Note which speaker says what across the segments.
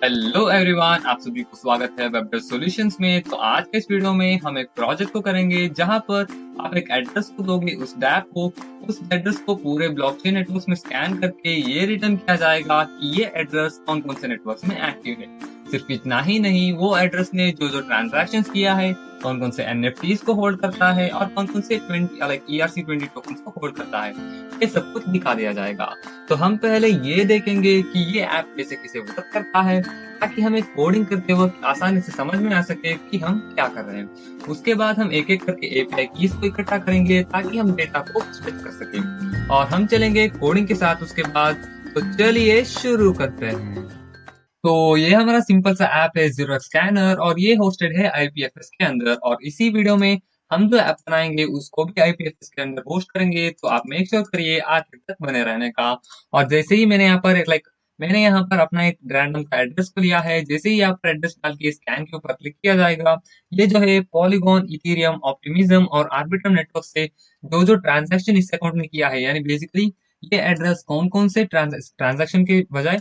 Speaker 1: Hello everyone, आप सभी को स्वागत है वेब सॉल्यूशंस में। तो आज के इस वीडियो में हम एक प्रोजेक्ट को करेंगे जहां पर आप एक एड्रेस को दोगे उस डैप को, उस एड्रेस को पूरे ब्लॉकचेन नेटवर्क्स में स्कैन करके ये रिटर्न किया जाएगा कि ये एड्रेस कौन कौन से नेटवर्क्स में एक्टिव है। सिर्फ इतना ही नहीं, वो एड्रेस ने जो जो ट्रांजैक्शंस किया है, कौन कौन से एनएफटीज को होल्ड करता है और कौन कौन से 20 लाइक ERC20 टोकन्स को होल्ड करता है, ये सब कुछ दिखा दिया जाएगा। तो हम पहले ये देखेंगे कि ये ऐप कैसे कैसे वर्क करता है, ताकि हमें कोडिंग करते वक्त आसानी से समझ में आ सके कि हम क्या कर रहे हैं। उसके बाद हम एक एक करके एपीआई कीज को इकट्ठा करेंगे ताकि हम डेटा को स्ट्रिप कर सकें, और हम चलेंगे कोडिंग के साथ उसके बाद। तो चलिए शुरू करते हैं। तो ये हमारा सिंपल सा ऐप है जीरो स्कैनर, और ये होस्टेड है आईपीएफएस के अंदर। और इसी वीडियो में हम जो ऐप बनाएंगे उसको भी आईपीएफएस के अंदर होस्ट करेंगे। तो आप मेक श्योर करिए आखिर तक बने रहने का। और जैसे ही मैंने यहाँ पर मैंने यहाँ पर अपना एक रैंडम का एड्रेस को लिया है। जैसे ही यहाँ पर एड्रेस डाल के स्कैन के ऊपर क्लिक किया जाएगा, ये जो है पॉलीगॉन, इथेरियम, ऑप्टिमिज्म और आर्बिट्रम नेटवर्क से जो जो ट्रांजेक्शन इस अकाउंट में किया है, यानी बेसिकली ये एड्रेस कौन कौन से ट्रांजेक्शन के बजाय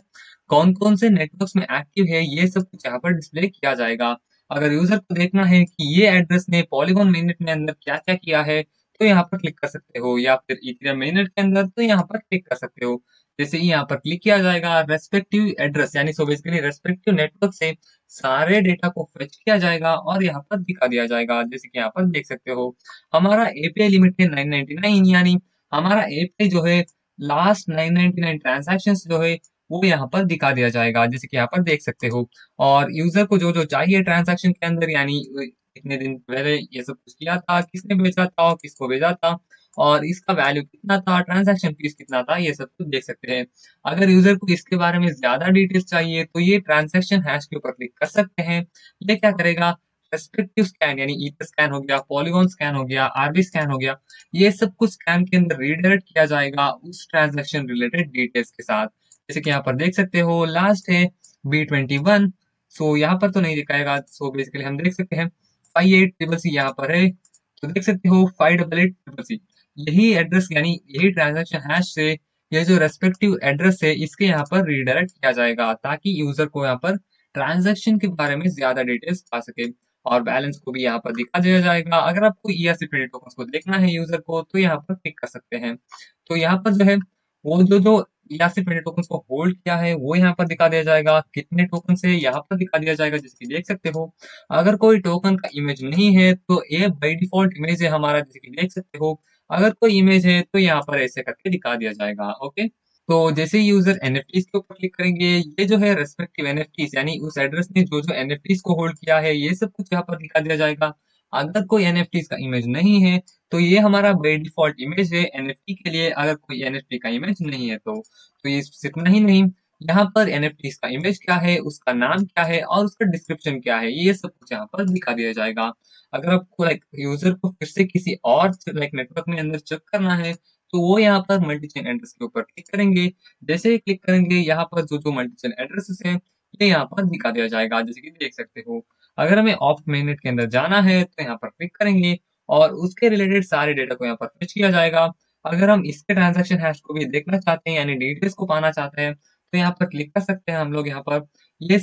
Speaker 1: कौन कौन से नेटवर्क्स में एक्टिव है, ये सब कुछ यहाँ पर डिस्प्ले किया जाएगा। अगर यूजर को देखना है कि ये एड्रेस ने पॉलीगॉन मिनट में अंदर क्या क्या किया है, तो यहाँ पर क्लिक कर सकते हो, या फिर इथेरियम मिनट के अंदर तो यहाँ पर क्लिक कर सकते हो। जैसे ही यहाँ पर क्लिक किया जाएगा, रेस्पेक्टिव एड्रेस यानी सो बेसिकली रेस्पेक्टिव नेटवर्क से सारे डेटा को फेच किया जाएगा और यहाँ पर दिखा दिया जाएगा। जैसे कि यहाँ पर देख सकते हो, हमारा एपीआई लिमिट है 999, यानी हमारा एपीआई जो है लास्ट 999 ट्रांजेक्शन जो है वो यहाँ पर दिखा दिया जाएगा, जैसे कि यहाँ पर देख सकते हो। और यूजर को जो जो चाहिए ट्रांजैक्शन के अंदर, यानी कितने दिन पहले ये सब कुछ किया था, किसने भेजा था, किसको भेजा था, और इसका वैल्यू कितना था, ट्रांजैक्शन फीस कितना था, ये सब कुछ देख सकते हैं। अगर यूजर को इसके बारे में ज्यादा डिटेल्स चाहिए तो ये ट्रांजैक्शन हैश के ऊपर क्लिक कर सकते हैं। ये क्या करेगा, रेस्पेक्टिव स्कैन यानी ईथर स्कैन हो गया, पॉलीगॉन स्कैन हो गया, आरबी स्कैन हो गया, ये सब कुछ स्कैन के अंदर रीडायरेक्ट किया जाएगा उस ट्रांजैक्शन रिलेटेड डिटेल्स के साथ। जैसे कि यहाँ पर देख सकते हो, लास्ट है B21। सो यहाँ पर तो नहीं दिखाएगा, सो बेसिकली हम देख सकते हैं 58CCC यहाँ पर है। तो देख सकते हो 5888CCC, यही एड्रेस यानी यही ट्रांजैक्शन हैश से ये जो रेस्पेक्टिव एड्रेस है इसके यहाँ पर रीडायरेक्ट किया जाएगा, ताकि यूजर को यहाँ पर ट्रांजैक्शन के बारे में ज्यादा डिटेल्स आ सके। और बैलेंस को भी यहाँ पर दिखा दिया जाएगा। अगर आपको ERC20 टोकन्स को देखना है यूजर को, तो यहाँ पर क्लिक कर सकते हैं। तो यहाँ पर जो है वो जो जो ERC20 टोकन्स को होल्ड किया है वो यहाँ पर दिखा दिया जाएगा, कितने टोकन से यहाँ पर दिखा दिया जाएगा, जैसे कि देख सकते हो। अगर कोई टोकन का इमेज नहीं है तो ये बाय डिफॉल्ट इमेज है हमारा, जैसे कि देख सकते हो। अगर कोई इमेज है तो यहाँ पर ऐसे करके दिखा दिया जाएगा। ओके, तो जैसे ही यूजर एनएफटीज के ऊपर क्लिक करेंगे, ये जो है रेस्पेक्टिव एनएफटीज यानी उस एड्रेस ने जो जो एनएफटीज को होल्ड किया है, ये सब कुछ यहाँ पर दिखा दिया जाएगा। अगर कोई एनएफटीज का इमेज नहीं है तो ये हमारा बाय डिफॉल्ट इमेज है एनएफटी के लिए। अगर कोई एनएफटी का इमेज नहीं है तो ये सिर्फ नहीं नहीं, यहाँ पर एनएफटी का इमेज क्या है, उसका नाम क्या है और उसका डिस्क्रिप्शन क्या है, ये सब कुछ यहाँ पर दिखा दिया जाएगा। अगर आपको यूजर को फिर से किसी और नेटवर्क में अंदर चेक करना है, तो वो यहाँ पर मल्टी चेन एड्रेस के ऊपर क्लिक करेंगे। जैसे ही क्लिक करेंगे, यहाँ पर जो जो मल्टी चेन एड्रेसेस है ये यहाँ पर दिखा दिया जाएगा, जैसे कि देख सकते हो। अगर हमें ऑप्ट मिनट के अंदर जाना है तो यहाँ पर क्लिक करेंगे और उसके रिलेटेड सारे डेटा को यहाँ पर फिच किया जाएगा। अगर हम इसके ट्रांजैक्शन हैश को भी देखना चाहते हैं यानी डिटेल्स को पाना चाहते हैं, तो यहाँ पर क्लिक कर सकते हैं हम लोग। यहाँ पर ये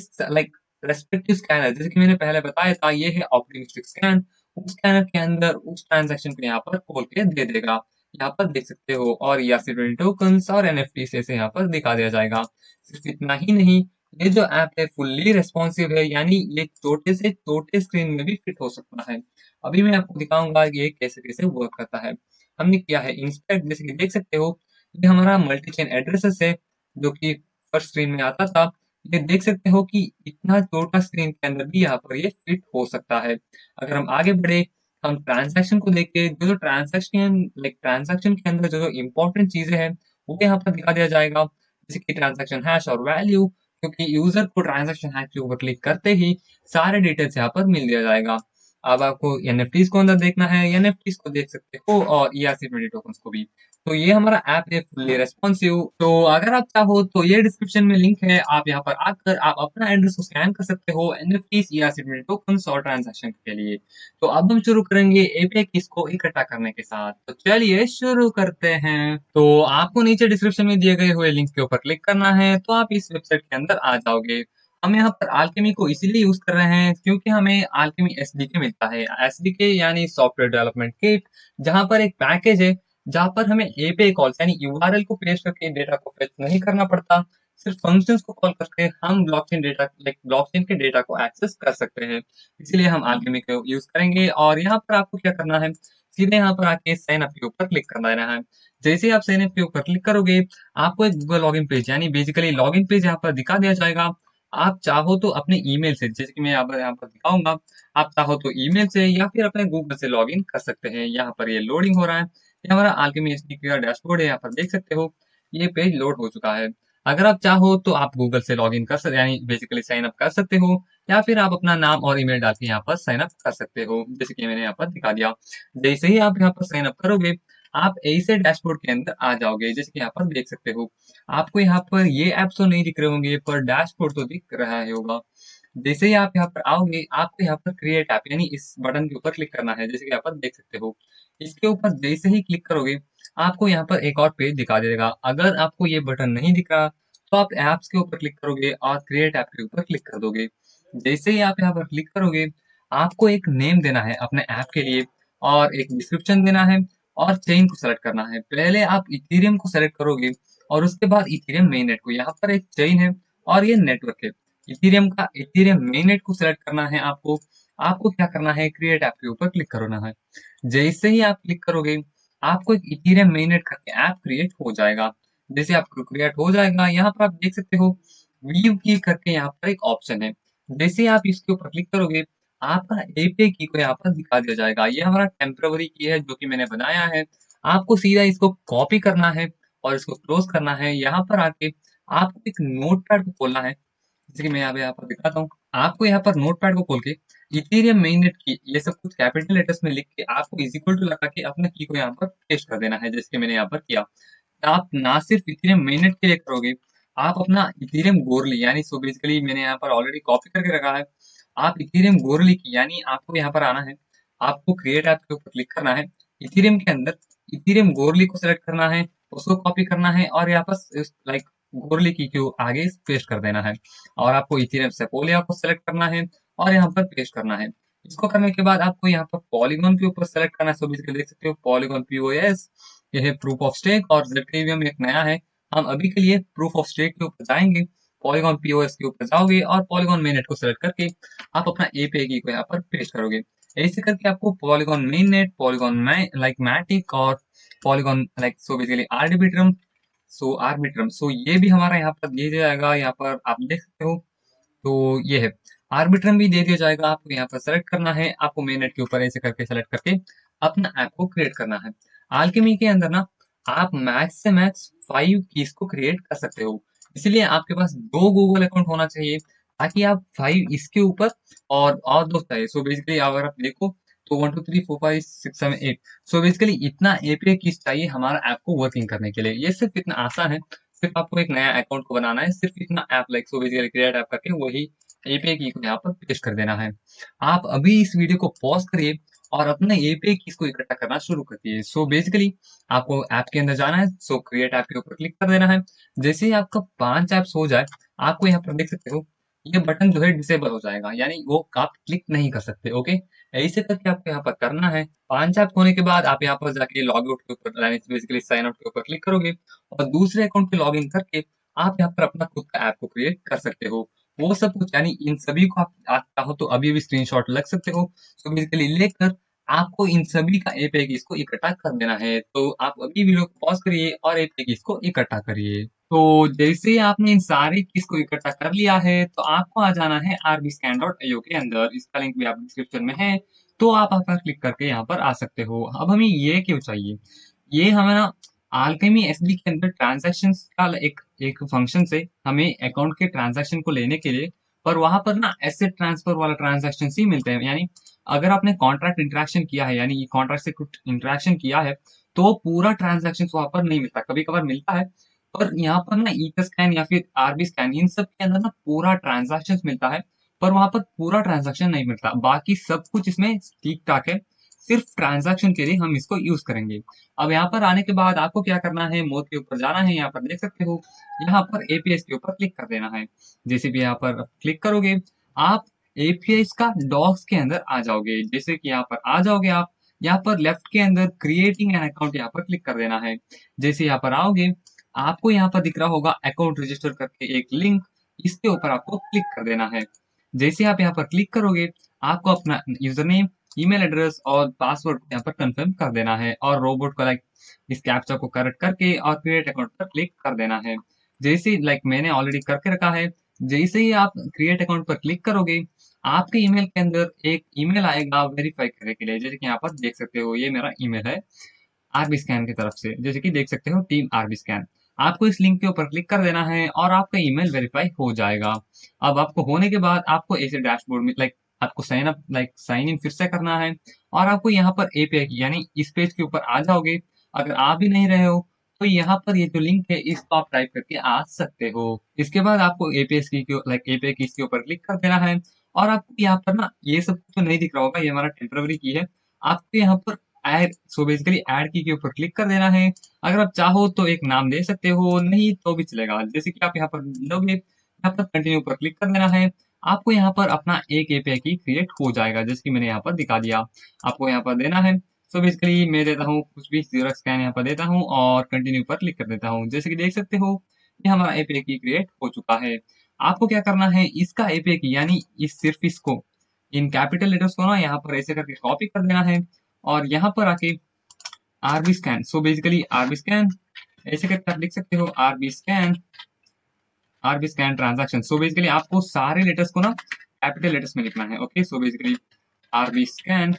Speaker 1: रेस्पेक्टिव स्कैनर, जैसे कि मैंने पहले बताया था, ये है ऑप्टिमिस्टिक स्कैन। उस स्कैनर के अंदर उस ट्रांजैक्शन को यहाँ पर खोल के दे देगा, यहाँ पर देख सकते हो। और ERC20 टोकन्स और एनएफटी से यहाँ पर दिखा दिया जाएगा। सिर्फ इतना ही नहीं, ये जो ऐप है फुल्ली रेस्पॉन्सिव है, यानी ये छोटे से छोटे स्क्रीन में भी फिट हो सकता है। अभी मैं आपको दिखाऊंगा कि ये कैसे कैसे वर्क करता है। हमने किया है इंस्पेक्ट, जैसे कि देख सकते हो, ये हमारा मल्टी चेन एड्रेसेस है जो कि फर्स्ट स्क्रीन में आता था। ये देख सकते हो कि इतना छोटा स्क्रीन के अंदर भी यहाँ पर ये फिट हो सकता है। अगर हम आगे बढ़े, हम ट्रांजैक्शन को देख के जो जो ट्रांजैक्शन के अंदर जो जो इम्पोर्टेंट चीजें हैं वो यहाँ पर दिखा दिया जाएगा, जैसे कि ट्रांजैक्शन हैश और वैल्यू। क्योंकि यूजर को ट्रांजैक्शन हैश के ऊपर क्लिक करते ही सारे डिटेल्स यहाँ पर मिल दिया जाएगा। अब आपको एनएफटीज को अंदर देखना है, एनएफटीज को देख सकते हो, और ERC20 टोकन्स को भी। तो ये हमारा ऐप है फुल्ली रेस्पॉन्सिव। तो अगर आप चाहो तो ये डिस्क्रिप्शन में लिंक है, आप यहाँ पर आकर आप अपना एड्रेस को स्कैन कर सकते हो एनएफटीज, ERC20 टोकन्स और ट्रांजैक्शन के लिए। तो अब हम शुरू करेंगे एपीआई कीज को इकट्ठा करने के साथ। तो चलिए शुरू करते हैं। तो आपको नीचे डिस्क्रिप्शन में दिए गए हुए लिंक के ऊपर क्लिक करना है, तो आप इस वेबसाइट के अंदर आ जाओगे। हम यहाँ पर Alchemy को इसीलिए यूज कर रहे हैं क्योंकि हमें Alchemy SDK मिलता है। SDK यानी सॉफ्टवेयर डेवलपमेंट किट, जहाँ पर एक पैकेज है जहाँ पर हमें एपीआई कॉल्स यानी यूआरएल को पेश करके डेटा को फेच नहीं करना पड़ता। सिर्फ फंक्शंस को कॉल करके हम ब्लॉकचेन डेटा लाइक ब्लॉकचेन के डेटा को एक्सेस कर सकते हैं। इसीलिए हम Alchemy को यूज करेंगे और यहाँ पर आपको क्या करना है, सीधे यहाँ पर आके साइन अप के ऊपर क्लिक कर देना है। जैसे ही आप साइन अप के ऊपर क्लिक करोगे, आपको एक गूगल लॉगिन पेज यानी बेसिकली लॉगिन पेज यहाँ पर दिखा दिया जाएगा। आप चाहो तो अपने ईमेल से, जैसे कि मैं यहाँ पर दिखाऊंगा, आप चाहो तो ईमेल से या फिर अपने गूगल से लॉगिन कर सकते हैं। यहाँ पर ये लोडिंग हो रहा है। ये हमारा Alchemy एसडीके का डैशबोर्ड है, यहाँ पर देख सकते हो ये पेज लोड हो चुका है। अगर आप चाहो तो आप गूगल से लॉगिन कर सकते यानी बेसिकली साइन अप कर सकते हो, या फिर आप अपना नाम और ईमेल डाल के यहाँ पर साइन अप कर सकते हो, जैसे कि मैंने यहाँ पर दिखा दिया। जैसे ही आप यहाँ पर साइन अप करोगे, आप ऐसे डैशबोर्ड के अंदर आ जाओगे, जैसे कि यहाँ पर देख सकते हो। आपको यहाँ पर ये ऐप तो नहीं दिख रहे होंगे पर डैशबोर्ड तो दिख रहा है होगा। जैसे ही आप यहाँ पर आओगे, आपको यहाँ पर क्रिएट ऐप यानी इस बटन के ऊपर क्लिक करना है, जैसे कि यहाँ पर देख सकते हो। इसके ऊपर जैसे ही क्लिक करोगे, आपको यहाँ पर एक और पेज दिखा देगा। अगर आपको ये बटन नहीं दिख रहा तो आप ऐप्स के ऊपर क्लिक करोगे और क्रिएट ऐप के ऊपर क्लिक कर दोगे। जैसे ही आप यहाँ पर क्लिक करोगे, आपको एक नेम देना है अपने ऐप के लिए और एक डिस्क्रिप्शन देना है और चेन को सेलेक्ट करना है। पहले आप इथेरियम को सेलेक्ट करोगे और उसके बाद इथेरियम मेननेट को। यहाँ पर एक चेन है और ये नेटवर्क है। इथेरियम मेननेट को सेलेक्ट करना है आपको। आपको क्या करना है, क्रिएट ऐप के ऊपर क्लिक करना है। जैसे ही आप क्लिक करोगे, आपको एक इथेरियम मेननेट करके ऐप क्रिएट हो जाएगा। जैसे आपको क्रिएट हो जाएगा, यहाँ पर आप देख सकते हो व्यू की करके यहाँ पर एक ऑप्शन है। जैसे ही आप इसके ऊपर क्लिक करोगे, आपका एपीआई की को यहाँ पर दिखा दिया जाएगा। ये हमारा टेम्पररी की है जो कि मैंने बनाया है। आपको सीधा इसको कॉपी करना है और इसको क्लोज करना है। यहाँ पर आके आपको एक नोटपैड को खोलना है, जैसे कि मैं यहाँ पर दिखाता हूँ। आपको यहाँ पर नोटपैड को खोल के इथेरियम मेननेट की ये सब कुछ कैपिटल लेटर्स में लिख के आपको इज इक्वल टू लगा के अपने की को यहाँ पर पेस्ट कर देना है, जैसे कि मैंने यहाँ पर किया। आप ना सिर्फ इथेरियम मेननेट के लिए करोगे, आप अपना इथेरियम गोरली यानी सो बेसिकली मैंने यहाँ पर ऑलरेडी कॉपी करके रखा है। आप इथेरियम गोरली की यानी आपको यहाँ पर आना है, आपको क्रिएट ऐप के ऊपर क्लिक करना है। इथेरियम के अंदर इथेरियम गोरली को सेलेक्ट करना है, उसको कॉपी करना है और यहाँ पर लाइक गोरली की को आगे पेस्ट कर देना है। और आपको इथेरियम सेपोलिया को सेलेक्ट करना है और यहाँ पर पेस्ट करना है। इसको करने के बाद आपको यहाँ पर पॉलीगॉन के ऊपर सेलेक्ट करना है। सो बेसिकली देख सकते हो पॉलीगॉन पीओएस, ये है प्रूफ ऑफ स्टेक और जेट्रीवियम एक नया है। हम अभी के लिए प्रूफ ऑफ स्टेक के ऊपर जाएंगे, पॉलीगॉन पीओएस के ऊपर जाओगे और पॉलीगॉन मेननेट को सेलेक्ट करके आप अपना एपीआई की को यहाँ पर पेस्ट करोगे। ऐसे करके आपको Polygon mainnet, Polygon like Matic और Polygon like so basically Arbitrum so ये भी हमारा यहाँ पर दिया जाएगा। यहाँ पर आप देख सकते हो, तो ये है आर्बिट्रम भी दे दिया जाएगा। आपको यहाँ पर सेलेक्ट करना है, आपको मेननेट के ऊपर ऐसे करके सेलेक्ट करके अपना ऐप को क्रिएट करना है। Alchemy के अंदर ना आप मैक्स से मैक्स 5 कीज को क्रिएट कर सकते हो। इसलिए आपके पास 2 गूगल अकाउंट होना चाहिए ताकि आप 5 इसके ऊपर और दो चाहिए। सो बेसिकली अगर आप देखो तो 1 2 3 4 5 6 7 8 सो बेसिकली इतना एपीआई कीज चाहिए हमारा ऐप को वर्किंग करने के लिए। ये सिर्फ इतना आसान है, सिर्फ आपको एक नया अकाउंट को बनाना है, सिर्फ इतना app like so basically create app करके वही एपीआई की को यहाँ पर पेस्ट कर देना है। आप अभी इस वीडियो को पॉज करिए और अपने एपीआई कीज को इकट्ठा करना शुरू करिए। सो बेसिकली आपको ऐप के अंदर जाना है, सो क्रिएट ऐप के ऊपर क्लिक कर देना है। जैसे ही आपका 5 ऐप्स हो जाए, आपको यहाँ पर देख सकते हो ये बटन जो है डिसेबल हो जाएगा, यानी वो आप क्लिक नहीं कर सकते। ओके, ऐसे करके आपको यहाँ पर करना है। 5 ऐप होने के बाद आप यहाँ पर जाके लॉग आउट के ऊपर बेसिकली साइन आउट के ऊपर क्लिक करोगे और दूसरे अकाउंट पे लॉग इन करके आप यहाँ पर अपना खुद का ऐप को क्रिएट कर सकते हो। वो सब कुछ यानी इन सभी को आप चाहो तो अभी भी स्क्रीनशॉट लग सकते हो। सो बेसिकली लेकर आपको इन सभी का एपीआई कीज को इकट्ठा कर देना है। तो आप अभी वीडियो को पॉज करिए और एपीआई कीज को इकट्ठा करिए। तो जैसे ही आपने इन सारी कीज को इकट्ठा कर लिया है, तो आपको आ जाना है rbscan.io के अंदर। इसका लिंक भी आप डिस्क्रिप्शन में है, तो आप पर क्लिक करके यहाँ पर आ सकते हो। अब हमें ये क्यों चाहिए, ये हमें ना Alchemy एसडी के अंदर ट्रांजैक्शन का एक फंक्शन से हमें अकाउंट के ट्रांजैक्शन को लेने के लिए, पर वहां पर ना एसेट ट्रांसफर वाला ट्रांजैक्शन ही मिलते हैं। यानी अगर आपने कॉन्ट्रैक्ट इंटरेक्शन किया है, यानी कॉन्ट्रैक्ट से कुछ इंटरेक्शन किया है, तो पूरा ट्रांजैक्शन वहां पर नहीं मिलता, कभी कभार मिलता है। पर यहाँ पर ना ईथर स्कैन या फिर आरबी स्कैन इन सब के अंदर ना पूरा ट्रांजैक्शन मिलता है, पर वहां पर पूरा ट्रांजैक्शन नहीं मिलता। बाकी सब कुछ इसमें ठीक ठाक है, सिर्फ ट्रांजैक्शन के लिए हम इसको यूज करेंगे। अब यहाँ पर आने के बाद आपको क्या करना है, मोर के ऊपर जाना है, यहाँ पर देख सकते हो, यहाँ पर एपीएस के ऊपर क्लिक कर देना है। जैसे भी यहाँ पर क्लिक करोगे आप एपीएस का डॉक्स के अंदर आ जाओगे। जैसे कि यहाँ पर आ जाओगे आप, यहाँ पर लेफ्ट के अंदर क्रिएटिंग एन अकाउंट यहाँ पर क्लिक कर देना है। जैसे यहाँ पर आओगे आपको यहाँ पर दिख रहा होगा अकाउंट रजिस्टर करके एक लिंक, इसके ऊपर आपको क्लिक कर देना है। जैसे आप यहाँ पर क्लिक करोगे आपको अपना यूजर नेम, ईमेल एड्रेस और पासवर्ड यहाँ पर कंफर्म कर देना है और रोबोट को इस कैप्चा को करेक्ट करके और क्रिएट अकाउंट पर क्लिक कर देना है। जैसे मैंने ऑलरेडी करके रखा है। जैसे ही आप क्रिएट अकाउंट पर क्लिक करोगे आपके ईमेल के अंदर एक ईमेल आएगा वेरीफाई करने के लिए। जैसे कि यहाँ पर देख सकते हो ये मेरा ईमेल है आरबी स्कैन की तरफ से, जैसे कि देख सकते हो टीम आरबी स्कैन। आपको इस लिंक के ऊपर क्लिक कर देना है और आपका ईमेल वेरीफाई हो जाएगा। अब आपको होने के बाद आपको ऐसे डैशबोर्ड में आपको साइन अप साइन इन फिर से करना है और आपको यहाँ पर एपीआई यानी इस पेज के ऊपर आ जाओगे। अगर आ भी नहीं रहे हो तो यहाँ पर ये जो लिंक है इसको आप टाइप करके आ सकते हो। इसके बाद आपको एपीएस की एपीआई की इसके ऊपर क्लिक कर देना है और आपको यहाँ पर ना ये सब तो नहीं दिख रहा होगा, ये हमारा टेम्पररी की है। आपको यहाँ पर ऐड सो बेसिकली ऐड की के ऊपर क्लिक कर देना है। अगर आप चाहो तो एक नाम दे सकते हो, नहीं तो भी चलेगा। जैसे कि आप यहाँ पर लोगे यहाँ पर कंटिन्यू पर क्लिक कर देना है। आपको यहाँ पर अपना एक एपीआई की क्रिएट हो जाएगा, जैसे कि मैंने यहाँ पर दिखा दिया। आपको यहाँ पर देना है। सो बेसिकली मैं देता हूँ कुछ भी जीरो स्कैन यहाँ पर देता हूँ और कंटिन्यू पर क्लिक कर देता हूँ। जैसे कि देख सकते हो ये हमारा एपीआई की क्रिएट हो चुका है। आपको क्या करना है, इसका एपीआई की यानी इस सिर्फ इसको इन कैपिटल लेटर्स को ना यहाँ पर ऐसे करके कॉपी कर देना है और यहाँ पर आके Arbiscan, so basically Arbiscan ऐसे करके आप लिख सकते हो Arbiscan transaction. So basically आपको सारे लेटर्स को ना कैपिटल लेटर्स में लिखना है। Okay, so basically Arbiscan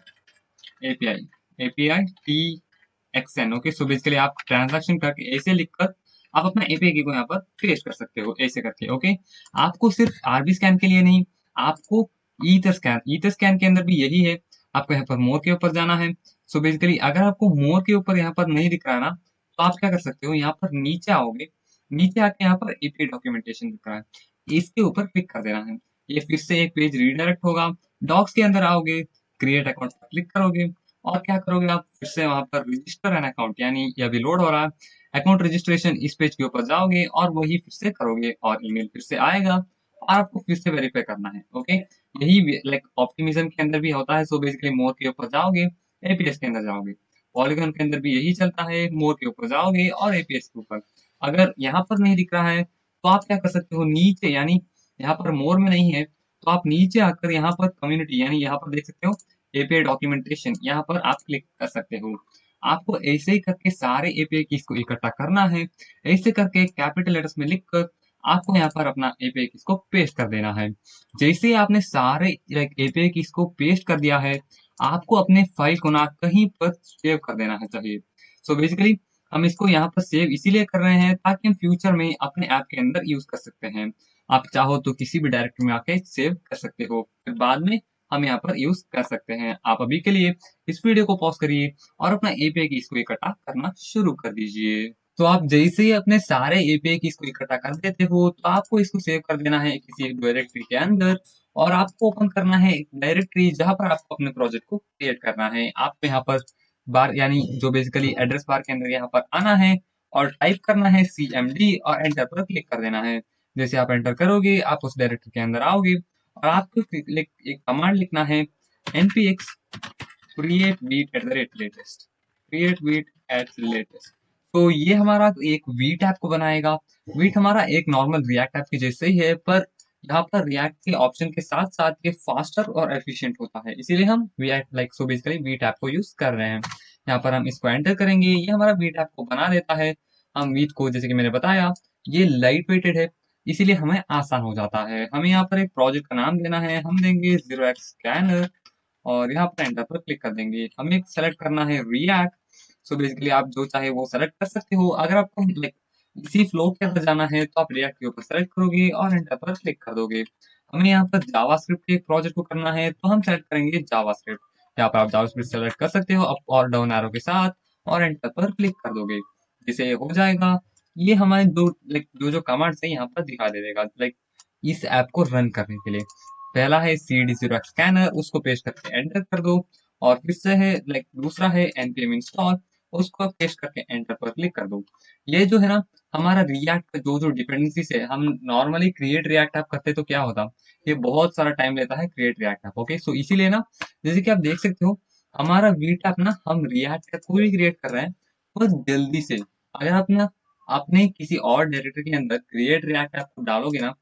Speaker 1: API API T XN. Okay, so basically आप ट्रांजैक्शन करके ऐसे लिखकर आप अपना एपीआई की को यहाँ पर पेस्ट कर सकते हो ऐसे करके। ओके, आपको सिर्फ आरबी स्कैन के लिए नहीं, आपको ईथर स्कैन के अंदर भी यही है। आपको यहाँ पर मोर के ऊपर जाना है। सो बेसिकली अगर आपको मोर के ऊपर यहाँ पर नहीं दिख रहा है ना, तो आप क्या कर सकते हो, यहाँ पर नीचे आओगे, नीचे आके यहाँ पर एपीआई डॉक्यूमेंटेशन दिख रहा है, इसके ऊपर क्लिक कर देना है। ये फिर से एक पेज रीडायरेक्ट होगा। डॉक्स के अंदर आओगे, क्रिएट अकाउंट पर क्लिक करोगे और क्या करोगे आप फिर से वहां पर रजिस्टर एन अकाउंट, यानी ये अभी लोड हो रहा है अकाउंट रजिस्ट्रेशन, इस पेज के ऊपर जाओगे और वही फिर से करोगे और ईमेल फिर से आएगा और आपको फिर से वेरीफाई करना है। ओके, यही ऑप्टिमिज्म के अंदर भी होता है। सो बेसिकली मोर के ऊपर जाओगे, एपीएस के अंदर जाओगे, पॉलीगन के अंदर भी यही चलता है, मोर के ऊपर जाओगे और एपीएस के ऊपर। अगर यहाँ पर नहीं दिख रहा है तो आप क्या कर सकते हो, नीचे यानी यहाँ पर मोर में नहीं है तो आप नीचे आकर यहाँ पर कम्युनिटी यानी यहाँ पर देख सकते हो एपीआई डॉक्यूमेंटेशन, यहाँ पर आप क्लिक कर सकते हो। आपको ऐसे ही करके सारे एपीआई कीज को इकट्ठा करना है। ऐसे करके कैपिटल लेटर्स में लिखकर आपको यहाँ पर अपना एपीआई कीज को पेस्ट कर देना है। जैसे ही आपने सारे एपीआई कीज को पेस्ट कर दिया है, आपको अपने फाइल को ना कहीं पर सेव कर देना है चाहिए। सो बेसिकली हम इसको यहाँ पर सेव इसीलिए कर रहे हैं ताकि हम फ्यूचर में अपने ऐप के अंदर यूज कर सकते हैं। आप चाहो तो किसी भी डायरेक्टरी में आके सेव कर सकते हो, फिर बाद में हम यहाँ पर यूज कर सकते हैं। आप अभी के लिए इस वीडियो को पॉज करिए और अपना एपीआई की इसको इकट्ठा करना शुरू कर दीजिए। तो आप जैसे ही अपने सारे एपीआई की इसको इकट्ठा कर देते हो तो आपको इसको सेव कर देना है किसी एक डायरेक्टरी के अंदर और आपको ओपन करना है एक डायरेक्टरी जहां पर आपको अपने प्रोजेक्ट को क्रिएट करना है। आपको यहाँ पर बार यानी जो बेसिकली एड्रेस बार के अंदर यहाँ पर आना है और टाइप करना है CMD और एंटर पर क्लिक कर देना है। जैसे आप एंटर करोगे आप उस डायरेक्टरी के अंदर आओगे और आपको एक कमांड लिखना है npx create beat at the rate latest create beat at latest। तो ये हमारा एक वीट ऐप को बनाएगा। वीट हमारा एक नॉर्मल रिएक्ट ऐप के जैसे ही है, पर यहाँ पर रिएक्ट के ऑप्शन के साथ साथ ये फास्टर और एफिशिएंट होता है, इसीलिए हम wheat so basically wheat app को यूज कर रहे हैं। यहाँ पर हम इसको एंटर करेंगे, ये हमारा वीट ऐप को बना देता है। हम वीट को जैसे कि मैंने बताया ये लाइट वेटेड है, इसीलिए हमें आसान हो जाता है। हमें यहाँ पर एक प्रोजेक्ट का नाम देना है, हम देंगे 0x स्कैनर और यहाँ पर एंटर पर क्लिक कर देंगे। हमें सेलेक्ट करना है रिएक्ट। सो बेसिकली आप जो चाहे वो सेलेक्ट कर सकते हो। अगर आपको इसी फ्लो के अंदर जाना है तो आप रिएक्ट के ऊपर सेलेक्ट करोगे और एंटर पर क्लिक कर दोगे। हमें यहाँ पर जावास्क्रिप्ट के प्रोजेक्ट को करना है तो हम सेलेक्ट करेंगे जावास्क्रिप्ट। यहाँ पर आप जावास्क्रिप्ट सेलेक्ट कर सकते हो अप और डाउन एरो के साथ और एंटर पर क्लिक कर दोगे। जिसे हो जाएगा, ये हमारे दो जो कमांड्स है यहाँ पर दिखा दे देगा इस ऐप को रन करने के लिए। पहला है CD0X स्कैनर, उसको पेस्ट करके एंटर कर दो और फिर से है दूसरा है npm इंस्टॉल, उसको आप पेस्ट करके एंटर पर क्लिक कर दो। ये जो है ना हमारा रिएक्ट का जो जो डिपेंडेंसीज है, हम नॉर्मली क्रिएट रिएक्ट ऐप करते तो क्या होता, ये बहुत सारा टाइम लेता है क्रिएट रिएक्ट ऐप। ओके, सो इसीलिए ना जैसे कि आप देख सकते हो हमारा वीट ऐप ना, हम रिएक्ट का कोई भी क्रिएट कर रहे हैं बहुत जल्दी से। अगर आप ना अपने किसी और डायरेक्टरी के अंदर क्रिएट रिएक्ट ऐप को डालोगे ना,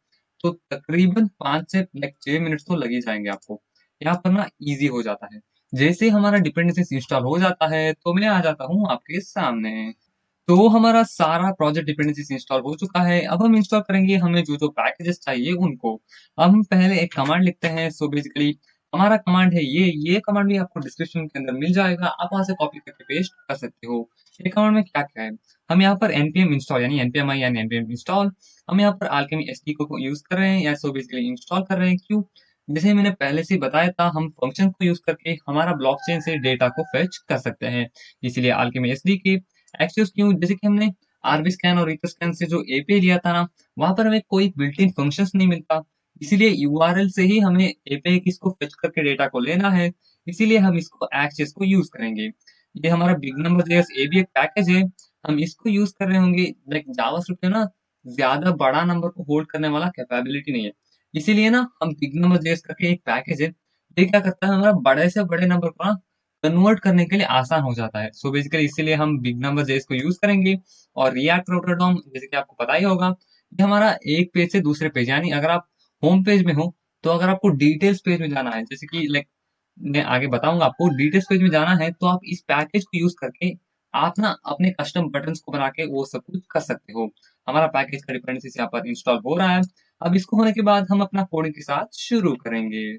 Speaker 1: तो तकरीबन 5 से 6 मिनट्स तो लग ही जाएंगे आपको। यहाँ पर ना इजी हो जाता है। जैसे ही हमारा डिपेंडेंसीज इंस्टॉल हो जाता है तो मैं आ जाता हूँ आपके सामने। तो हमारा सारा प्रोजेक्ट डिपेंडेंसीज इंस्टॉल हो चुका है। अब हम इंस्टॉल करेंगे हमें जो जो पैकेजेस चाहिए उनको। हम पहले एक कमांड लिखते हैं। सो बेसिकली हमारा कमांड है ये कमांड भी आपको डिस्क्रिप्शन के अंदर मिल जाएगा, आप वहां से कॉपी करके पेस्ट कर सकते हो। ये कमांड में क्या क्या है, हम यहाँ पर npm इंस्टॉल यानी npm i यानी npm इंस्टॉल, हम यहाँ पर alchemy sd को यूज कर रहे हैं या सो बेसिकली इंस्टॉल कर रहे हैं। क्यों? जैसे मैंने पहले से बताया था, हम फंक्शन को यूज करके हमारा ब्लॉकचेन से डेटा को फेच कर सकते हैं, इसीलिए alchemy sd की एक्सेस। क्यों? जैसे कि हमने आरबी स्कैन और रीकर स्कैन से जो एपीआई लिया था ना, वहां पर हमें कोई बिल्ट इन फंक्शंस नहीं मिलता, इसीलिए यूआरएल से ही हमें एपीआई की इसको फेच करके डेटा को लेना है, इसीलिए हम इसको एक्सेस को यूज करेंगे। ये हमारा बिग नंबर जेएस ये भी एक पैकेज है, हम इसको यूज कर रहे होंगे। जावास्क्रिप्ट में ना ज्यादा बड़ा नंबर को होल्ड करने वाला कैपेबिलिटी नहीं है, इसीलिए ना हम बिग नंबर जेएस करके एक पैकेज है, ये क्या करता है हमारा बड़े से बड़े नंबर को ना कन्वर्ट करने के लिए आसान हो जाता है। सो बेसिकली इसीलिए हम बिग नंबर जेएस को यूज करेंगे। और रिएक्ट राउटर डॉम जैसे कि आपको पता ही होगा, ये हमारा एक पेज से दूसरे पेज, यानी अगर आप होम पेज में हो तो अगर आपको डिटेल्स पेज में जाना है, जैसे कि मैं आगे बताऊंगा आपको, डिटेल्स पेज में जाना है तो आप इस पैकेज को यूज करके आप ना अपने कस्टम बटन्स को बना के वो सब कुछ कर सकते हो। हमारा पैकेज का डिपेंडेंसीज यहाँ पर इंस्टॉल हो रहा है। अब इसको होने के बाद हम अपना कोडिंग के साथ शुरू करेंगे।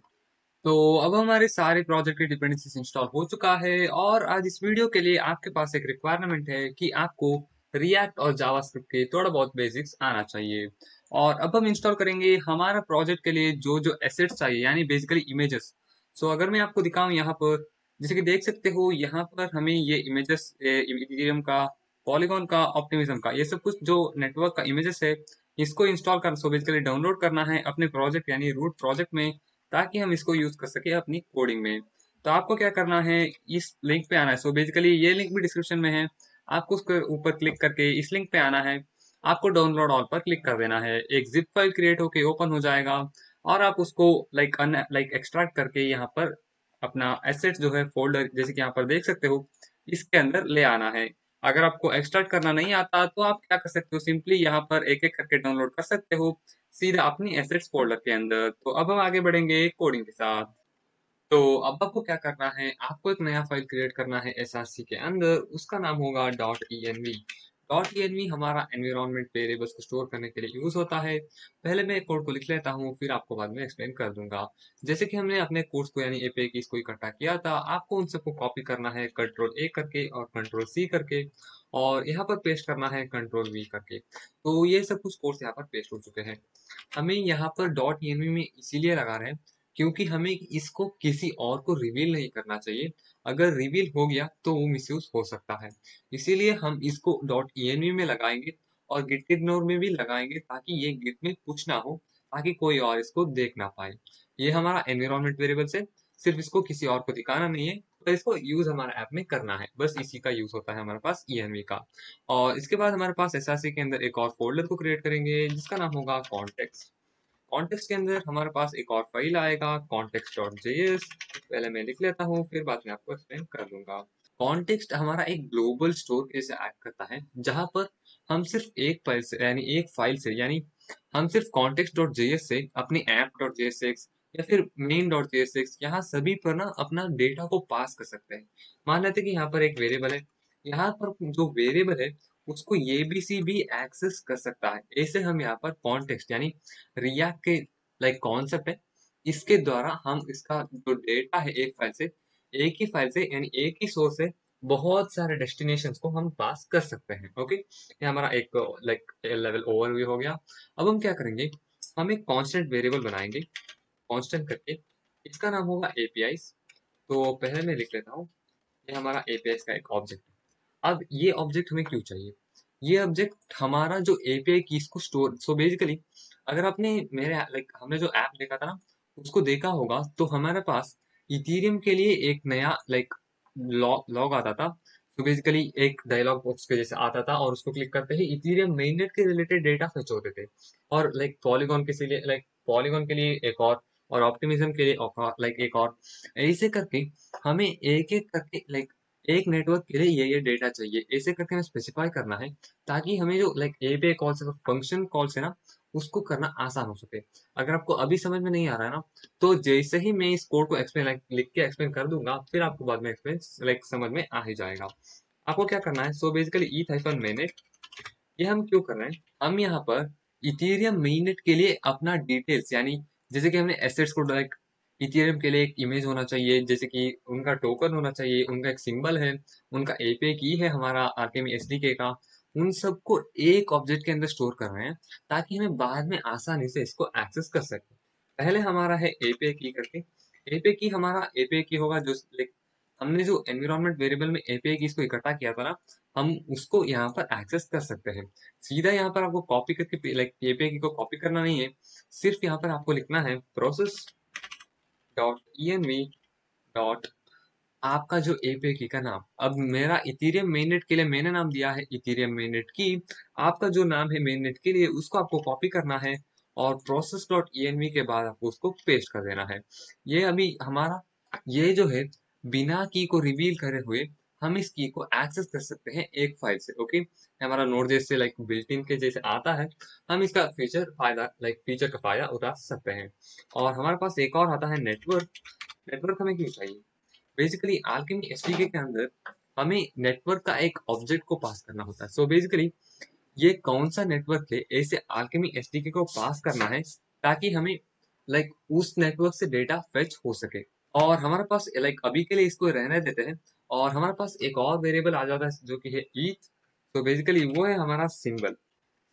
Speaker 1: तो अब हमारे सारे प्रोजेक्ट के डिपेंडेंसीज इंस्टॉल हो चुका है और आज इस वीडियो के लिए आपके पास एक रिक्वायरमेंट है कि आपको रिएक्ट और जावास्क्रिप्ट के थोड़ा बहुत बेसिक्स आना चाहिए। और अब हम इंस्टॉल करेंगे हमारा प्रोजेक्ट के लिए जो जो एसेट्स चाहिए, यानी बेसिकली इमेजेस। सो अगर मैं आपको दिखाऊं यहाँ पर, जैसे कि देख सकते हो यहाँ पर हमें ये इमेजेस, इथेरियम का, पॉलीगॉन का, ऑप्टिमिज्म का, ये सब कुछ जो नेटवर्क का इमेजेस है, इसको इंस्टॉल कर सो बेसिकली डाउनलोड करना है अपने प्रोजेक्ट यानी रूट प्रोजेक्ट में, ताकि हम इसको यूज कर सके अपनी कोडिंग में। तो आपको क्या करना है, इस लिंक पे आना है। सो बेसिकली ये लिंक भी डिस्क्रिप्शन में है, आपको उसके ऊपर क्लिक करके इस लिंक पे आना है, आपको डाउनलोड ऑल पर क्लिक कर देना है, एक जिप फाइल क्रिएट होके ओपन हो जाएगा और आप उसको एक्सट्रैक्ट करके यहाँ पर अपना एसेट जो है फोल्डर, जैसे कि यहाँ पर देख सकते हो, इसके अंदर ले आना है। अगर आपको एक्सट्रैक्ट करना नहीं आता तो आप क्या कर सकते हो, सिंपली यहाँ पर एक एक करके डाउनलोड कर सकते हो सीधा अपनी एसेट्स फोल्डर के अंदर। तो अब हम आगे बढ़ेंगे कोडिंग के साथ। तो अब आपको क्या करना है, आपको एक नया फाइल क्रिएट करना है एसआरसी के अंदर, उसका नाम होगा dot E N V. Dot E N V हमारा एनवायरमेंट वेरिएबल्स को स्टोर करने के लिए यूज होता है। पहले मैं कोड को लिख लेता हूँ, फिर आपको बाद में एक्सप्लेन कर दूंगा। जैसे कि हमने अपने कोड्स को यानी एपीआई की इसको इकट्ठा किया था, आपको उन सबको कॉपी करना है कंट्रोल ए करके और कंट्रोल सी करके, और यहाँ पर पेस्ट करना है कंट्रोल वी करके। तो ये सब कुछ कोड्स यहाँ पर पेस्ट हो चुके हैं। हमें यहाँ पर डॉट ई एन वी में इसीलिए लगा रहे हैं क्योंकि हमें इसको किसी और को रिवील नहीं करना चाहिए। अगर रिवील हो गया तो वो मिसयूज हो सकता है, इसीलिए हम इसको डॉट env में लगाएंगे और गिट इग्नोर में भी लगाएंगे, ताकि ये गिट में कुछ ना हो, ताकि कोई और इसको देख ना पाए। ये हमारा एनवायरमेंट वेरिएबल है, सिर्फ इसको किसी और को दिखाना नहीं है, तो इसको यूज हमारा ऐप में करना है, बस इसी का यूज होता है हमारे पास env का। और इसके बाद हमारे पास एसआरसी के अंदर एक और फोल्डर को क्रिएट करेंगे जिसका नाम होगा कॉन्टेक्स्ट। कॉन्टेक्स्ट के अंदर हमारे पास एक और फाइल आएगा context.js। पहले मैं लिख लेता हूँ, फिर बाद में आपको एक्सप्लेन कर दूंगा। कॉन्टेक्स्ट हमारा एक ग्लोबल स्टोर कैसे एक्ट करता है, जहां पर हम सिर्फ एक फाइल से यानी हम सिर्फ context.js से अपनी app.jsx या फिर main.jsx यहाँ सभी पर ना अपना डेटा को पास कर सकते हैं। मान लेते हैं कि यहाँ पर एक वेरिएबल है, यहाँ पर जो वेरिएबल है उसको ये भी एक्सेस कर सकता है। ऐसे हम यहाँ पर कॉन्टेक्स्ट यानी रिएक्ट के कॉन्सेप्ट है, इसके द्वारा हम इसका जो डेटा है एक ही फाइल से यानी एक ही सोर्स से बहुत सारे डेस्टिनेशन को हम पास कर सकते हैं। ओके, ये हमारा एक लेवल ओवरव्यू हो गया। अब हम क्या करेंगे, हम एक कांस्टेंट वेरिएबल बनाएंगे कांस्टेंट करके, इसका नाम होगा एपीआईज। तो पहले मैं लिख लेता हूँ, ये हमारा एपीआईज का एक ऑब्जेक्ट है। अब ये ऑब्जेक्ट हमें क्यों चाहिए, ये ऑब्जेक्ट हमारा जो एपीआई की इसको स्टोर, सो बेसिकली अगर आपने हमने जो ऐप देखा था ना उसको देखा होगा, तो हमारे पास इथेरियम के लिए एक नया लॉग आता था। तो बेसिकली एक डायलॉग बॉक्स के जैसे आता था और उसको क्लिक करते ही इथेरियम मेननेट के रिलेटेड डेटा फेच होते थे। और पॉलीगॉन के लिए एक और ऑप्टिमिज्म के लिए एक और, ऐसे करके हमें एक एक करके एक नेटवर्क के लिए ये डेटा चाहिए, ऐसे करके हमें स्पेसिफाई करना है, ताकि हमें जो एपीआई कॉल से फंक्शन कॉल से ना उसको करना आसान हो सके। अगर आपको अभी समझ में नहीं आ रहा है ना, तो जैसे ही मैं इस कोड को एक्सप्लेन लिख के एक्सप्लेन कर दूंगा, फिर आपको बाद में एक्सप्लेन समझ में आ ही जाएगा। आपको क्या करना है, सो बेसिकली ईथ हाइफन मेनेट, ये हम क्यों कर रहे हैं, हम यहाँ पर इथेरियम मेननेट के लिए अपना डिटेल्स, यानी जैसे कि हमने एसेट्स को इथेरियम के लिए एक इमेज होना चाहिए, जैसे कि उनका टोकन होना चाहिए, उनका एक सिंबल है, उनका एपीआई की है हमारा आरकेमी एसडीके का, उन सबको एक ऑब्जेक्ट के अंदर स्टोर कर रहे हैं, ताकि हमें बाद में आसानी से इसको एक्सेस कर सके। पहले हमारा है एपीआई की करके, एपीआई की हमारा एपीआई की होगा जो हमने जो एनवायरमेंट वेरिएबल में एपीआई की इसको इकट्ठा किया था ना, हम उसको यहाँ पर एक्सेस कर सकते हैं। सीधा यहाँ पर आपको कॉपी करके एपीआई की को कॉपी करना नहीं है, सिर्फ यहाँ पर आपको लिखना है प्रोसेस डॉट env डॉट आपका जो एपीआई की का नाम। अब मेरा इथेरियम मेननेट के लिए मैंने नाम दिया है इथेरियम मेननेट की, आपका जो नाम है मेननेट के लिए उसको आपको कॉपी करना है और प्रोसेस डॉट env के बाद आपको उसको पेस्ट कर देना है। ये अभी हमारा ये जो है बिना की को रिवील करे हुए हम इस की को एक्सेस कर सकते हैं एक फाइल से। ओके, हमारा नोड जैसे बिल्ट इन के जैसे आता है, हम इसका फीचर का फायदा उठा सकते हैं। और हमारे पास एक और आता है नेटवर्क। नेटवर्क हमें क्यों चाहिए, बेसिकली आल्केमी एसडीके के अंदर हमें नेटवर्क का एक ऑब्जेक्ट को पास करना होता है। सो बेसिकली ये कौन सा नेटवर्क है, ऐसे आल्केमी एसडीके को पास करना है, ताकि हमें उस नेटवर्क से डेटा फेच हो सके। और हमारे पास अभी के लिए इसको रहने देते हैं, और हमारे पास एक और वेरिएबल आ जाता है जो कि है ईथ। तो बेसिकली वो है हमारा सिंबल।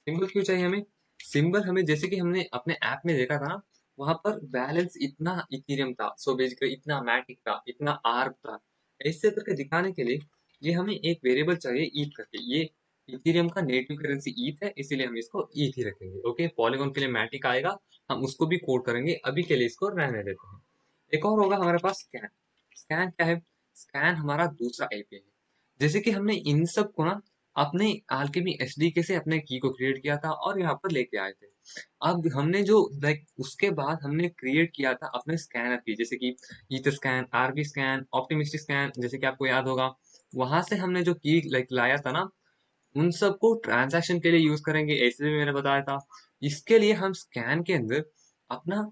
Speaker 1: सिंबल क्यों चाहिए हमें, सिंबल हमें जैसे कि हमने अपने ऐप में देखा था ना, वहां पर बैलेंस इतना इथेरियम था, सो बेसिकली इतना मैटिक था, इतना आर्क था, ऐसे करके दिखाने के लिए ये हमें एक वेरिएबल चाहिए ईथ करके। ये इथेरियम का नेटिव करेंसी ईथ है, इसीलिए हम इसको ईथ ही रखेंगे। ओके, पॉलीगॉन के लिए मैटिक आएगा, हम उसको भी कोड करेंगे, अभी के लिए इसको रहने देते हैं। एक और होगा हमारे पास स्कैन। स्कैन क्या है, स्कैन हमारा दूसरा एपीआई है। जैसे कि हमने इन सब को ना अपने अल्केमी एसडीके से अपने की को क्रिएट किया था और यहाँ पर लेके आए थे। अब हमने जो उसके बाद हमने क्रिएट किया था अपने स्कैनर की, जैसे कि Eth scan, Arb scan, optimistic scan, जैसे कि आपको याद होगा, वहां से हमने जो की लाया था ना, उन सबको ट्रांजैक्शन के लिए यूज करेंगे, ऐसे भी मैंने बताया था। इसके लिए हम स्कैन के अंदर अपना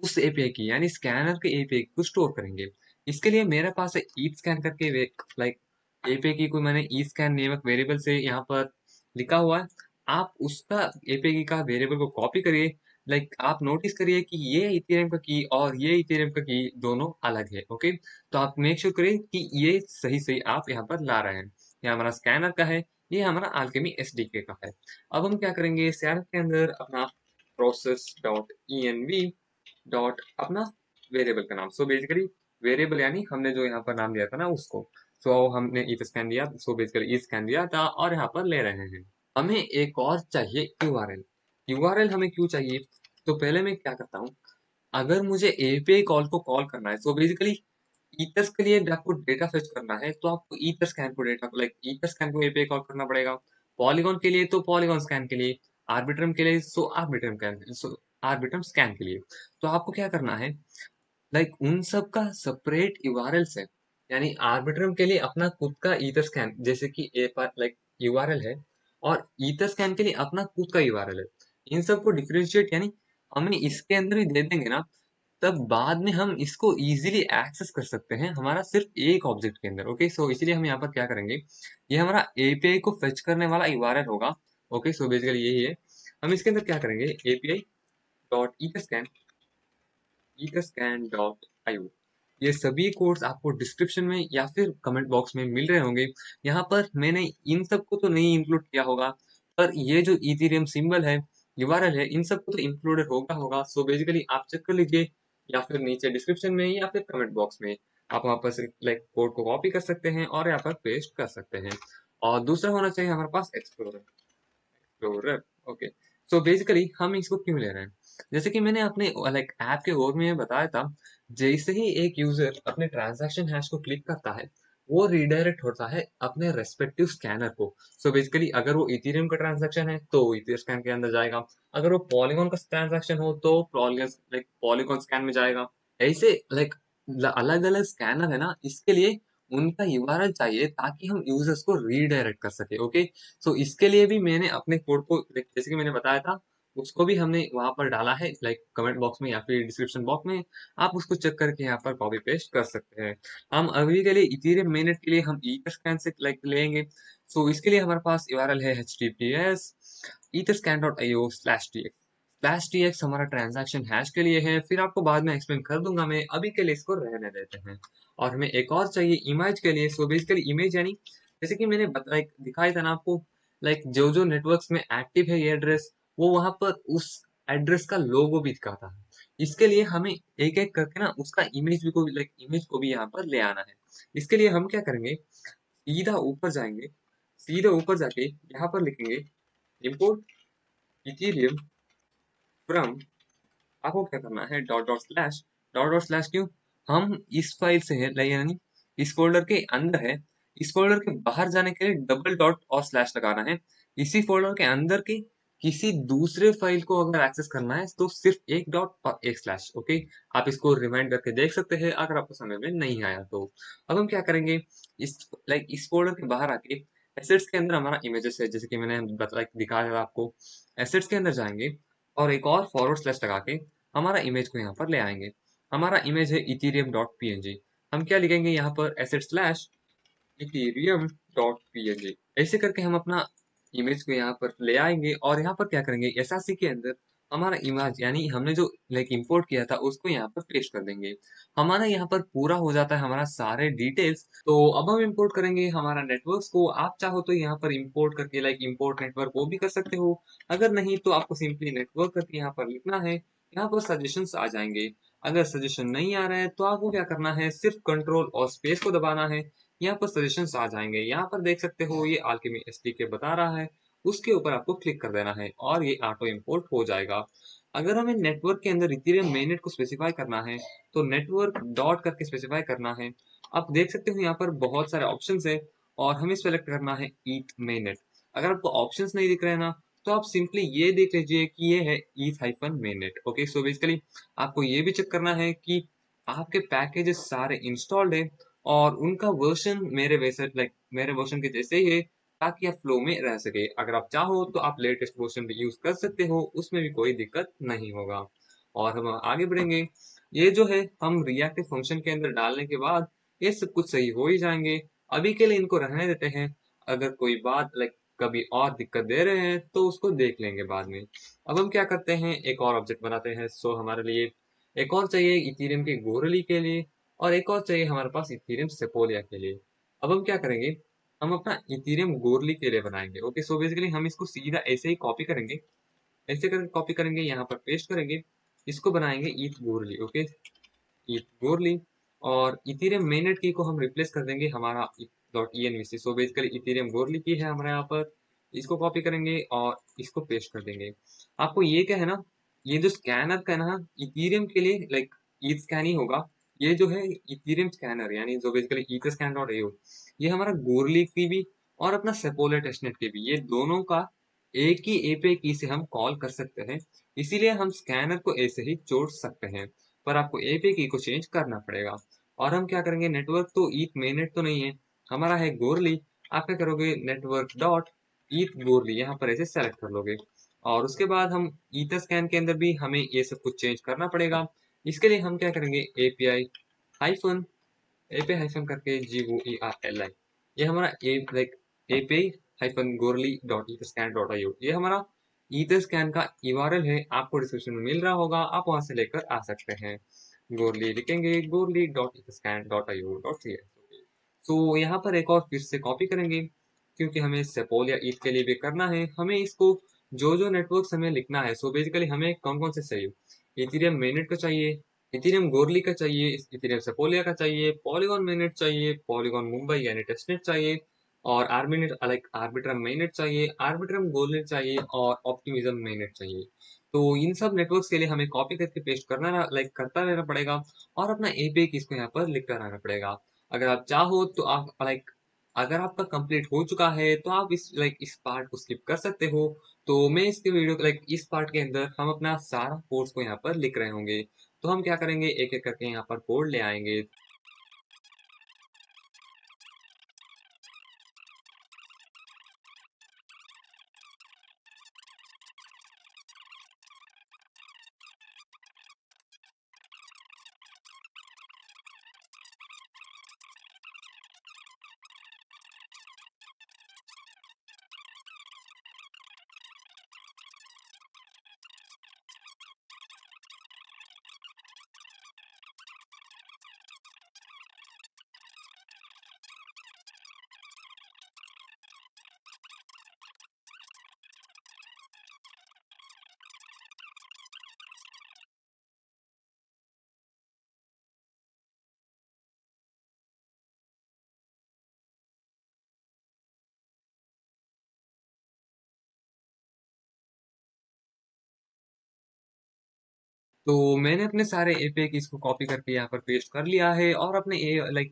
Speaker 1: उस एपीआई की, यानी स्कैनर के एपीआई को स्टोर करेंगे। इसके लिए मेरे पास है ई स्कैन करके लाइक एपीआई की कोई मैंने ई स्कैन नामक वेरिएबल से यहाँ पर लिखा हुआ है। आप उसका एपीआई की का वेरिएबल को कॉपी करिए। आप नोटिस करिए कि ये इथेरियम का की और ये इथेरियम का की दोनों अलग है। ओके, तो आप मेक श्योर करिए कि ये सही सही आप यहाँ पर ला रहे हैं। ये हमारा स्कैनर का है, ये हमारा अल्केमी एसडीके का है। अब हम क्या करेंगे, स्कैनर के अंदर अपना प्रोसेस डॉट env डॉट अपना वेरिएबल का नाम। सो बेसिकली वेरिएबल यानी हमने जो यहाँ पर नाम दिया था ना उसको, सो हमने if स्कैन दिया, सो बेसिकली if स्कैन दिया था और यहाँ पर ले रहे हैं। हमें एक और चाहिए यूआरएल। यूआरएल हमें क्यों चाहिए, तो पहले मैं क्या करता हूँ, अगर मुझे एपीआई कॉल को कॉल करना है, सो बेसिकली ईथर्स के लिए आपको डेटा फेच करना है, तो आपको ईथर स्कैन को ईथर स्कैन को एपीआई कॉल करना पड़ेगा। पॉलीगॉन के लिए तो पॉलीगॉन स्कैन के लिए, आर्बिट्रम के लिए सो आर्बिट्रम स्कैन के लिए। तो आपको क्या करना है, उन सब का सेपरेट यूआरएल है। यानी आर्बिट्रम के लिए अपना खुद का ईथर स्कैन, जैसे कि यूआरएल है, और ईथर स्कैन के लिए अपना खुद का यूआरएल है। इन सबको डिफरेंशिएट यानी हमें इसके अंदर ही दे देंगे ना, तब बाद में हम इसको इजीली एक्सेस कर सकते हैं हमारा सिर्फ एक ऑब्जेक्ट के अंदर। ओके, सो इसलिए हम यहाँ पर क्या करेंगे, ये हमारा एपीआई को फेच करने वाला यूआरएल होगा। ओके, सो बेसिकली यही है। हम इसके अंदर क्या करेंगे, एपीआई डॉट ethscan.io। ये सभी कोड्स आपको डिस्क्रिप्शन में या फिर कमेंट बॉक्स में मिल रहे होंगे। यहाँ पर मैंने इन सबको तो नहीं इंक्लूड किया होगा, पर ये जो इथेरियम सिंबल है, यूआरएल है, इन सबको तो इंक्लूडेड होगा। सो बेसिकली आप चेक कर लीजिए, या फिर नीचे डिस्क्रिप्शन में या फिर कमेंट बॉक्स में आप वहाँ पर से कोड को कॉपी कर सकते हैं और यहाँ पर पेस्ट कर सकते हैं। और दूसरा होना चाहिए हमारे पास explorer. Explorer, okay. So basically हम इसको क्यों ले रहे हैं? जैसे कि मैंने अपने लाइक ऐप के ओवर में बताया था, जैसे ही एक यूजर अपने ट्रांजैक्शन हैश को क्लिक करता है, वो रीडायरेक्ट होता है अपने रेस्पेक्टिव स्कैनर को। सो बेसिकली अगर वो इथेरियम का ट्रांजैक्शन है तो इथर स्कैन के अंदर जाएगा, अगर वो पॉलीगॉन का ट्रांजैक्शन हो तो पॉलीगॉन स्कैन में जाएगा। ऐसे लाइक अलग अलग स्कैनर है ना, इसके लिए उनका यूआरएल चाहिए ताकि हम यूजर्स को रीडायरेक्ट कर सके। ओके, सो इसके लिए भी मैंने अपने कोड को जैसे कि मैंने बताया था, उसको भी हमने वहां पर डाला है लाइक कमेंट बॉक्स में या फिर डिस्क्रिप्शन बॉक्स में। आप उसको चेक करके यहाँ पर कॉपी पेस्ट कर सकते हैं। हम अभी के लिए इथेरियम मेनट के लिए हम ईथरस्कैन से लाइक लेंगे। सो इसके लिए हमारे पास यूआरएल है https etherscan.io/tx। /tx हमारा ट्रांजैक्शन हैश के लिए है, फिर आपको बाद में एक्सप्लेन कर दूंगा मैं, अभी के लिए इसको रहने देते हैं। और हमें एक और चाहिए इमेज के लिए। सो बेसिकली इमेज यानी जैसे कि मैंने लाइक दिखाया था ना आपको, लाइक जो जो नेटवर्क्स में एक्टिव है ये एड्रेस, वो वहां पर उस एड्रेस का लोगो भी दिखाता है। इसके लिए हमें एक एक करके ना उसका इमेज भी को लाइक इमेज को भी यहाँ पर ले आना है। इसके लिए हम क्या करेंगे, सीधा ऊपर जाएंगे, सीधे ऊपर जाके यहाँ पर लिखेंगे import ethereum from, आपको क्या करना है डॉट डॉट स्लैश क्यों, हम इस फाइल से है यानी इस फोल्डर के अंदर है, इस फोल्डर के बाहर जाने के लिए डबल डॉट और स्लैश लगाना है। इसी फोल्डर के अंदर की किसी दूसरे फाइल को अगर एक्सेस करना है तो सिर्फ एक डॉट और एक स्लैश। ओके, आप इसको रिमाइंड करके देख सकते हैं अगर आपको समझ में नहीं आया तो। अब हम क्या करेंगे, इस फोल्डर के बाहर आके एसेट्स के अंदर हमारा इमेजेस है, जैसे कि मैंने बताया दिखाया था आपको। एसेट्स के अंदर जाएंगे और एक और फॉरवर्ड स्लैश लगा के हमारा इमेज को यहाँ पर ले आएंगे। हमारा इमेज है इथेरियम डॉट png। हम क्या लिखेंगे यहाँ पर asset slash Ethereum dot png। ऐसे करके हम अपना इमेज को यहाँ पर ले आएंगे और यहाँ पर क्या करेंगे, एसआरसी के अंदर हमारा इमेज यानी हमने जो लाइक इंपोर्ट किया था उसको यहाँ पर पेस्ट कर देंगे। हमारा यहाँ पर पूरा हो जाता है हमारा सारे डिटेल्स। तो अब हम इंपोर्ट करेंगे हमारा नेटवर्क्स को। आप चाहो तो यहाँ पर इंपोर्ट करके लाइक इंपोर्ट नेटवर्क वो भी कर सकते हो, अगर नहीं तो आपको सिंपली नेटवर्क करके यहाँ पर लिखना है। यहाँ पर सजेशंस आ जाएंगे। अगर सजेशन नहीं आ रहा है तो आपको क्या करना है, सिर्फ कंट्रोल और स्पेस को दबाना है, यहाँ पर सजेशंस आ जाएंगे। यहाँ पर देख सकते हो ये अल्केमी एसडीके बता रहा है, उसके ऊपर आपको क्लिक कर देना है और ये ऑटो इंपोर्ट हो जाएगा। अगर हमें नेटवर्क के अंदर इथेरियम मेननेट को स्पेसिफाई करना है तो नेटवर्क डॉट करके स्पेसिफाई करना है। आप देख सकते हो यहाँ पर बहुत सारे ऑप्शंस है और हमें सेलेक्ट करना है ईथ मेननेट। अगर आपको ऑप्शंस नहीं दिख रहे हैं ना, तो आप सिंपली ये देख लीजिए कि ये है Eth hyphen mainnet. Okay, so basically आपको ये भी चेक करना है कि आपके पैकेजेस सारे इंस्टॉल्ड है और उनका वर्जन मेरे वैसे लाइक मेरे वर्जन के जैसे ही है, ताकि आप फ्लो में रह सके। अगर आप चाहो तो आप लेटेस्ट वर्जन भी यूज कर सकते हो, उसमें भी कोई दिक्कत नहीं होगा। और हम आगे बढ़ेंगे। ये जो है हम रिएक्टिव फंक्शन के अंदर डालने के बाद ये सब कुछ सही हो ही जाएंगे। अभी के लिए इनको रहने देते हैं, अगर कोई बात लाइक कभी और दिक्कत दे रहे हैं तो उसको देख लेंगे बाद में। अब हम क्या करते हैं, एक और ऑब्जेक्ट बनाते हैं। सो हमारे लिए एक और चाहिए इथेरियम के गोरली के लिए, और एक और चाहिए हमारे पास इथेरियम सेपोलिया के लिए। अब हम क्या करेंगे, हम अपना इथेरियम गोरली के लिए बनाएंगे। ओके, सो बेसिकली हम इसको सीधा ऐसे ही कॉपी करेंगे, ऐसे करके कॉपी करेंगे, यहाँ पर पेस्ट करेंगे, इसको बनाएंगे ईथ गोरली। ओके, ईथ गोरली। और इथेरियम मेननेट की को हम रिप्लेस कर देंगे हमारा dot envc। So basically Ethereum Goerli की है हमारे यहाँ पर, इसको कॉपी करेंगे और इसको पेस्ट कर देंगे। आपको ये क्या है ना, ये जो स्कैनर का है ना इथेरियम के लिए लाइक ईथ स्कैन ही होगा। ये जो है इथेरियम स्कैनर यानी जो बेसिकली etherscan.io, ये हमारा गोरली की भी और अपना सेपोला टेस्टनेट के भी, ये दोनों का एक ही एपीआई की से हम कॉल कर सकते हैं। इसीलिए हम स्कैनर को ऐसे ही जोड़ सकते हैं, पर आपको एपीआई की को चेंज करना पड़ेगा। और हम क्या करेंगे, नेटवर्क तो ईथ मेननेट तो नहीं है, हमारा है गोरली। आप क्या करोगे, नेटवर्क डॉट ईथ गोरली यहाँ पर ऐसे सेलेक्ट कर लोगे। और उसके बाद हम ईथर स्कैन के अंदर भी हमें ये सब कुछ चेंज करना पड़ेगा। इसके लिए हम क्या करेंगे, हाइफन एपीआई हाइफन करके GOERLI, ये हमारा API hyphen Goerli dot ether scan dot IO, ये हमारा ईथर स्कैन का यूआरएल है। आपको डिस्क्रिप्शन में मिल रहा होगा, आप वहां से लेकर आ सकते हैं। गोरली लिखेंगे, Goerli dot ether scan dot IO dot C. तो यहाँ पर एक और फिर से कॉपी करेंगे, क्योंकि हमें सेपोल या ईथ के लिए भी करना है। हमें इसको जो जो नेटवर्क हमें लिखना है, सो बेसिकली हमें कौन कौन से चाहिए, इथेरियम मेननेट का चाहिए, इथेरियम गोरली का चाहिए, इथेरियम सेपोलिया का चाहिए, पॉलीगॉन मेननेट चाहिए, पॉलीगॉन मुंबई यानी टेस्टनेट चाहिए, और आर्बिट्रम मेननेट चाहिए, आर्बिट्रम गोलनेट चाहिए और ऑप्टिमिज्म मेननेट चाहिए। तो इन सब नेटवर्क्स के लिए हमें कॉपी करके पेस्ट करता रहना पड़ेगा और अपना एपीआई की इसको यहाँ पर लिखता रहना पड़ेगा। अगर आप चाहो तो आप अगर आपका कंप्लीट हो चुका है तो आप इस पार्ट को स्किप कर सकते हो। तो मैं इसके वीडियो इस पार्ट के अंदर हम अपना सारा कोर्स को यहाँ पर लिख रहे होंगे। तो हम क्या करेंगे, एक एक करके यहाँ पर कोड ले आएंगे। तो मैंने अपने सारे एपीआई की इसको कॉपी करके यहाँ पर पेस्ट कर लिया है और अपने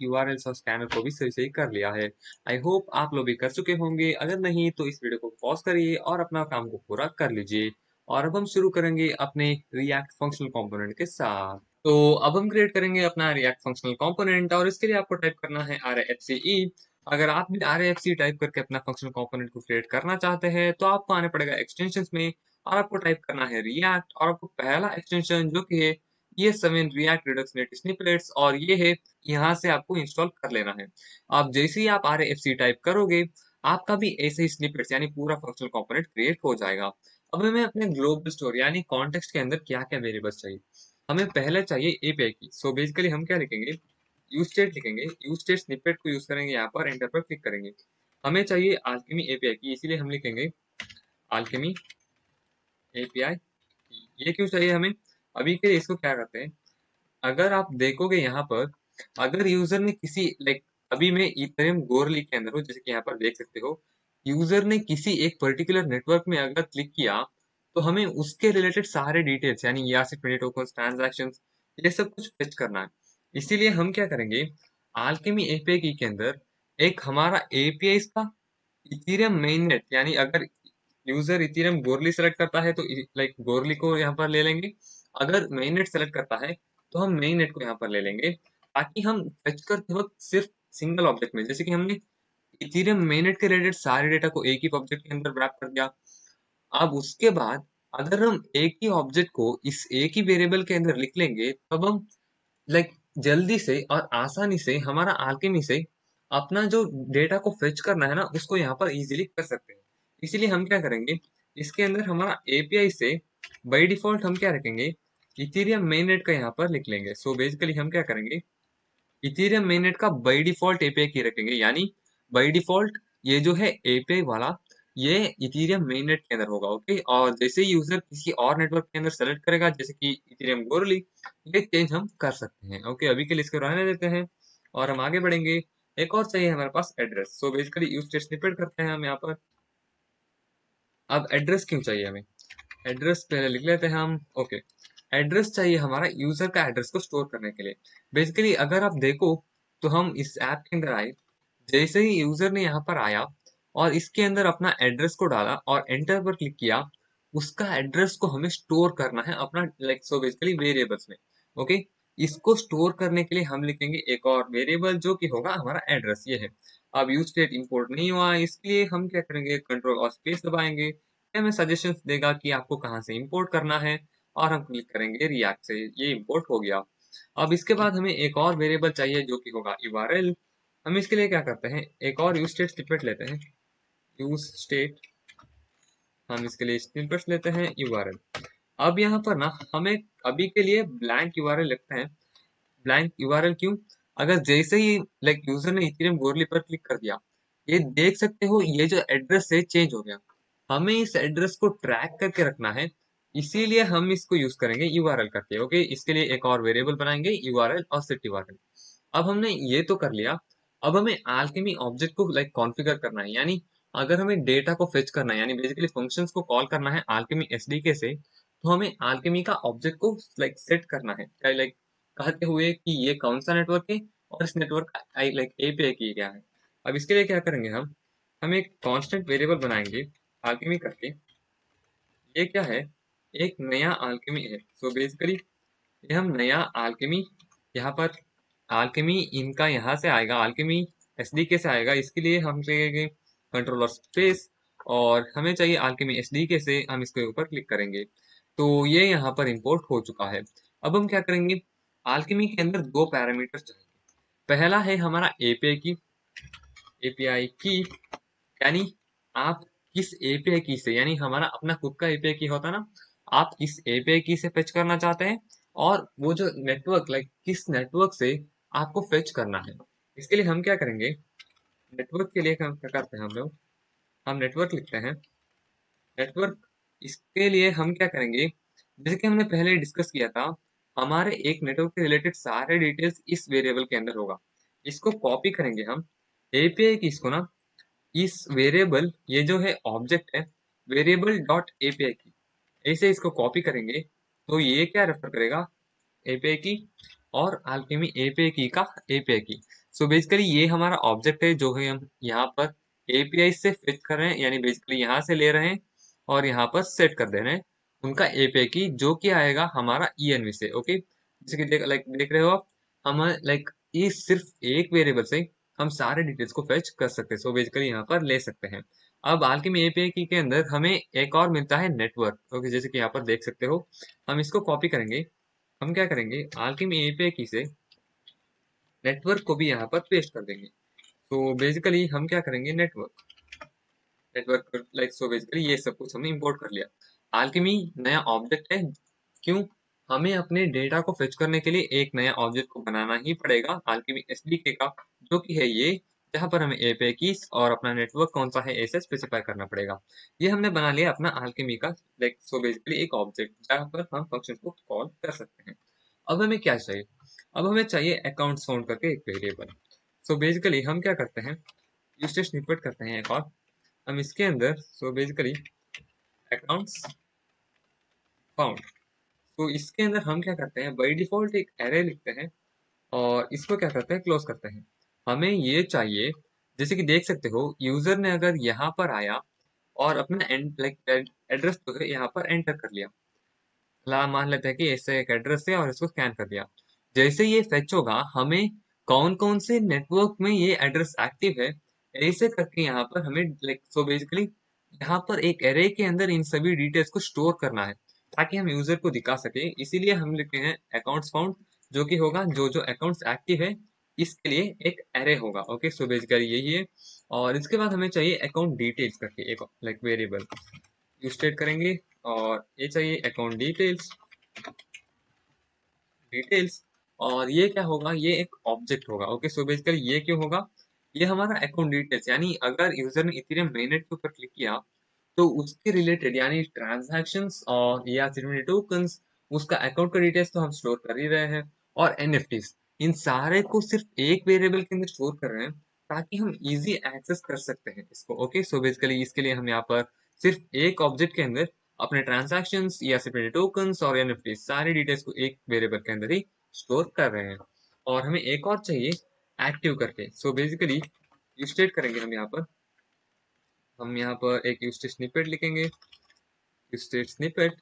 Speaker 1: यूआरएल्स और स्कैनर को भी सही सही कर लिया है। आई होप आप लोग भी कर चुके होंगे, अगर नहीं तो इस वीडियो को पॉज करिए और अपना काम को पूरा कर लीजिए। और अब हम शुरू करेंगे अपने रिएक्ट फंक्शनल कंपोनेंट के साथ। तो अब हम क्रिएट करेंगे अपना रिएक्ट फंक्शनल कंपोनेंट और इसके लिए आपको टाइप करना है RFCE। अगर आप भी RFC टाइप करके अपना फंक्शनल कंपोनेंट को क्रिएट करना चाहते हैं तो आपको आने पड़ेगा एक्सटेंशंस में और आपको टाइप करना है रिएक्ट और आपको पहला एक्सटेंशन जो कि है ये 7 रिएक्ट रिडक्स नेट स्निपेट्स और ये है, यहाँ से आपको इंस्टॉल कर लेना है। अब जैसे ही आप RFC टाइप करोगे आपका भी ऐसे ही स्निपेट्स यानी पूरा फंक्शनल कंपोनेंट क्रिएट हो जाएगा। अब हमें अपने ग्लोबल स्टोर यानी कॉन्टेक्स्ट के अंदर क्या क्या वेरिएबल्स चाहिए, हमें पहले चाहिए एपीआई की। सो बेसिकली हम क्या लिखेंगे, यूज स्टेट लिखेंगे, यूज स्टेट स्निपेट को यूज करेंगे, यहाँ पर एंटर पर क्लिक करेंगे। हमें चाहिए अल्केमी एपीआई की, इसीलिए हम लिखेंगे अल्केमी एपीआई। ये क्यों चाहिए हमें, अभी के लिए इसको क्या करते हैं, अगर आप देखोगे यहाँ पर, अगर यूजर ने किसी अभी मैं इथेरियम गोरली के अंदर हूँ, जैसे कि यहाँ पर देख सकते हो, यूजर ने किसी एक पर्टिकुलर नेटवर्क में अगर क्लिक किया तो हमें उसके रिलेटेड सारे डिटेल्स यानी ERC20 टोकन्स, ट्रांजैक्शन, ये सब कुछ फेच करना है। इसीलिए हम क्या करेंगे, आल्केमी एपीआई की के अंदर एक हमारा एपीआई का इथेरियम मेननेट, यानी अगर यूजर इथेरियम गोरली सेलेक्ट करता है तो गोरली को यहाँ पर ले लेंगे, अगर मेननेट सेलेक्ट करता है तो हम मेननेट को यहाँ पर ले लेंगे, ताकि हम फेच करते वक्त सिर्फ सिंगल ऑब्जेक्ट में, जैसे कि हमने इथेरियम मेननेट के रिलेटेड सारे डेटा को एक ही ऑब्जेक्ट के अंदर रैप कर दिया। अब उसके बाद अगर हम एक ही ऑब्जेक्ट को इस एक ही वेरिएबल के अंदर लिख लेंगे तब हम लाइक जल्दी से और आसानी से हमारा आल्केमी से अपना जो डेटा को फेच करना है ना उसको यहाँ पर इजीली कर सकते हैं। इसीलिए हम क्या करेंगे, इसके अंदर हमारा एपीआई से बाय डिफॉल्ट हम क्या रखेंगे, इथेरियम मेननेट का यहाँ पर लिख लेंगे। सो बेसिकली हम क्या करेंगे, इथेरियम मेननेट का बाय डिफॉल्ट एपीआई की रखेंगे, यानी बाय डिफॉल्ट ये जो है एपीआई वाला ये इथेरियम मेननेट के अंदर होगा। ओके, और जैसे ही यूजर किसी और नेटवर्क के अंदर सेलेक्ट करेगा जैसे कि इथेरियम गोरली, ये चेंज हम कर सकते हैं। ओके, अभी के लिए इसको रहने देते हैं और हम आगे बढ़ेंगे। एक और चाहिए हमारे पास address. So basically use test snippet करते हैं हम यहाँ पर। अब एड्रेस क्यों चाहिए हमें, एड्रेस पहले लिख लेते हैं हम। ओके, एड्रेस चाहिए हमारा यूजर का एड्रेस को स्टोर करने के लिए। बेसिकली अगर आप देखो तो हम इस ऐप के अंदर आए, जैसे ही यूजर ने यहाँ पर आया और इसके अंदर अपना एड्रेस को डाला और एंटर पर क्लिक किया, उसका एड्रेस को हमें स्टोर करना है अपना सो बेसिकली वेरिएबल्स में। ओके, इसको स्टोर करने के लिए हम लिखेंगे एक और वेरिएबल जो कि होगा हमारा एड्रेस, ये है। अब यूज स्टेट इंपोर्ट नहीं हुआ, इसलिए हम क्या करेंगे, कंट्रोल और स्पेस दबाएंगे, ये हमें सजेशंस देगा कि आपको कहाँ से इंपोर्ट करना है और हम क्लिक करेंगे रिएक्ट से, ये इंपोर्ट हो गया। अब इसके बाद हमें एक और वेरिएबल चाहिए जो कि होगा URL। हम इसके लिए क्या करते हैं, एक और यूज स्टेट स्निपेट लेते हैं, यूज स्टेट, हम इसके लिए स्निपेट लेते हैं URL। अब यहाँ पर ना हमें अभी के लिए ब्लैंक URL लिखते हैं। ब्लैंक यूआरएल क्यों, अगर जैसे ही यूजर ने इथेरियम गोरली पर क्लिक कर दिया, ये देख सकते हो ये जो एड्रेस है चेंज हो गया, हमें इस एड्रेस को ट्रैक करके रखना है, इसीलिए हम इसको यूज करेंगे यूआरएल करके। ओके, इसके लिए एक और वेरिएबल बनाएंगे URL और सेट URL। अब हमने ये तो कर लिया, अब हमें alchemy ऑब्जेक्ट को लाइक कॉन्फ़िगर करना है, यानी अगर हमें डेटा को फेच करना है, यानी बेसिकली फंक्शंस को कॉल करना है alchemy एसडीके से, तो हमें alchemy का ऑब्जेक्ट को लाइक सेट करना है, क्या लाइक कहते हुए कि ये कौन सा नेटवर्क है और इस नेटवर्क का लाइक एपीआई की क्या है। अब इसके लिए क्या करेंगे हम एक कांस्टेंट वेरिएबल बनाएंगे alchemy करके। ये क्या है, एक नया alchemy है। सो बेसिकली ये हम नया alchemy यहाँ पर alchemy इनका यहाँ से आएगा, alchemy एसडीके से आएगा। इसके लिए हम कहेंगे कंट्रोलर स्पेस और हमें चाहिए alchemy एसडीके से, हम इसके ऊपर क्लिक करेंगे तो ये यहाँ पर इंपोर्ट हो चुका है। अब हम क्या करेंगे, alchemy के अंदर दो पैरामीटर्स चाहिए। पहला है हमारा एपीआई की, यानी आप किस एपीआई की से, यानी हमारा अपना खुद का एपीआई की होता ना, आप किस एपीआई की से फेच करना चाहते हैं और वो जो नेटवर्क लाइक किस नेटवर्क से आपको फेच करना है। इसके लिए हम क्या करेंगे, नेटवर्क के लिए हम क्या करते हैं, हम नेटवर्क लिखते हैं। नेटवर्क, इसके लिए हम क्या करेंगे, जैसे कि हमने पहले डिस्कस किया था, हमारे एक नेटवर्क के रिलेटेड सारे डिटेल्स इस वेरिएबल के अंदर होगा। इसको कॉपी करेंगे हम एपीआई की, इसको ना इस वेरिएबल, ये जो है ऑब्जेक्ट है वेरिएबल डॉट एपीआई की, ऐसे इसको कॉपी करेंगे तो ये क्या रेफर करेगा, एपीआई की और alchemy एपीआई की का एपीआई की। सो बेसिकली ये हमारा ऑब्जेक्ट है जो है हम यहाँ पर एपीआई से फिट कर रहे हैं, यानी बेसिकली यहाँ से ले रहे हैं और यहाँ पर सेट कर दे रहे हैं उनका एपीआई की, जो कि आएगा हमारा env से। ओके, जैसे कि देख रहे हो आप, हम लाइक इस सिर्फ एक वेरिएबल से हम सारे डिटेल्स को फेच कर सकते हैं। सो बेसिकली यहाँ पर ले सकते हैं। अब alchemy एपीआई की के अंदर हमें एक और मिलता है नेटवर्क। ओके, जैसे कि यहाँ पर देख सकते हो, हम इसको कॉपी करेंगे। हम क्या करेंगे, alchemy एपीआई की से नेटवर्क को भी यहाँ पर पेस्ट कर देंगे। तो बेसिकली हम क्या करेंगे, network network like, so basically ये सब कुछ हमने इंपोर्ट कर लिया। alchemy नया ऑब्जेक्ट है, क्यों, हमें अपने डेटा को फेच करने के लिए एक नया ऑब्जेक्ट को बनाना ही पड़ेगा alchemy एसडीके का, जो कि है ये, जहाँ पर हमें एपीआई कीज और अपना नेटवर्क कौन सा है ऐसे स्पेसिफाई करना पड़ेगा। ये हमने बना लिया अपना alchemy का लाइक, सो बेसिकली एक ऑब्जेक्ट जहाँ पर हम फंक्शन को कॉल कर सकते हैं। अब हमें क्या चाहिए, अब हमें चाहिए अकाउंट फाउंड करके एक वेरिएबल। सो बेसिकली हम क्या करते हैं, यूसेज स्निपेट करते हैं एक और, हम इसके अंदर सो बेसिकली अकाउंट्स फाउंड, तो इसके अंदर हम क्या करते हैं, बाई डिफॉल्ट एक एरे लिखते हैं और इसको क्या करते हैं, क्लोज करते हैं। हमें ये चाहिए, जैसे कि देख सकते हो, यूजर ने अगर यहाँ पर आया और अपना एड्रेस जो है यहाँ पर एंटर कर लिया, मान लेते हैं कि ऐसे एक एड्रेस है और इसको स्कैन कर दिया, जैसे ये फेच होगा हमें कौन कौन से नेटवर्क में ये एड्रेस एक्टिव है, ऐसे करके यहाँ पर हमें लाइक, सो बेसिकली यहाँ पर एक एरे के अंदर इन सभी डिटेल्स को स्टोर करना है ताकि हम यूजर को दिखा सके। इसीलिए हम लिखते हैं अकाउंट्स फाउंड, जो कि होगा जो जो अकाउंट्स एक्टिव है इसके लिए एक एरे होगा। ओके, सो बेसिकली यही है। और इसके बाद हमें चाहिए अकाउंट डिटेल्स करके एक लाइक वेरिएबल स्टेट करेंगे और ये चाहिए अकाउंट डिटेल्स डिटेल्स, और ये क्या होगा, ये एक ऑब्जेक्ट होगा। ओके, सो बेसिकली ये क्यों होगा, ये हमारा अकाउंट डिटेल्स, यानी अगर यूजर ने इथेरियम मेननेट के ऊपर क्लिक किया तो उसके रिलेटेड यानी ट्रांजैक्शंस और या सिक्योरिटी टोकन्स, उसका अकाउंट का डिटेल्स तो हम स्टोर कर ही रहे हैं, और एनएफटीज, इन सारे को सिर्फ एक वेरिएबल के अंदर स्टोर कर रहे हैं ताकि हम इजी एक्सेस कर सकते हैं इसको। ओके, सो बेसिकली इसके लिए हम यहाँ पर सिर्फ एक ऑब्जेक्ट के अंदर अपने ट्रांजैक्शंस या सिक्योरिटी टोकन्स और एनएफटीज सारी डिटेल्स को एक वेरिएबल के अंदर ही स्टोर कर रहे हैं। और हमें एक और चाहिए एक्टिव करके। सो बेसिकली स्टेट करेंगे हम यहाँ पर एक यूज स्निपेट लिखेंगे, स्टेट स्निपेट,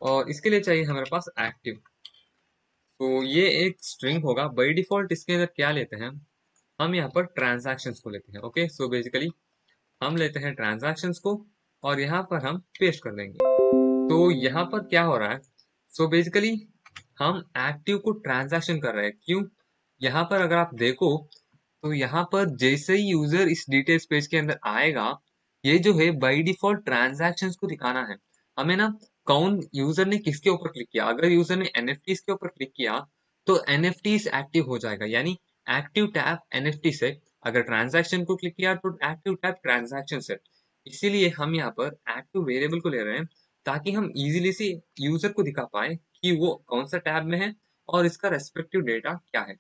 Speaker 1: और इसके लिए चाहिए हमारे पास एक्टिव। तो ये एक स्ट्रिंग होगा बाय डिफॉल्ट। इसके अंदर क्या लेते हैं, हम यहाँ पर ट्रांजैक्शंस को लेते हैं। ओके, सो बेसिकली हम लेते हैं ट्रांजैक्शंस को और यहाँ पर हम पेस्ट कर देंगे। तो यहाँ पर क्या हो रहा है, सो बेसिकली हम एक्टिव को ट्रांजैक्शन कर रहे हैं, क्यों, यहाँ पर अगर आप देखो तो यहाँ पर जैसे ही यूजर इस डिटेल्स पेज के अंदर आएगा, ये जो है बाय डिफॉल्ट ट्रांजैक्शंस को दिखाना है हमें ना, कौन यूजर ने किसके ऊपर क्लिक किया। अगर यूजर ने एनएफटीज के ऊपर क्लिक किया तो एनएफटीज एक्टिव हो जाएगा, यानी एक्टिव टैब एनएफटी से। अगर ट्रांजैक्शन को क्लिक किया तो एक्टिव टैब ट्रांजैक्शन से। इसीलिए हम यहाँ पर एक्टिव वेरिएबल को ले रहे हैं ताकि हम इजीली से यूजर को दिखा पाए कि वो कौन सा टैब में है और इसका रेस्पेक्टिव डेटा क्या है।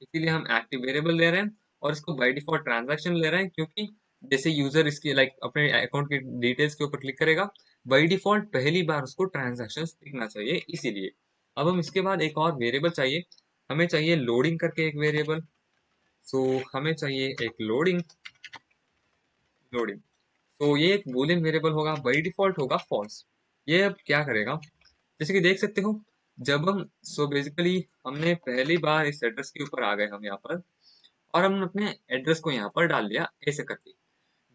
Speaker 1: इसीलिए हम एक्टिव वेरिएबल ले रहे हैं और इसको बाय डिफॉल्ट ट्रांजैक्शन ले रहे हैं, क्योंकि जैसे यूजर इसकी अपने अकाउंट के डिटेल्स के ऊपर क्लिक करेगा, बाय डिफॉल्ट पहली बार उसको ट्रांजैक्शन दिखना चाहिए, इसीलिए। अब हम इसके बाद एक और वेरिएबल चाहिए, हमें चाहिए लोडिंग करके एक वेरिएबल। सो हमें चाहिए एक लोडिंग। लोडिंग तो ये एक बूलियन वेरिएबल होगा, बाई डिफॉल्ट होगा फॉल्स। ये अब क्या करेगा, जैसे कि देख सकते हो, जब हम बेसिकली हमने पहली बार इस एड्रेस के ऊपर आ गए हम यहाँ पर, और हमने अपने एड्रेस को यहाँ पर डाल दिया ऐसे करके।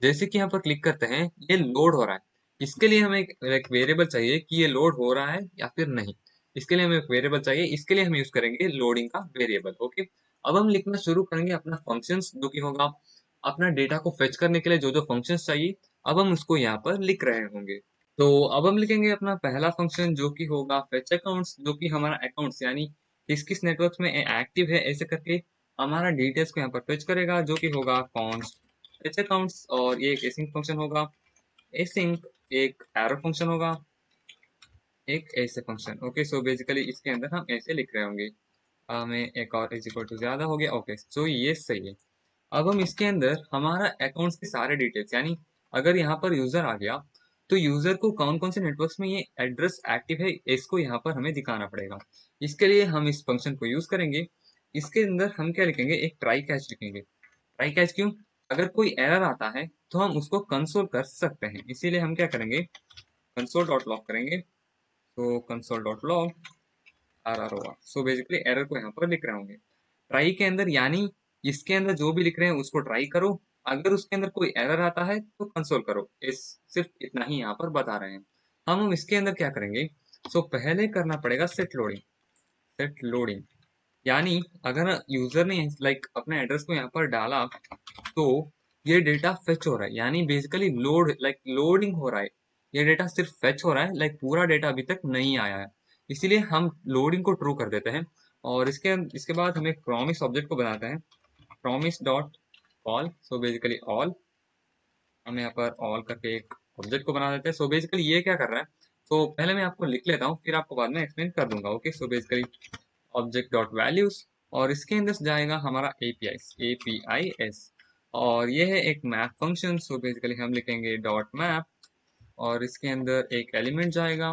Speaker 1: जैसे कि यहाँ पर क्लिक करते हैं, ये लोड हो रहा है। इसके लिए हमें एक वेरिएबल चाहिए कि ये लोड हो रहा है या फिर नहीं। इसके लिए हमें एक वेरिएबल चाहिए, इसके लिए हम यूज करेंगे लोडिंग का वेरिएबल। ओके, अब हम लिखना शुरू करेंगे अपना फंक्शंस, जो कि होगा अपना डेटा को फेच करने के लिए जो जो फंक्शंस चाहिए, अब हम उसको यहाँ पर लिख रहे होंगे। तो अब हम लिखेंगे अपना पहला फंक्शन, जो कि होगा फेच अकाउंट्स, जो कि हमारा अकाउंट्स यानी किस किस नेटवर्क में एक्टिव है ऐसे करके हमारा डिटेल्स को यहाँ पर फेच करेगा, जो कि होगा कॉन्स्ट फेच अकाउंट्स। और ये एक एसिंक फंक्शन होगा, एसिंक एक एरो फंक्शन होगा, एक ऐसे फंक्शन। ओके, सो बेसिकली इसके अंदर हम ऐसे लिख रहे होंगे, हमें एक और इज इक्वल टू ज्यादा हो गया। ओके, सो ये सही है। अब हम इसके अंदर हमारा अकाउंट्स के सारे डिटेल्स, यानी अगर यहाँ पर यूजर आ गया तो यूजर को कौन कौन से नेटवर्क्स में ये एड्रेस एक्टिव है इसको यहाँ पर हमें दिखाना पड़ेगा। इसके लिए हम इस फंक्शन को यूज करेंगे। इसके अंदर हम क्या लिखेंगे, एक ट्राई कैच लिखेंगे। ट्राई कैच क्यों, अगर कोई एरर आता है तो हम उसको कंसोल कर सकते हैं, इसीलिए हम क्या करेंगे, कंसोल डॉट लॉग करेंगे। तो console dot log RROR, so basically error को यहाँ पर लिख रहे होंगे ट्राई के अंदर, यानी इसके अंदर जो भी लिख रहे हैं उसको ट्राई करो, अगर उसके अंदर कोई एरर आता है तो कंसोल करो। इस सिर्फ इतना ही यहाँ पर बता रहे हैं। हम इसके अंदर क्या करेंगे, पहले करना पड़ेगा सेट लोडिंग। सेट लोडिंग यानी अगर यूजर ने अपने एड्रेस को यहाँ पर डाला तो ये डेटा फेच हो रहा है, यानी बेसिकली लोडिंग हो रहा है। ये डेटा सिर्फ फेच हो रहा है, पूरा डेटा अभी तक नहीं आया है, इसीलिए हम लोडिंग को ट्रू कर देते हैं। और इसके इसके बाद हम एक प्रॉमिस ऑब्जेक्ट को बनाते हैं, promise dot all. So basically all, हम यहाँ पर ऑल करके एक ऑब्जेक्ट को बना देते हैं। सो बेसिकली ये क्या कर रहा है, पहले मैं आपको लिख लेता हूँ, फिर आपको बाद में एक्सप्लेन कर दूंगा। Okay, so basically object dot values, और इसके अंदर जाएगा हमारा APIs, और ये है एक मैप फंक्शन। सो बेसिकली हम लिखेंगे डॉट मैप, और इसके अंदर एक एलिमेंट जाएगा,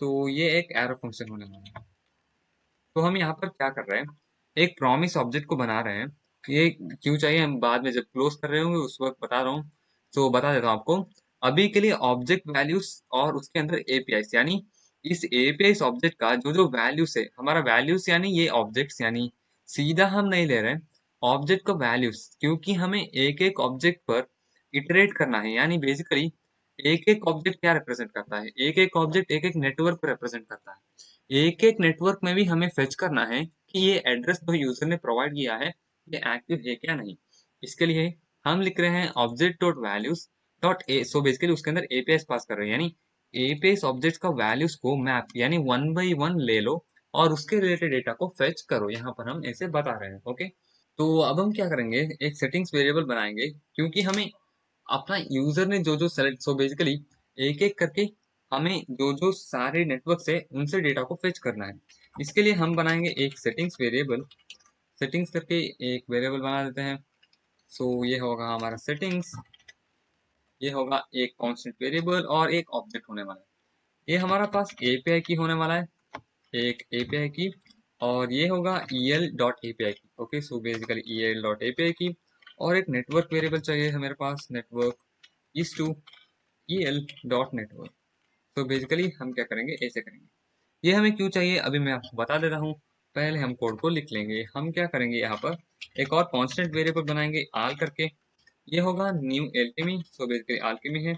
Speaker 1: तो ये एक एरो फंक्शन होने वाला है। तो हम यहाँ पर क्या कर रहे हैं, एक प्रॉमिस ऑब्जेक्ट को बना रहे हैं। ये क्यों चाहिए हम बाद में जब क्लोज कर रहे होंगे उस वक्त बता रहा हूँ। तो बता देता हूँ आपको, अभी के लिए ऑब्जेक्ट वैल्यूज और उसके अंदर APIs, यानी इस APIs ऑब्जेक्ट का जो जो वैल्यूज है, हमारा वैल्यूज यानी ये ऑब्जेक्ट्स, यानी सीधा हम नहीं ले रहे हैं ऑब्जेक्ट का वैल्यूज, क्योंकि हमें एक एक ऑब्जेक्ट पर इटरेट करना है। यानी बेसिकली एक एक ऑब्जेक्ट क्या रिप्रेजेंट करता है, एक एक ऑब्जेक्ट एक एक नेटवर्क को रिप्रेजेंट करता है। एक एक नेटवर्क में भी हमें फेच करना है कि ये एड्रेस जो यूजर ने प्रोवाइड किया है ये एक्टिव है क्या नहीं। इसके लिए हम लिख रहे हैं object dot values dot A. So basically उसके अंदर APIs पास कर रहे हैं, यानी APIs ऑब्जेक्ट का वैल्यूज को मैप यानी 1 by 1 ले लो और उसके रिलेटेड डेटा को फेच करो, यहाँ पर हम ऐसे बता रहे हैं। ओके, तो अब हम क्या करेंगे, एक सेटिंग्स वेरिएबल बनाएंगे, क्योंकि हमें अपना यूजर ने जो जो सेलेक्ट, बेसिकली एक एक करके हमें जो जो सारे नेटवर्क से उनसे डेटा को फेच करना है। इसके लिए हम बनाएंगे एक सेटिंग्स वेरिएबल, सेटिंग्स करके एक वेरिएबल बना देते हैं। ये होगा हमारा सेटिंग्स, ये होगा एक कांस्टेंट वेरिएबल और एक ऑब्जेक्ट होने वाला है। ये हमारा पास API की होने वाला है, एक API की, और ये होगा EL.API की। ओके, सो बेसिकली EL.API की, और एक नेटवर्क वेरिएबल चाहिए हमारे पास, नेटवर्क इज टू EL.network। तो बेसिकली हम क्या करेंगे, ऐसे करेंगे। ये हमें क्यों चाहिए अभी मैं आपको बता देता हूँ, पहले हम कोड को लिख लेंगे। हम क्या करेंगे, यहाँ पर एक और कांस्टेंट वेरिएबल बनाएंगे आल करके, ये होगा new alchemy. So basically alchemy है,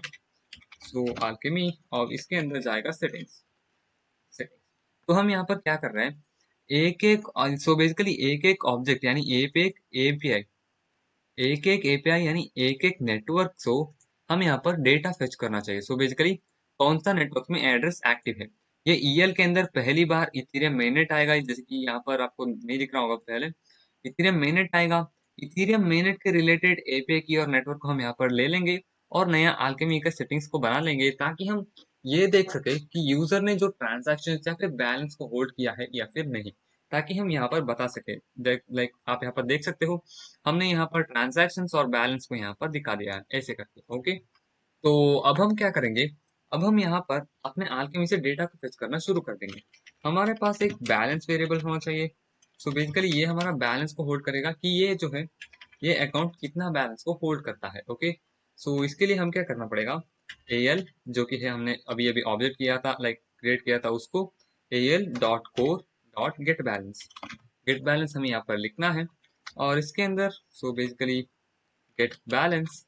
Speaker 1: alchemy, और इसके अंदर जाएगा सेटिंग्स। सेटिंग्स तो हम यहाँ पर क्या कर रहे हैं, एक एक बेसिकली एक एक ऑब्जेक्ट यानी एक एक एपीआई यानी एक एक नेटवर्क को हम यहाँ पर डेटा फेच करना चाहिए। बेसिकली कौन सा नेटवर्क में एड्रेस एक्टिव है, ये EL के अंदर पहली बार इथीरियम मेननेट आएगा, जैसे कि यहाँ पर आपको नहीं दिख रहा होगा, पहले इथीरियम मेननेट आएगा। इथीरियम मेननेट के रिलेटेड एपीआई की और नेटवर्क को हम यहाँ पर ले लेंगे और नया अल्केमी का सेटिंग्स को बना लेंगे, ताकि हम ये देख सके कि यूजर ने जो ट्रांजैक्शन या फिर बैलेंस को होल्ड किया है या फिर नहीं। ताकि हम यहाँ पर बता सके। लाइक आप यहाँ पर देख सकते हो, हमने यहाँ पर ट्रांजैक्शंस और बैलेंस को यहाँ पर दिखा दिया है ऐसे करके। ओके, तो अब हम क्या करेंगे, अब हम यहाँ पर अपने alchemy से डेटा को फेच करना शुरू कर देंगे। हमारे पास एक बैलेंस वेरिएबल होना चाहिए। सो बेसिकली ये हमारा बैलेंस को होल्ड करेगा कि ये जो है ये अकाउंट कितना बैलेंस को होल्ड करता है। ओके, सो इसके लिए हम क्या करना पड़ेगा, एल जो कि है हमने अभी अभी ऑब्जेक्ट किया था, लाइक क्रिएट किया था उसको, L dot core dot get balance. Get balance हमें यहाँ पर लिखना है और इसके अंदर सो बेसिकली गेट बैलेंस,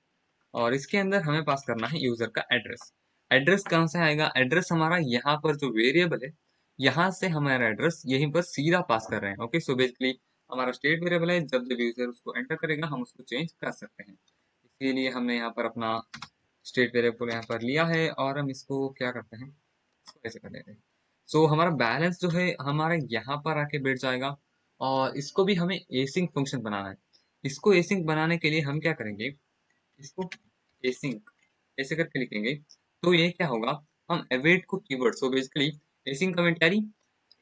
Speaker 1: और इसके अंदर हमें पास करना है यूजर का एड्रेस। एड्रेस कहाँ से आएगा, एड्रेस हमारा यहाँ पर जो वेरिएबल है यहाँ से हमारा एड्रेस यहीं पर सीधा पास कर रहे हैं। ओके, सो बेसिकली हमारा स्टेट वेरिएबल है, जब जब यूजर उसको एंटर करेगा हम उसको चेंज कर सकते हैं। इसीलिए हमने यहाँ पर अपना स्टेट वेरिएबल यहाँ पर लिया है और हम इसको क्या करते हैं, इसको ऐसे कर लेते हैं। सो हमारा बैलेंस जो है हमारा यहाँ पर आके बैठ जाएगा और इसको भी हमें एसिंक फंक्शन बनाना है। इसको एसिंक बनाने के लिए हम क्या करेंगे, इसको एसिंक ऐसे करके लिखेंगे तो ये क्या होगा, हम अवेट को keyword, so basically async commentary,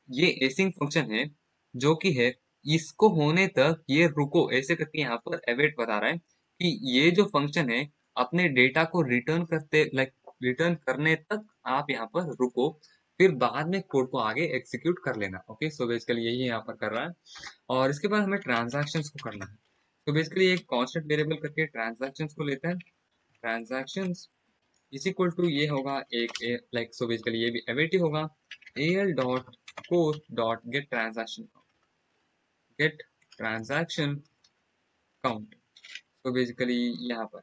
Speaker 1: ये एसिंक फंक्शन है जो कि है इसको होने तक ये रुको ऐसे करके यहाँ पर अवेट बता रहा है कि ये जो फंक्शन है अपने डेटा को रिटर्न करते, लाइक रिटर्न करने तक आप यहाँ पर रुको, फिर बाद में कोड को आगे एग्जीक्यूट कर लेना। ओके, सो बेसिकली यही यहाँ पर कर रहा है और इसके बाद हमें ट्रांजैक्शंस को करना है। तो बेसिकली एक कांस्टेंट वेरिएबल करके ट्रांजैक्शंस को लेते हैं। ट्रांजैक्शंस इज इक्वल टू ये होगा एक लाइक सो बेसिकली ये भी अवेट ही होगा, L dot core dot gate transaction count. तो बेसिकली यहाँ पर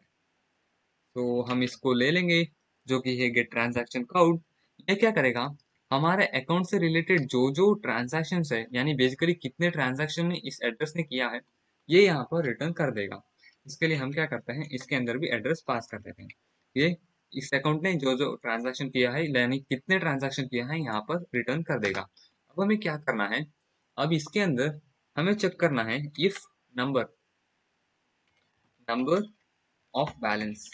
Speaker 1: तो हम इसको ले लेंगे जो कि है गेट ट्रांजैक्शन काउंट। ये क्या करेगा, हमारे अकाउंट से रिलेटेड जो जो ट्रांजैक्शन है, यानी बेसिकली कितने ट्रांजैक्शन ने इस एड्रेस ने किया है, ये यहाँ पर रिटर्न कर देगा। इसके लिए हम क्या करते हैं, इसके अंदर भी एड्रेस पास कर देते हैं। ये इस अकाउंट ने जो जो ट्रांजैक्शन किया है, यानी कितने ट्रांजैक्शन किया है, यहाँ पर रिटर्न कर देगा। अब हमें क्या करना है, अब इसके अंदर हमें चेक करना है if number number of balance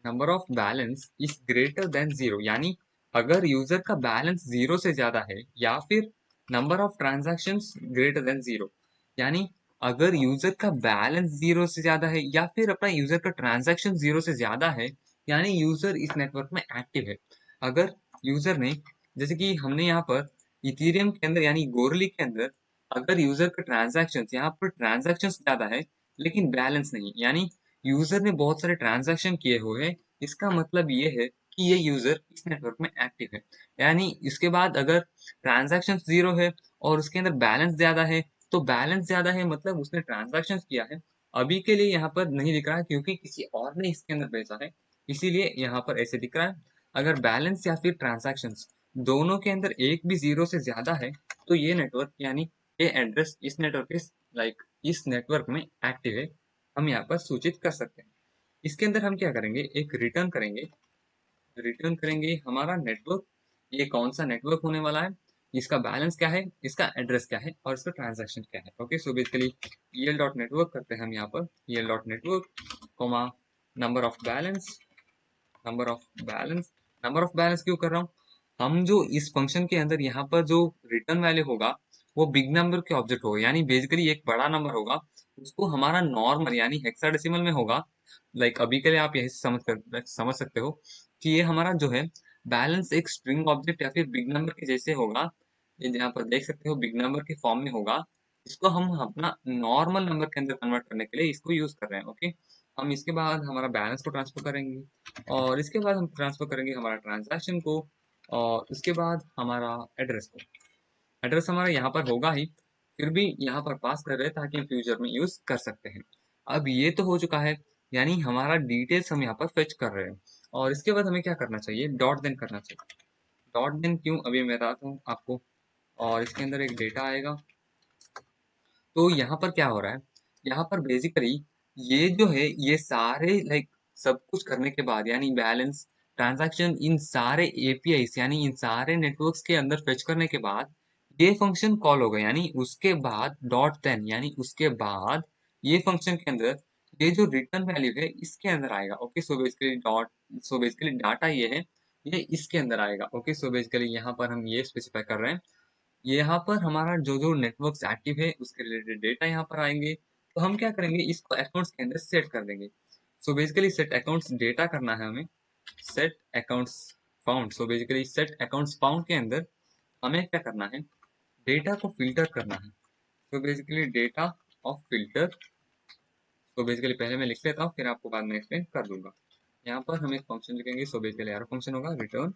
Speaker 1: number of balance is greater than zero, यानी अगर यूजर का बैलेंस जीरो से ज्यादा है, या फिर number of transaction greater than zero, यानी अगर यूजर का बैलेंस जीरो से ज्यादा है या फिर अपना यूजर का ट्रांजैक्शन जीरो से ज्यादा है, यानी यूजर इस नेटवर्क में एक्टिव है। अगर यूजर ने, जैसे कि हमने यहाँ पर इथेरियम के अंदर यानी गोरली के अंदर, अगर यूजर का ट्रांजैक्शन, यहाँ पर ट्रांजैक्शन ज्यादा है लेकिन बैलेंस नहीं, यानी यूजर ने बहुत सारे ट्रांजैक्शन किए हुए हैं, इसका मतलब ये है कि ये यूजर इस नेटवर्क में एक्टिव है। यानी इसके बाद अगर ट्रांजैक्शन जीरो है और उसके अंदर बैलेंस ज्यादा है, तो बैलेंस ज्यादा है मतलब उसने ट्रांजैक्शन किया है। अभी के लिए यहाँ पर नहीं दिख रहा है क्योंकि किसी और ने इसके अंदर भेजा है, इसीलिए यहाँ पर ऐसे दिख रहा है। अगर बैलेंस या फिर ट्रांजैक्शन दोनों के अंदर एक भी जीरो से ज्यादा है, तो ये नेटवर्क यानी ये एड्रेस इस नेटवर्क के लाइक इस नेटवर्क में एक्टिव है, हम यहाँ पर सूचित कर सकते हैं। इसके अंदर हम क्या करेंगे, एक रिटर्न करेंगे, रिटर्न करेंगे हमारा नेटवर्क, ये कौन सा नेटवर्क होने वाला है, इसका बैलेंस क्या है, इसका एड्रेस क्या है और इसका ट्रांजैक्शन क्या है। ओके, सो बेसिकली यल डॉट नेटवर्क करते हैं हम यहाँ पर, यल dot network comma number of balance, number of balance. Number of balance क्यों कर रहा हूँ, हम जो इस फंक्शन के अंदर यहाँ पर जो रिटर्न वैल्यू होगा वो बिग नंबर के ऑब्जेक्ट होगा, यानी बेसिकली एक बड़ा नंबर होगा, उसको हमारा नॉर्मल यानी हेक्साडेसिमल में होगा। लाइक अभी के लिए आप यही समझ सकते हो कि ये हमारा जो है बैलेंस एक स्ट्रिंग ऑब्जेक्ट या फिर बिग नंबर के जैसे होगा। ये यहाँ पर देख सकते हो बिग नंबर के फॉर्म में होगा, इसको हम अपना नॉर्मल नंबर के अंदर कन्वर्ट करने के लिए इसको यूज कर रहे हैं। ओके, हम इसके बाद हमारा बैलेंस को ट्रांसफर करेंगे और इसके बाद हम ट्रांसफर करेंगे हमारा ट्रांजैक्शन को और उसके बाद हमारा एड्रेस को। एड्रेस हमारा यहाँ पर होगा ही, फिर भी यहाँ पर पास कर रहे हैं ताकि हम फ्यूचर में यूज कर सकते हैं। अब ये तो हो चुका है, यानी हमारा डिटेल्स हम यहाँ पर फेच कर रहे हैं और इसके बाद हमें क्या करना चाहिए, डॉट देन करना चाहिए। डॉट देन क्यों, अभी मैं बताता हूँ आपको। और इसके अंदर एक डेटा आएगा, तो यहाँ पर क्या हो रहा है, यहाँ पर बेसिकली ये जो है ये सारे लाइक सब कुछ करने के बाद, यानी बैलेंस, ट्रांजैक्शन, इन सारे एपीआई यानी इन सारे नेटवर्क्स के अंदर फेच करने के बाद ये फंक्शन कॉल होगा, यानी उसके बाद डॉट देन, यानी उसके बाद ये फंक्शन के अंदर ये जो रिटर्न वैल्यू है इसके अंदर आएगा। Okay, so basically dot, so basically data ये है, ये इसके अंदर आएगा। ओके, सो बेसिकली यहाँ पर हम ये स्पेसिफाई कर रहे हैं ये यहाँ पर हमारा जो जो नेटवर्क एक्टिव है उसके रिलेटेड डेटा यहाँ पर आएंगे। तो हम क्या करेंगे, इसको अकाउंट्स के अंदर सेट कर देंगे। So basically set accounts data करना है हमें, set accounts found. So basically set accounts found के अंदर हमें क्या करना है, डेटा को फिल्टर करना है। तो बेसिकली डेटा ऑफ फिल्टर। तो बेसिकली पहले मैं लिख लेता हूँ, फिर आपको बाद में एक्सप्लेन कर दूंगा। यहाँ पर हम एक फंक्शन लिखेंगे। सो बेसिकली यार फंक्शन होगा रिटर्न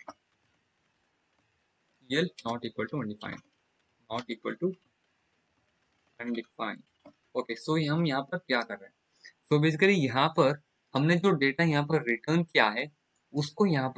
Speaker 1: यल not equal to undefined, not equal to undefined. Okay, so हम यहाँ पर क्या कर रहे हैं, सो बेसिकली यहाँ पर हमने जो डेटा यहाँ पर रिटर्न किया है उसको यहाँ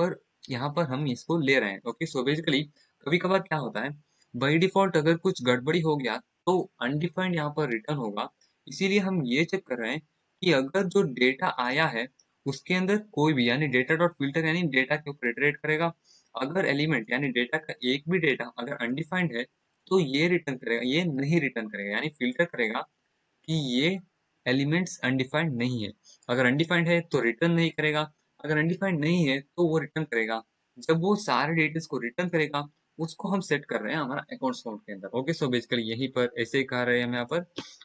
Speaker 1: पर हम इसको ले रहे हैं। ओके, सो बेसिकली कभी कभार क्या होता है, बाई डिफॉल्ट अगर कुछ गड़बड़ी हो गया तो अनडिफाइंड यहाँ पर रिटर्न होगा। इसीलिए हम ये चेक कर रहे हैं कि अगर जो डेटा आया है उसके अंदर कोई भी, यानी डेटा डॉट फिल्टर यानी डेटा के ऊपर इटरेट करेगा। अगर एलिमेंट यानी डेटा का एक भी डेटा अगर अनडिफाइंड है तो ये रिटर्न करेगा, ये नहीं रिटर्न करेगा, यानी फिल्टर करेगा कि ये एलिमेंट्स अनडिफाइंड नहीं है। अगर अनडिफाइंड है तो रिटर्न नहीं करेगा, अगर अनडिफाइंड नहीं है तो वो रिटर्न करेगा। जब वो सारे डिटेल्स को रिटर्न करेगा उसको हम सेट कर रहे हैं हमारा अकाउंट्स काउंट के अंदर। ओके, सो बेसिकली यहीं पर ऐसे ही कह रहे हैं हम यहाँ पर।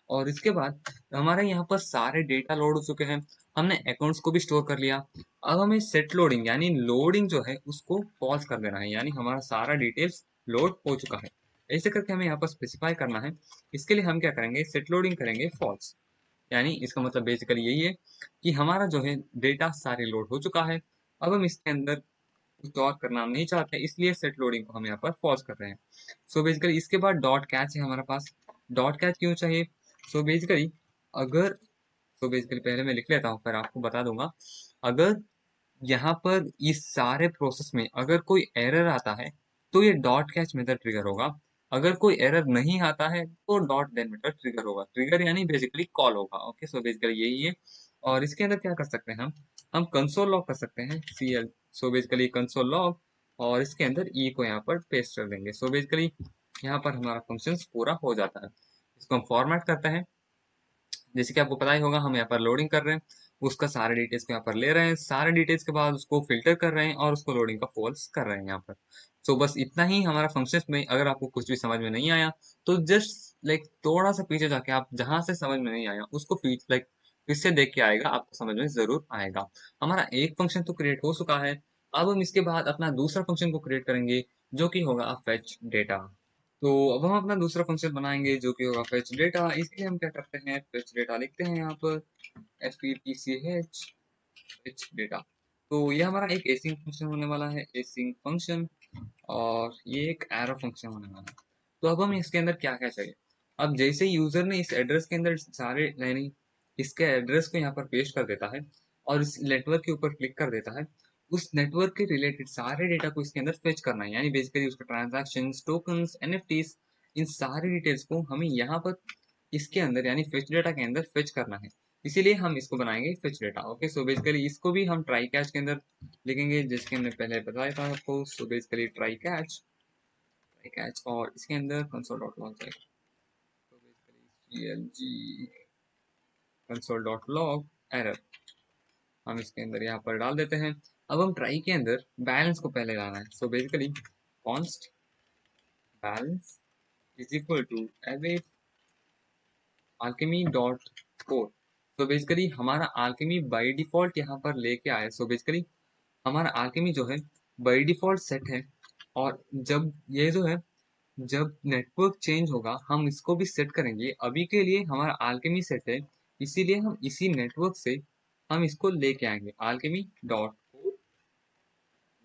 Speaker 1: और इसके बाद हमारे यहाँ पर सारे डेटा लोड हो चुके हैं, हमने अकाउंट्स को भी स्टोर कर लिया। अब हमें सेट लोडिंग यानी लोडिंग जो है उसको पॉज कर देना है, यानी हमारा सारा डिटेल्स लोड हो चुका है। ऐसे करके हमें यहाँ पर स्पेसिफाई करना है। इसके लिए हम क्या करेंगे, सेट लोडिंग करेंगे फॉल्स, यानी इसका मतलब बेसिकली यही है कि हमारा जो है डेटा सारे लोड हो चुका है। अब हम इसके अंदर कुछ और करना हम नहीं चाहते, इसलिए सेट लोडिंग को हम यहाँ पर फॉल्स कर रहे हैं। सो बेसिकली इसके बाद डॉट कैच है हमारे पास। डॉट कैच क्यों चाहिए, सो बेसिकली अगर, सो बेसिकली पहले मैं लिख लेता हूँ फिर आपको बता दूंगा। अगर यहाँ पर इस सारे प्रोसेस में अगर कोई एरर आता है तो ये डॉट कैच मेथड ट्रिगर होगा। अगर कोई एरर नहीं आता है तो डॉट देन मेथड ट्रिगर होगा। ट्रिगर यानी बेसिकली कॉल होगा। ओके, सो बेसिकली यही है। और इसके अंदर क्या कर सकते हैं, हम कंसोल लॉग कर सकते हैं, CL। So basically console log, और इसके अंदर ई को यहाँ पर पेस्ट कर देंगे। सो बेसिकली यहाँ पर हमारा फंक्शन पूरा हो जाता है। इसको हम फॉर्मेट करते हैं। जैसे कि आपको पता ही होगा, हम यहाँ पर लोडिंग कर रहे हैं, उसका सारे डिटेल्स को यहाँ पर ले रहे हैं, सारे डिटेल्स के बाद उसको फिल्टर कर रहे हैं और उसको लोडिंग का फॉल्स कर रहे हैं यहाँ पर। सो बस इतना ही हमारा फंक्शंस में। अगर आपको कुछ भी समझ में नहीं आया तो जस्ट लाइक थोड़ा सा पीछे जाके आप जहां से समझ में नहीं आया उसको फिर से देख के आएगा, आपको समझ में जरूर आएगा। हमारा एक फंक्शन तो क्रिएट हो चुका है। अब हम इसके बाद अपना दूसरा फंक्शन को क्रिएट करेंगे जो कि होगा फेच डेटा। तो अब हम अपना दूसरा फंक्शन बनाएंगे जो कि होगा फेच डेटा। इसके लिए हम क्या करते हैं, फेच डेटा लिखते हैं यहाँ पर, FETCH फेच डेटा। तो ये हमारा एक एसिंग फंक्शन होने वाला है, एसिंग फंक्शन। और ये एक एरो फंक्शन होने वाला है। तो अब हम इसके अंदर क्या क्या चाहिए, अब जैसे यूजर ने इस एड्रेस के अंदर सारे, यानी इसके एड्रेस को यहाँ पर पेस्ट कर देता है और इस नेटवर्क के ऊपर क्लिक कर देता है, उस नेटवर्क के रिलेटेड सारे डेटा को इसके अंदर फेच करना है, यानी बेसिकली उसका ट्रांजैक्शन, टोकन्स, NFTs, इन सारी डिटेल्स को हमें यहाँ पर इसके अंदर यानी फेच डेटा के अंदर फेच करना है। इसीलिए हम इसको बनाएंगे fetch data. Okay, so basically इसको भी हम ट्राई कैच के अंदर लिखेंगे, जिसके हमने पहले बताया था आपको। सो बेसिकली ट्राई कैच, और इसके अंदर कंसोल डॉट लॉग जाएगा। तो basically CLG console dot log error हम इसके अंदर यहाँ पर डाल देते हैं। अब हम ट्राई के अंदर बैलेंस को पहले लाना है। So basically const balance is equal to await alchemy dot core. तो बेसिकली हमारा alchemy बाई डिफॉल्ट यहाँ पर लेके आए। सो बेसिकली हमारा alchemy जो है बाई डिफॉल्ट सेट है, और जब ये जो है, जब नेटवर्क चेंज होगा हम इसको भी सेट करेंगे। अभी के लिए हमारा alchemy सेट है, इसीलिए हम इसी नेटवर्क से हम इसको लेके आएंगे, alchemy dot core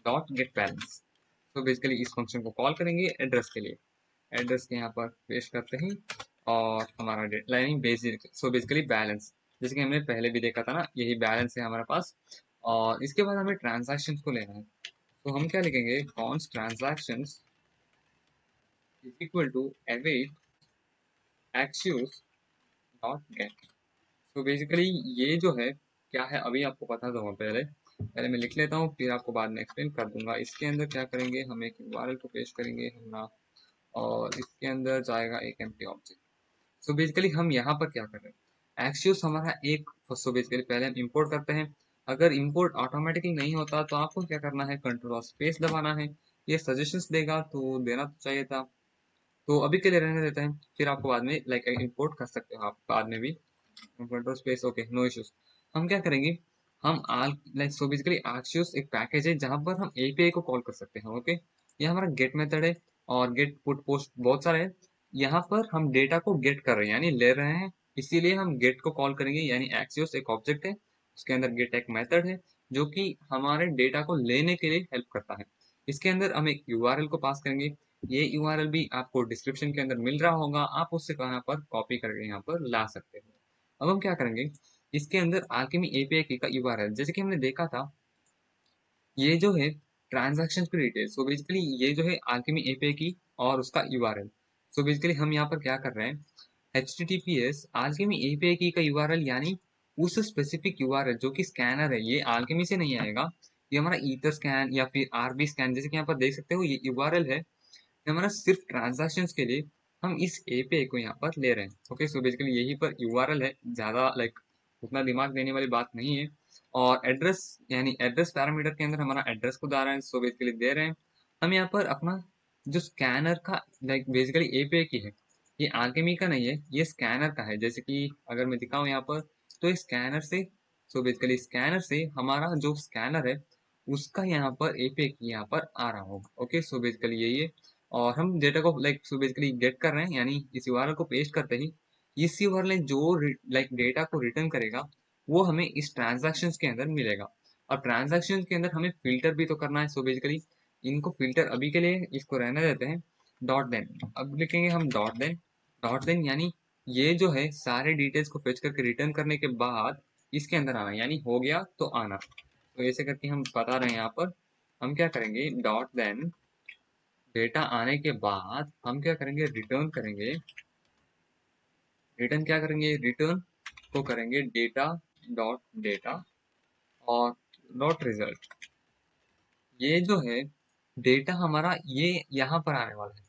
Speaker 1: dot get balance. तो बेसिकली इस फंक्शन को कॉल करेंगे एड्रेस के लिए, एड्रेस के यहाँ पर पेस्ट करते हैं और हमारा lining basic. So basically balance, जैसे कि हमने पहले भी देखा था ना, यही बैलेंस है हमारे पास। और इसके बाद हमें ट्रांजैक्शंस को लेना है। तो हम क्या लिखेंगे, const transactions is equal to await axios dot get. तो बेसिकली ये जो है क्या है, अभी आपको बता दूंगा। पहले पहले मैं लिख लेता हूँ, फिर आपको बाद में एक्सप्लेन कर दूंगा। इसके अंदर क्या करेंगे, हम एक URL को पेस्ट करेंगे हमारा, और इसके अंदर जाएगा एक एम्प्टी ऑब्जेक्ट। सो बेसिकली हम यहाँ पर क्या कर रहे हैं, एक्सियोस हमारा एक। सो बेसिकली पहले हम इंपोर्ट करते हैं। अगर इंपोर्ट ऑटोमेटिकली नहीं होता तो आपको क्या करना है, कंट्रोल और स्पेस दबाना है। ये सजेशंस देगा तो देना तो चाहिए था, तो अभी के लिए रहने देते हैं, फिर आपको बाद में लाइक इंपोर्ट कर सकते हो आप बाद में भी। Control space, okay, no issues. हम क्या करेंगे, हम आल लाइक सो बेसिकली आर्क्सियोस एक पैकेज है जहां पर हम एपीआई को कॉल कर सकते हैं, ओके। ये हमारा गेट मेथड है और गेट पुट पोस्ट बहुत सारे हैं। यहाँ पर हम डेटा को गेट कर रहे हैं यानी ले रहे हैं, इसीलिए हम गेट को कॉल करेंगे। यानी एक्सियोस एक ऑब्जेक्ट है, उसके अंदर गेट एक मेथड है जो कि हमारे डेटा को लेने के लिए हेल्प करता है। इसके अंदर हम एक यूआरएल को पास करेंगे। ये यूआरएल भी आपको डिस्क्रिप्शन के अंदर मिल रहा होगा, आप उससे यहाँ पर कॉपी करके यहाँ पर ला सकते हो। अब हम क्या करेंगे, इसके अंदर alchemy API की का यूआरएल जैसे कि हमने देखा था, ये जो है ट्रांजैक्शन की डिटेल। सो बेसिकली ये जो है alchemy API की और उसका यूआरएल। सो बेसिकली हम यहाँ पर क्या कर रहे हैं, https alchemy API की का यूआरएल यानी उस स्पेसिफिक यूआरएल जो कि स्कैनर है, ये alchemy से नहीं आएगा, ये हमारा ईथर स्कैन या फिर आरबी स्कैन जैसे कि यहाँ पर देख सकते हो, ये यूआरएल है हमारा सिर्फ ट्रांजैक्शंस के लिए। हम इस एपीआई को यहाँ पर ले रहे हैं, ओके। सो बेसिकली यही पर यूआरएल है, ज्यादा लाइक उतना दिमाग देने वाली बात नहीं है। और एड्रेस यानी एड्रेस पैरामीटर के अंदर हमारा एड्रेस को दे रहे हैं, सो बेसिकली दे रहे हैं। हम यहाँ पर अपना जो स्कैनर का लाइक बेसिकली एपीआई की है, ये alchemy का नहीं है, ये स्कैनर का है। जैसे कि अगर मैं दिखाऊं यहाँ पर, तो ये स्कैनर से, सो बेसिकली स्कैनर से हमारा जो स्कैनर है उसका यहाँ पर एपीआई यहाँ पर आ रहा होगा, ओके। सो बेसिकली यही है। और हम डेटा को लाइक सो बेसिकली गेट कर रहे हैं, यानी इस यूआरएल को पेस्ट करते ही इस यूआरएल जो लाइक डेटा को रिटर्न करेगा वो हमें इस ट्रांजैक्शंस के अंदर मिलेगा। और ट्रांजैक्शंस के अंदर हमें फिल्टर भी तो करना है। सो बेसिकली इनको फिल्टर अभी के लिए इसको रहने देते हैं। डॉट देन, अब लिखेंगे हम डॉट देन। डॉट देन यानी ये जो है सारे डिटेल्स को फेच करके रिटर्न करने के बाद इसके अंदर आना, यानी हो गया तो आना। तो ऐसे करके हम बता रहे हैं यहाँ पर। हम क्या करेंगे, डॉट देन डेटा आने के बाद हम क्या करेंगे, रिटर्न करेंगे। रिटर्न क्या करेंगे, रिटर्न को करेंगे डेटा डॉट डेटा और डॉट रिजल्ट। ये जो है डेटा हमारा ये यहाँ पर आने वाला है।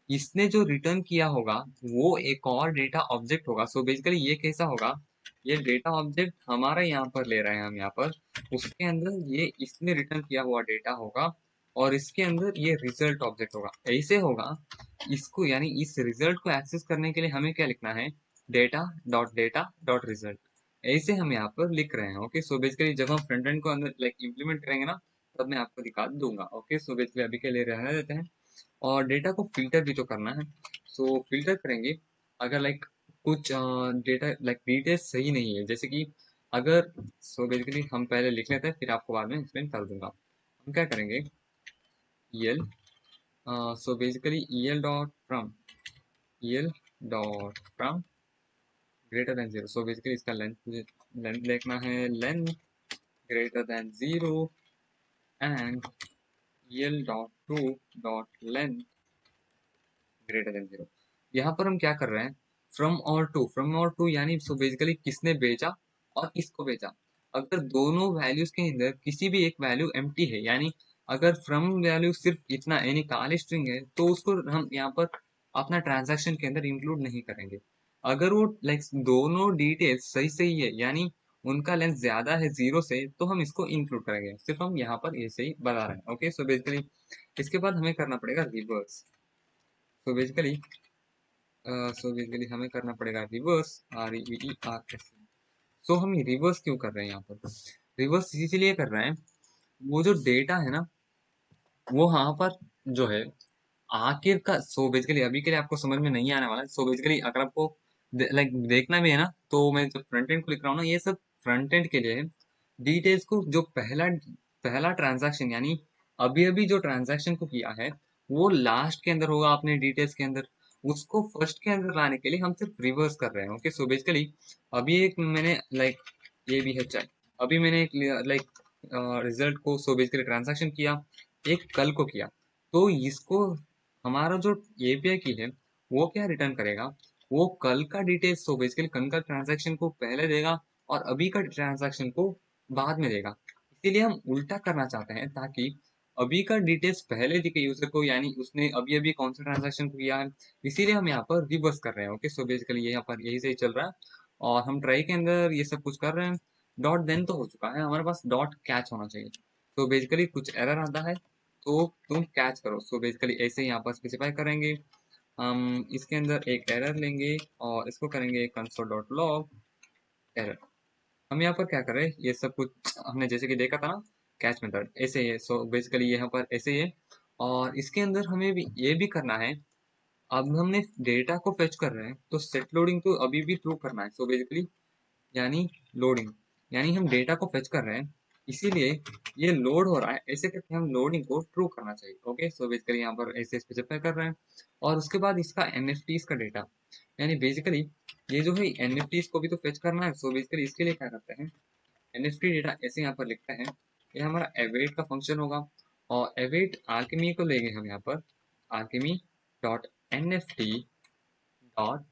Speaker 1: इसने जो रिटर्न किया होगा वो एक और डेटा ऑब्जेक्ट होगा। सो बेसिकली ये कैसा होगा, ये डेटा ऑब्जेक्ट हमारा यहाँ पर ले रहे हैं हम यहाँ पर, उसके अंदर ये इसने रिटर्न किया हुआ डेटा होगा और इसके अंदर ये रिजल्ट ऑब्जेक्ट होगा। ऐसे होगा इसको, यानी इस रिजल्ट को एक्सेस करने के लिए हमें क्या लिखना है, डेटा डॉट रिजल्ट। ऐसे हम यहाँ पर लिख रहे हैं, ओके। सो बेसिकली जब हम फ्रंट एंड को अंदर लाइक इम्प्लीमेंट करेंगे ना, तब मैं आपको दिखा दूंगा, ओके। सो बेसिकली अभी के लिए रहने देते हैं। और डेटा को फिल्टर भी तो करना है, सो फिल्टर करेंगे। अगर लाइक कुछ डेटा लाइक डिटेल्स सही नहीं है, जैसे कि अगर, सो बेसिकली हम पहले लिख लेते हैं फिर आपको बाद में एक्सप्लेन कर दूंगा। हम क्या करेंगे, el so basically el dot from greater than zero. So basically इसका लेंथ लेंथ देखना है, length greater than zero and el.to.length greater than zero. यहाँ पर हम क्या कर रहे हैं, फ्रॉम और टू यानी सो बेसिकली किसने भेजा और किसको भेजा। अगर दोनों वैल्यूज के अंदर किसी भी एक वैल्यू एम्प्टी है, यानी अगर फ्रॉम वैल्यू सिर्फ इतना यानी काली स्ट्रिंग है, तो उसको हम यहाँ पर अपना ट्रांजैक्शन के अंदर इंक्लूड नहीं करेंगे। अगर वो लाइक दोनों डिटेल्स सही सही है, यानी उनका लेंथ ज्यादा है जीरो से, तो हम इसको इंक्लूड करेंगे। सिर्फ हम यहाँ पर ऐसे ही बता रहे हैं, ओके। सो बेसिकली इसके बाद हमें करना पड़ेगा रिवर्स। सो बेसिकली हमें करना पड़ेगा रिवर्स, REVERS। सो हम ये रिवर्स क्यों कर रहे हैं यहाँ पर, रिवर्स इसीलिए कर रहे हैं, वो जो डेटा है ना वो यहाँ पर जो है आखिर का, सो बेसिकली अभी के लिए आपको समझ में नहीं आने वाला है। सो बेसिकली अगर आपको लाइक देखना भी है ना, तो मैं जो फ्रंट एंड को लिख रहा हूँ ना, ये सब फ्रंट एंड के लिए है। डिटेल्स को जो पहला पहला ट्रांजैक्शन यानी अभी अभी जो ट्रांजैक्शन को किया है वो लास्ट के अंदर होगा अपने डिटेल्स के अंदर, उसको फर्स्ट के अंदर लाने के लिए हम सिर्फ रिवर्स कर रहे हैं, ओके। सो बेसिकली अभी एक मैंने लाइक ये भी है चेक, अभी मैंने एक लाइक रिजल्ट को, सो बेसिकली ट्रांजैक्शन किया, एक कल को किया, तो इसको हमारा जो एपीआई की है वो क्या रिटर्न करेगा, वो कल का डिटेल्स, तो बेसिकली कल का ट्रांजैक्शन को पहले देगा और अभी का ट्रांजैक्शन को बाद में देगा। इसीलिए हम उल्टा करना चाहते हैं ताकि अभी का डिटेल्स पहले दिखे यूजर को, यानी उसने अभी अभी कौन सा ट्रांजैक्शन किया है। इसीलिए हम यहाँ पर रिवर्स कर रहे हैं, ओके। सो बेसिकली यहाँ पर यही से ही चल रहा है और हम ट्राई के अंदर ये सब कुछ कर रहे हैं। डॉट देन तो हो चुका है, हमारे पास डॉट कैच होना चाहिए। तो बेसिकली कुछ एरर आता है तो तुम कैच करो। सो बेसिकली ऐसे यहाँ पर स्पेसिफाई करेंगे। हम इसके अंदर एक एरर लेंगे और इसको करेंगे console.log एरर। हम यहाँ पर क्या कर रहे हैं, ये सब कुछ हमने जैसे कि देखा था ना कैच मेथड, ऐसे ही है। सो बेसिकली यहाँ पर ऐसे ही है और इसके अंदर हमें भी ये भी करना है। अब हमने डेटा को फेच कर रहे हैं तो सेट लोडिंग तो अभी भी ट्रू करना है। सो बेसिकली यानी लोडिंग, यानी हम डेटा को फेच कर रहे हैं, इसीलिए ये लोड हो रहा है, ऐसे करके हम लोडिंग को ट्रू करना चाहिए। ओके, सो बेसिकली यहाँ पर ऐसे स्पेसिफाई कर रहे हैं और उसके बाद इसका एनएफटीज का डेटा, यानी बेसिकली ये जो है एनएफटीज को भी तो फेच करना है। सो बेसिकली इसके लिए क्या करते हैं, एनएफटी डेटा ऐसे यहाँ पर लिखते हैं, ये हमारा अवेट का फंक्शन होगा और अवेट आर्किमी को लेंगे हम यहाँ पर, Alchemy dot NFT dot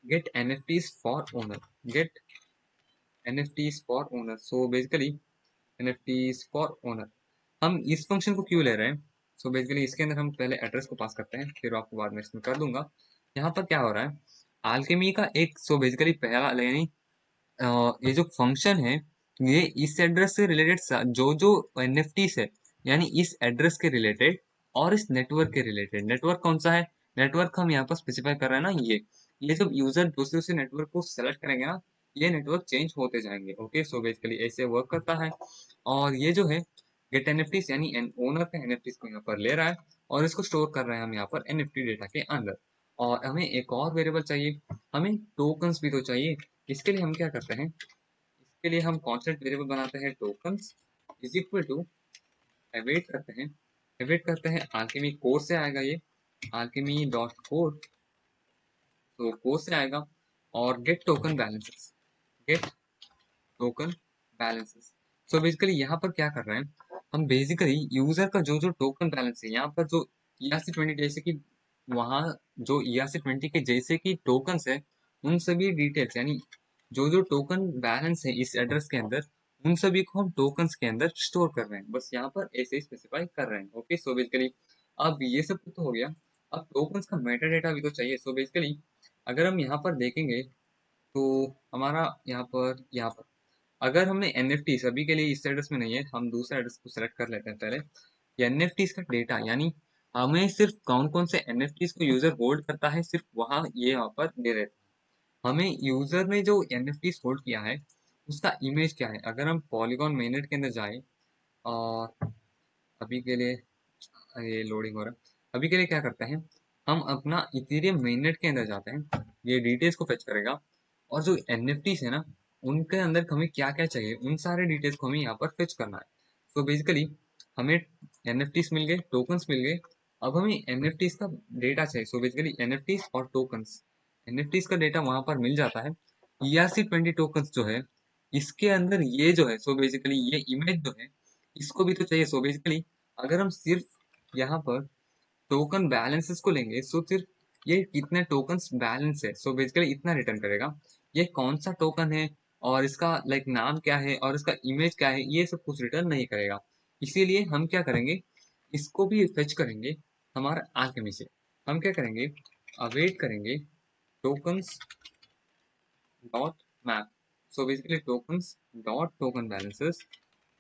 Speaker 1: get NFTs for owner, get NFTs for owner. So basically NFTs for owner, हम इस फंक्शन को क्यों ले रहे हैं? सो बेसिकली इसके अंदर हम पहले एड्रेस को पास करते हैं, फिर आपको बाद में इसमें कर दूंगा। यहाँ पर क्या हो रहा है, आल्केमी का एक, सो बेसिकली पहला यानी ये जो फंक्शन है ये इस एड्रेस से रिलेटेड जो जो NFTs है, यानी इस एड्रेस के रिलेटेड और इस नेटवर्क के रिलेटेड। नेटवर्क कौन सा है, नेटवर्क हम यहाँ पर स्पेसिफाई कर रहे हैं ना, ये जब यूजर दूसरे दूसरे नेटवर्क को सेलेक्ट करेंगे ना, ये नेटवर्क चेंज होते जाएंगे। ओके, सो बेसिकली ऐसे वर्क करता है। और ये जो है गेट एनएफटीज यानी ओनर का एनएफटीज को यहाँ पर ले रहा है और इसको स्टोर कर रहे हैं हम यहाँ पर एनएफटी डेटा के अंदर। और हमें एक और वेरिएबल चाहिए, हमें टोकन्स भी तो चाहिए। इसके लिए हम क्या करते हैं, इसके लिए हम कॉन्स्टेंट वेरिएबल बनाते हैं tokens is equal to await करते हैं, अवेट करते हैं आल्केमी कोर से आएगा ये, आल्केमी डॉट कोर, तो कोर से आएगा और get token balances, get token balances. So basically यहाँ पर क्या कर रहे हैं, हम बेसिकली यूजर का जो जो टोकन बैलेंस है, यहाँ पर जो ERC20 जैसे कि वहाँ जो ERC20 के जैसे कि टोकन्स है, उन सभी डिटेल्स यानी जो जो टोकन बैलेंस है इस एड्रेस के अंदर, उन सभी को हम टोकन्स के अंदर स्टोर कर रहे हैं, बस यहाँ पर ऐसे ही स्पेसिफाई कर रहे हैं। ओके, सो बेसिकली अब ये सब तो हो गया, अब टोकन्स का मेटा डेटा भी तो चाहिए। सो बेसिकली अगर हम यहाँ पर देखेंगे तो हमारा यहाँ पर अगर हमने एनएफटी अभी के लिए इस एड्रेस में नहीं है, हम दूसरा एड्रेस को सेलेक्ट कर लेते हैं पहले। एनएफटी का डेटा यानी हमें सिर्फ कौन कौन से एनएफटी को यूजर होल्ड करता है, सिर्फ वहाँ ये यहाँ पर दे देते हैं। हमें यूजर ने जो एनएफटी होल्ड किया है उसका इमेज क्या है, अगर हम पॉलीगॉन मेनट के अंदर जाए और अभी के लिए ये लोडिंग हो रहा है, अभी के लिए क्या करते हैं, हम अपना इथेरियम मेननेट के अंदर जाते हैं, ये डिटेल्स को फेच करेगा और जो एनएफटीज है ना उनके अंदर हमें क्या क्या चाहिए उन सारे डिटेल्स को हमें यहाँ पर फेच करना है। सो बेसिकली हमें एनएफटीज मिल गए, टोकन्स मिल गए, अब हमें एनएफटीज का डेटा चाहिए। सो बेसिकली एनएफटीज और टोकन्स, एनएफटीज का डेटा वहां पर मिल जाता है। ERC20 टोकन्स जो है इसके अंदर ये जो है, सो बेसिकली ये इमेज जो है इसको भी तो चाहिए। सो बेसिकली अगर हम सिर्फ यहाँ पर टोकन बैलेंसेस को लेंगे, सो सिर्फ ये कितने टोकन्स बैलेंस है, सो बेसिकली इतना रिटर्न करेगा। ये कौन सा टोकन है और इसका लाइक नाम क्या है और इसका इमेज क्या है, ये सब कुछ रिटर्न नहीं करेगा। इसीलिए हम क्या करेंगे, इसको भी फेच करेंगे हमारा आर्केमी से। हम क्या करेंगे, अवेट करेंगे tokens dot map. So basically tokens dot token balances,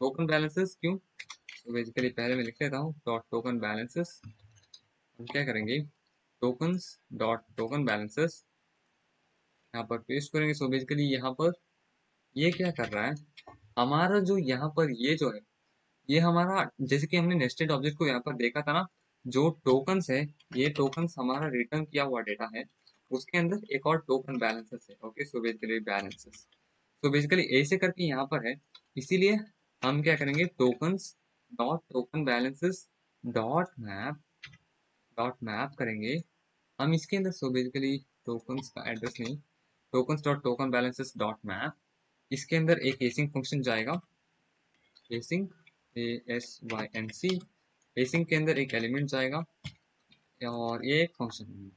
Speaker 1: token balances क्यों, तो बेसिकली पहले मैं लिख लेता हूँ डॉट टोकन बैलेंसेस। हम क्या करेंगे, टोकन्स डॉट टोकन बैलेंसेस यहाँ पर पेस्ट करेंगे। सो बेसिकली यहाँ पर ये क्या कर रहा है, हमारा जो यहाँ पर ये जो है ये हमारा, जैसे कि हमने नेस्टेड ऑब्जेक्ट को यहाँ पर देखा था ना, जो टोकन्स है ये टोकन्स हमारा रिटर्न किया हुआ डेटा है, उसके अंदर एक और टोकन बैलेंसेस है। ओके, सो बेसिकली बैलेंसेस, तो बेसिकली ऐसे करके यहाँ पर है। इसीलिए हम क्या करेंगे, tokens dot token balances dot map करेंगे हम इसके अंदर। सो बेसिकली टोकन्स का एड्रेस नहीं, tokens dot token balances dot map, इसके अंदर एक एसिंग फंक्शन जाएगा, एसिंग ASYNC, एसिंग के अंदर एक एलिमेंट जाएगा और ये एक फंक्शन है।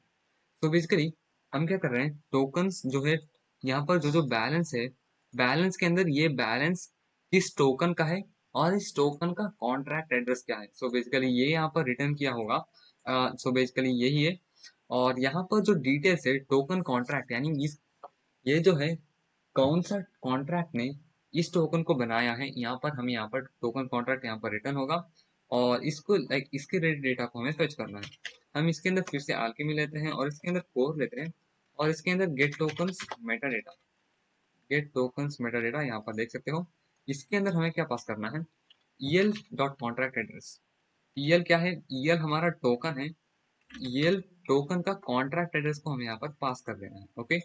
Speaker 1: तो बेसिकली हम क्या कर रहे हैं, टोकन्स जो है यहाँ पर जो जो बैलेंस है, बैलेंस के अंदर ये बैलेंस किस टोकन का है और इस टोकन का कॉन्ट्रैक्ट एड्रेस क्या है। सो बेसिकली ये यहाँ पर रिटर्न किया होगा। सो बेसिकली यही है। और यहाँ पर जो डिटेल्स है टोकन कॉन्ट्रैक्ट यानी इस ये जो है कौन सा कॉन्ट्रैक्ट ने इस टोकन को बनाया है, यहाँ पर हमें टोकन कॉन्ट्रैक्ट यहाँ पर रिटर्न होगा और इसको लाइक इसके डेटा को हमें फेच करना है। हम इसके अंदर फिर से alchemy लेते हैं और इसके अंदर core लेते हैं और इसके अंदर get tokens metadata, get tokens metadata यहाँ पर देख सकते हो। इसके अंदर हमें क्या पास करना है, EL dot contract address. EL क्या है, EL हमारा टोकन है, EL टोकन का कॉन्ट्रैक्ट एड्रेस को हमें यहाँ पर पास कर देना है। ओके,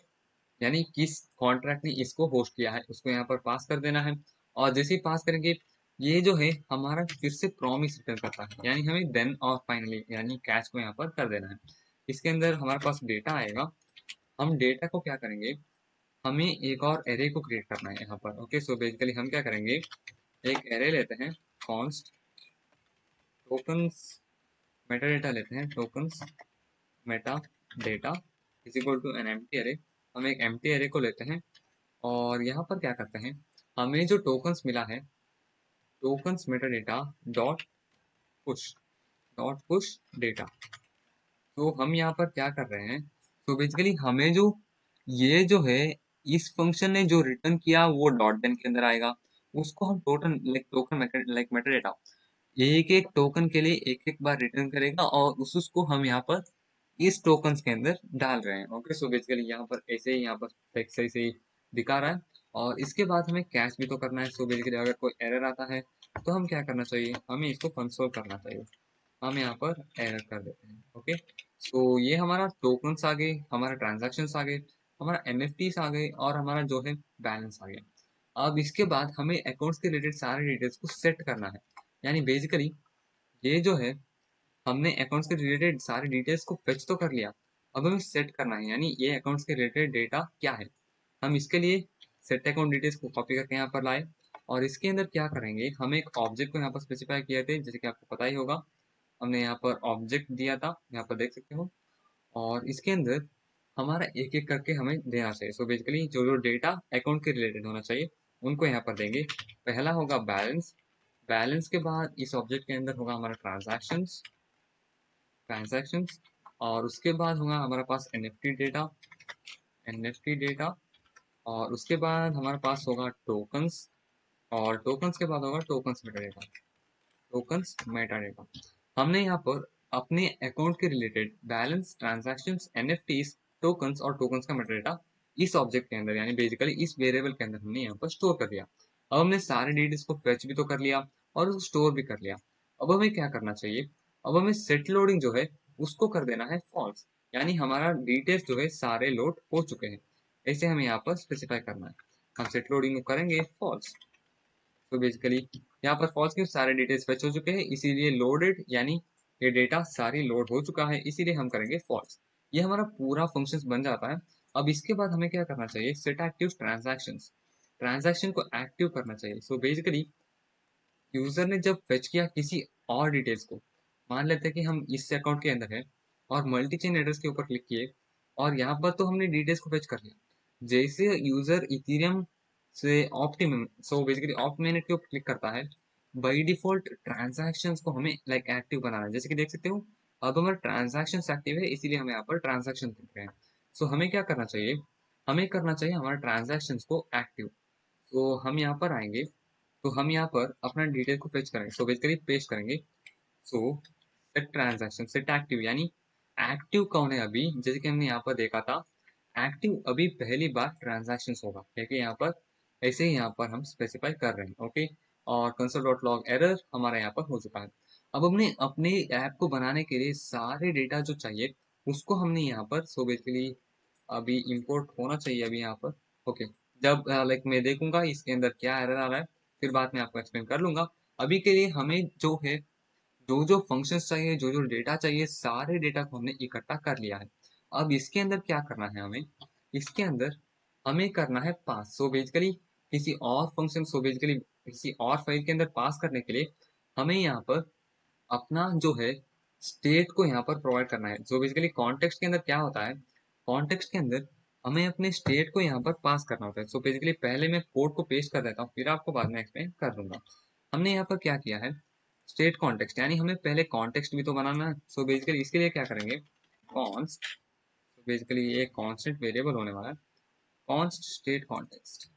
Speaker 1: यानी किस कॉन्ट्रैक्ट ने इसको होस्ट किया है उसको यहाँ पर पास कर देना है। और जैसे ही पास करेंगे ये जो है हमारा फिर से प्रॉमिस रिटर्न करता है, यानी हमें देन और फाइनली यानी कैश को यहाँ पर कर देना है। इसके अंदर हमारे पास डेटा आएगा, हम डेटा को क्या करेंगे, हमें एक और एरे को क्रिएट करना है यहाँ पर। ओके, सो बेसिकली हम क्या करेंगे, एक एरे लेते हैं, कॉन्स्ट टोकन्स मेटा डेटा लेते हैं, tokens metadata is equal to an empty array. हम एक एम्प्टी एरे को लेते हैं और यहाँ पर क्या करते हैं, हमें जो टोकन्स मिला है, tokens Meta data push dot push data. तो हम यहाँ पर क्या कर रहे हैं, तो बेसिकली हमें जो ये जो है इस फंक्शन ने जो रिटर्न किया वो डॉट देन के अंदर आएगा, उसको हम Totan like token like Meta data एक एक टोकन के लिए एक एक बार रिटर्न करेगा और उसको हम यहाँ पर इस टोकन्स के अंदर डाल रहे हैं। ओके, सो बेसिकली यहाँ पर ऐसे ही यहाँ पर टेक्स्ट सही से दिखा रहा है और इसके बाद हमें कैश भी तो करना है। सो बेसिकली अगर कोई एरर आता है तो हम क्या करना चाहिए, हमें इसको कंसोल करना चाहिए, हम यहाँ पर एरर कर देते हैं। ओके, सो ये हमारा टोकन्स आ गए, हमारा ट्रांजैक्शंस आ गए, हमारा एनएफटीस आ गए और हमारा जो है बैलेंस आ गया। अब इसके बाद हमें अकाउंट्स के रिलेटेड सारे डिटेल्स को सेट करना है, यानी बेसिकली ये जो है हमने अकाउंट्स के रिलेटेड सारे डिटेल्स को फेच तो कर लिया, अब हमें सेट करना है, यानी ये अकाउंट्स के रिलेटेड डेटा क्या है। हम इसके लिए सेट अकाउंट डिटेल्स को कॉपी करके यहाँ पर लाए और इसके अंदर क्या करेंगे, हम एक ऑब्जेक्ट को यहाँ पर स्पेसिफाई किए थे, जैसे कि आपको पता ही होगा, हमने यहाँ पर ऑब्जेक्ट दिया था, यहाँ पर देख सकते हो। और इसके अंदर हमारा एक एक करके हमें देना चाहिए। सो बेसिकली जो जो डेटा अकाउंट के रिलेटेड होना चाहिए उनको यहाँ पर देंगे। पहला होगा बैलेंस, बैलेंस के बाद इस ऑब्जेक्ट के अंदर होगा हमारा ट्रांजैक्शंस, ट्रांजैक्शंस और उसके बाद होगा हमारे पास एनएफटी डेटा, एनएफटी डेटा और उसके बाद हमारे पास होगा टोकन्स और टोकन्स के बाद होगा tokens Meta data, tokens Meta data. हमने यहाँ पर अपने अकाउंट के related balance, transactions, NFTs, tokens और टोकन्स का मेटा डेटा इस ऑब्जेक्ट के अंदर यानी बेसिकली इस वेरिएबल के अंदर हमने यहाँ पर स्टोर कर दिया। अब हमने सारे डिटेल्स को फेच भी तो कर लिया और उसको स्टोर भी कर लिया। अब हमें क्या करना चाहिए, अब हमें सेट लोडिंग जो है उसको कर देना है फॉल्स, यानी हमारा डिटेल्स जो है सारे लोड हो चुके हैं, ऐसे हमें यहाँ पर स्पेसिफाई करना है। हम सेट लोडिंग को करेंगे फॉल्स, तो बेसिकली यहाँ पर फॉल्स के सारे डिटेल्स फेच हो चुके हैं इसीलिए लोडेड, यानी ये डेटा सारी लोड हो चुका है इसीलिए हम करेंगे फॉल्स। ये हमारा पूरा फंक्शंस बन जाता है। अब इसके बाद हमें क्या करना चाहिए, सेट एक्टिव ट्रांजैक्शंस, ट्रांजैक्शन को एक्टिव करना चाहिए। सो बेसिकली यूजर ने जब फेच किया किसी और डिटेल्स को, मान लेते हैं कि हम इस अकाउंट के अंदर है और मल्टी चेन एड्रेस के ऊपर क्लिक किए और यहाँ पर तो हमने डिटेल्स को फेच कर लिया, जैसे यूजर इथेरियम से optimum so basically opt minute के ऊपर क्लिक करता है, बाई डिफॉल्ट ट्रांजैक्शंस को हमें लाइक एक्टिव बनाना है। जैसे कि देख सकते हो अब हमारा ट्रांजैक्शंस एक्टिव है इसीलिए हमें यहाँ पर ट्रांजैक्शन दिख रहे हैं। सो हमें क्या करना चाहिए, हमें करना चाहिए हमारे ट्रांजैक्शंस को एक्टिव। तो हम यहाँ पर आएंगे, तो हम यहाँ पर अपना डिटेल को पेस्ट करेंगे, सो बेसिकली पेस्ट करेंगे। सो सेट ट्रांजैक्शन सेट एक्टिव, यानी एक्टिव कौन है अभी, जैसे कि हमने यहाँ पर देखा था एक्टिव अभी पहली बार ट्रांजैक्शंस होगा, ठीक है, यहाँ पर ऐसे ही यहाँ पर हम स्पेसिफाई कर रहे हैं। ओके, और कंसोल डॉट लॉग एरर हमारा यहाँ पर हो चुका है। अब हमने अपने ऐप को बनाने के लिए सारे डेटा जो चाहिए उसको हमने यहाँ पर सो बेसिकली अभी इंपोर्ट होना चाहिए अभी यहाँ पर। ओके, जब लाइक मैं देखूंगा इसके अंदर क्या एरर आ रहा है फिर बाद में आपको एक्सप्लेन कर लूंगा। अभी के लिए हमें जो है जो जो फंक्शंस चाहिए, जो जो डेटा चाहिए, सारे डेटा को हमने इकट्ठा कर लिया है। अब इसके अंदर क्या करना है हमें, इसके अंदर हमें करना है पास। सो बेसिकली किसी और फंक्शन सो बेसिकली किसी और फाइल के अंदर पास करने के लिए हमें यहाँ पर अपना जो है स्टेट को यहाँ पर प्रोवाइड करना है। सो बेसिकली कॉन्टेक्स्ट के अंदर क्या होता है, कॉन्टेक्स्ट के अंदर हमें अपने स्टेट को यहाँ पर पास करना होता है। सो बेसिकली पहले मैं कोड को पेस्ट कर देता हूँ फिर आपको बाद में एक्सप्लेन कर दूंगा। हमने यहाँ पर क्या किया है, स्टेट कॉन्टेक्स्ट, यानी हमें पहले कॉन्टेक्स्ट भी तो बनाना है। सो बेसिकली इसके लिए क्या करेंगे, कॉन्स्ट, तो बेसिकली ये कॉन्स्टेंट वेरिएबल होने वाला है, const state context,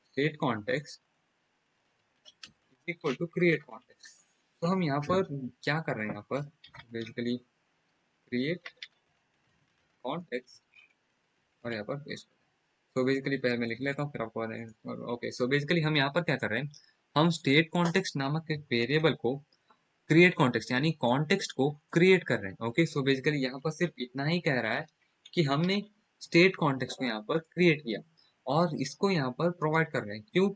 Speaker 1: state context equal to create context. तो हम यहाँ पर क्या कर रहे हैं, यहाँ पर बेसिकली क्रिएट कॉन्टेक्स्ट और यहाँ पर पेस्ट। सो बेसिकली पहले मैं लिख लेता हूँ फिर आपको ओके। सो बेसिकली हम यहाँ पर क्या कर रहे हैं, हम स्टेट कॉन्टेक्स्ट नामक एक वेरिएबल को क्रिएट कॉन्टेक्स्ट यानी कॉन्टेक्स्ट को क्रिएट कर रहे हैं। ओके, सो बेसिकली यहाँ पर सिर्फ इतना ही कह रहा है कि हमने स्टेट कॉन्टेक्स्ट को यहाँ पर क्रिएट किया और इसको यहाँ पर प्रोवाइड कर रहे हैं। क्यों,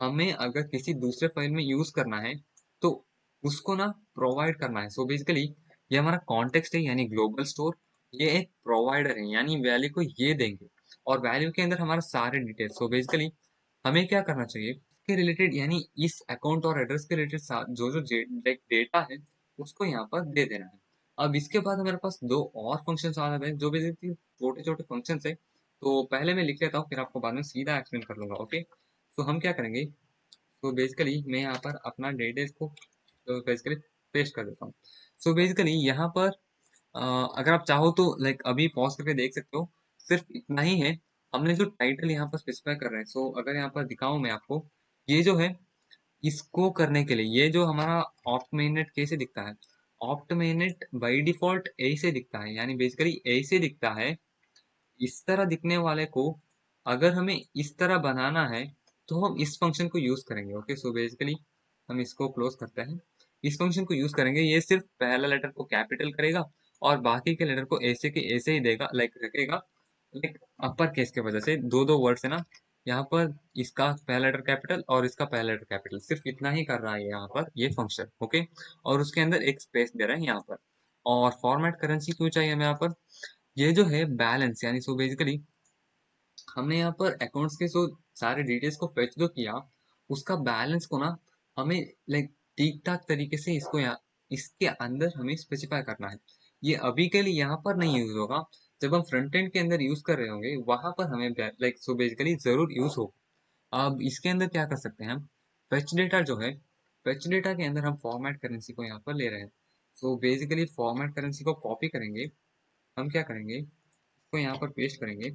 Speaker 1: हमें अगर किसी दूसरे फाइल में यूज करना है तो उसको ना प्रोवाइड करना है। सो बेसिकली ये हमारा कॉन्टेक्स्ट है यानी ग्लोबल स्टोर, ये एक प्रोवाइडर है यानी वैल्यू को ये देंगे और वैल्यू के अंदर हमारा सारे डिटेल्स। सो बेसिकली हमें क्या करना चाहिए, इसके रिलेटेड यानी इस अकाउंट और एड्रेस के रिलेटेड जो जो डेटा है उसको यहाँ पर दे देना है। अब इसके बाद हमारे पास दो और फंक्शंस आ जाते हैं जो बेसिकली छोटे छोटे फंक्शंस है। तो पहले मैं लिख लेता हूँ फिर आपको बाद में सीधा एक्सप्लेन कर लूंगा। ओके, तो हम क्या करेंगे, तो बेसिकली मैं यहाँ पर अपना डिटेल्स को तो बेसिकली पेस्ट कर देता हूँ। सो बेसिकली यहाँ पर अगर आप चाहो तो लाइक अभी पॉज करके देख सकते हो, सिर्फ इतना ही है। हमने जो टाइटल यहाँ पर स्पेसिफाई कर रहे हैं, सो अगर यहाँ पर दिखाऊं मैं आपको, ये जो है इसको करने के लिए ये जो हमारा ऑप्ट मेनट कैसे दिखता है, ऑप्ट मेनट बाई डिफॉल्ट ऐसे दिखता है यानी बेसिकली ऐसे दिखता है। इस तरह दिखने वाले को अगर हमें इस तरह बनाना है तो हम इस फंक्शन को यूज करेंगे। ओके, सो बेसिकली हम इसको क्लोज करते हैं, इस फंक्शन को यूज करेंगे। ये सिर्फ पहला लेटर को कैपिटल करेगा और बाकी के लेटर को ऐसे के ऐसे ही देगा, लाइक रखेगा। लाइक अपर केस के वजह से दो दो वर्ड्स है ना, यहाँ पर इसका पहला लेटर कैपिटल और इसका पहला लेटर कैपिटल, सिर्फ इतना ही कर रहा है यहाँ पर ये फंक्शन। ओके, और उसके अंदर एक स्पेस दे रहा है यहाँ पर। और फॉर्मेट करेंसी क्यों चाहिए हमें यहाँ पर, ये जो है बैलेंस यानी सो बेसिकली हमने यहाँ पर अकाउंट्स के सो सारे डिटेल्स को फेच जो किया उसका बैलेंस को ना हमें लाइक ठीक ठाक तरीके से इसको यहाँ इसके अंदर हमें स्पेसिफाई करना है। ये अभी के लिए यहाँ पर नहीं यूज होगा, जब हम फ्रंट एंड के अंदर यूज कर रहे होंगे वहां पर हमें लाइक सो बेसिकली जरूर यूज होगा। अब इसके अंदर क्या कर सकते हैं हम, फेच डेटा जो है, फेच डेटा के अंदर हम फॉर्मेट करेंसी को यहाँ पर ले रहे हैं। सो बेसिकली फॉर्मेट करेंसी को कॉपी करेंगे, हम क्या करेंगे इसको यहाँ पर पेस्ट करेंगे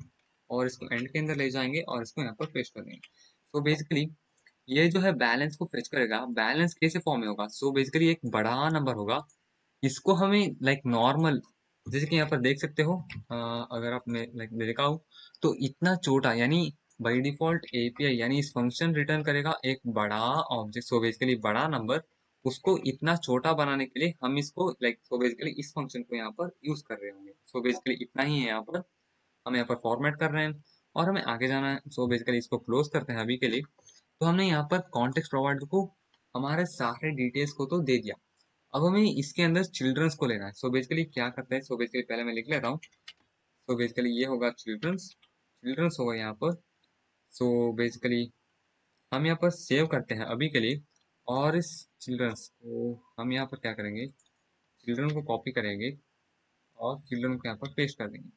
Speaker 1: और इसको एंड के अंदर ले जाएंगे और इसको यहाँ पर पेस्ट कर देंगे। सो बेसिकली ये जो है बैलेंस को फेच करेगा। बैलेंस कैसे फॉर्म में होगा, सो बेसिकली एक बड़ा नंबर होगा, इसको हमें लाइक नॉर्मल जैसे कि यहाँ पर देख सकते हो, अगर आपने लाइक देखा हो तो इतना छोटा यानी बाई डिफॉल्ट एपीआई यानी इस फंक्शन रिटर्न करेगा एक बड़ा ऑब्जेक्ट। सो बेसिकली बड़ा नंबर उसको इतना छोटा बनाने के लिए हम इसको लाइक सो बेसिकली इस फंक्शन को यहाँ पर यूज कर रहे होंगे। सो बेसिकली इतना ही है यहाँ पर, हम यहाँ पर फॉर्मेट कर रहे हैं और हमें आगे जाना है। सो बेसिकली इसको क्लोज करते हैं अभी के लिए। तो हमने यहाँ पर कॉन्टेक्स्ट प्रोवाइडर को हमारे सारे डिटेल्स को तो दे दिया, अब हमें इसके अंदर चिल्ड्रंस को लेना है। सो बेसिकली क्या करते हैं, सो बेसिकली पहले मैं लिख लेता हूँ। सो बेसिकली ये होगा चिल्ड्रंस, चिल्ड्रंस होगा यहाँ पर। सो बेसिकली हम यहाँ पर सेव करते हैं अभी के लिए और इस चिल्ड्रंस को हम यहाँ पर क्या करेंगे, चिल्ड्रन को कॉपी करेंगे और चिल्ड्रन को यहाँ पर पेस्ट कर देंगे।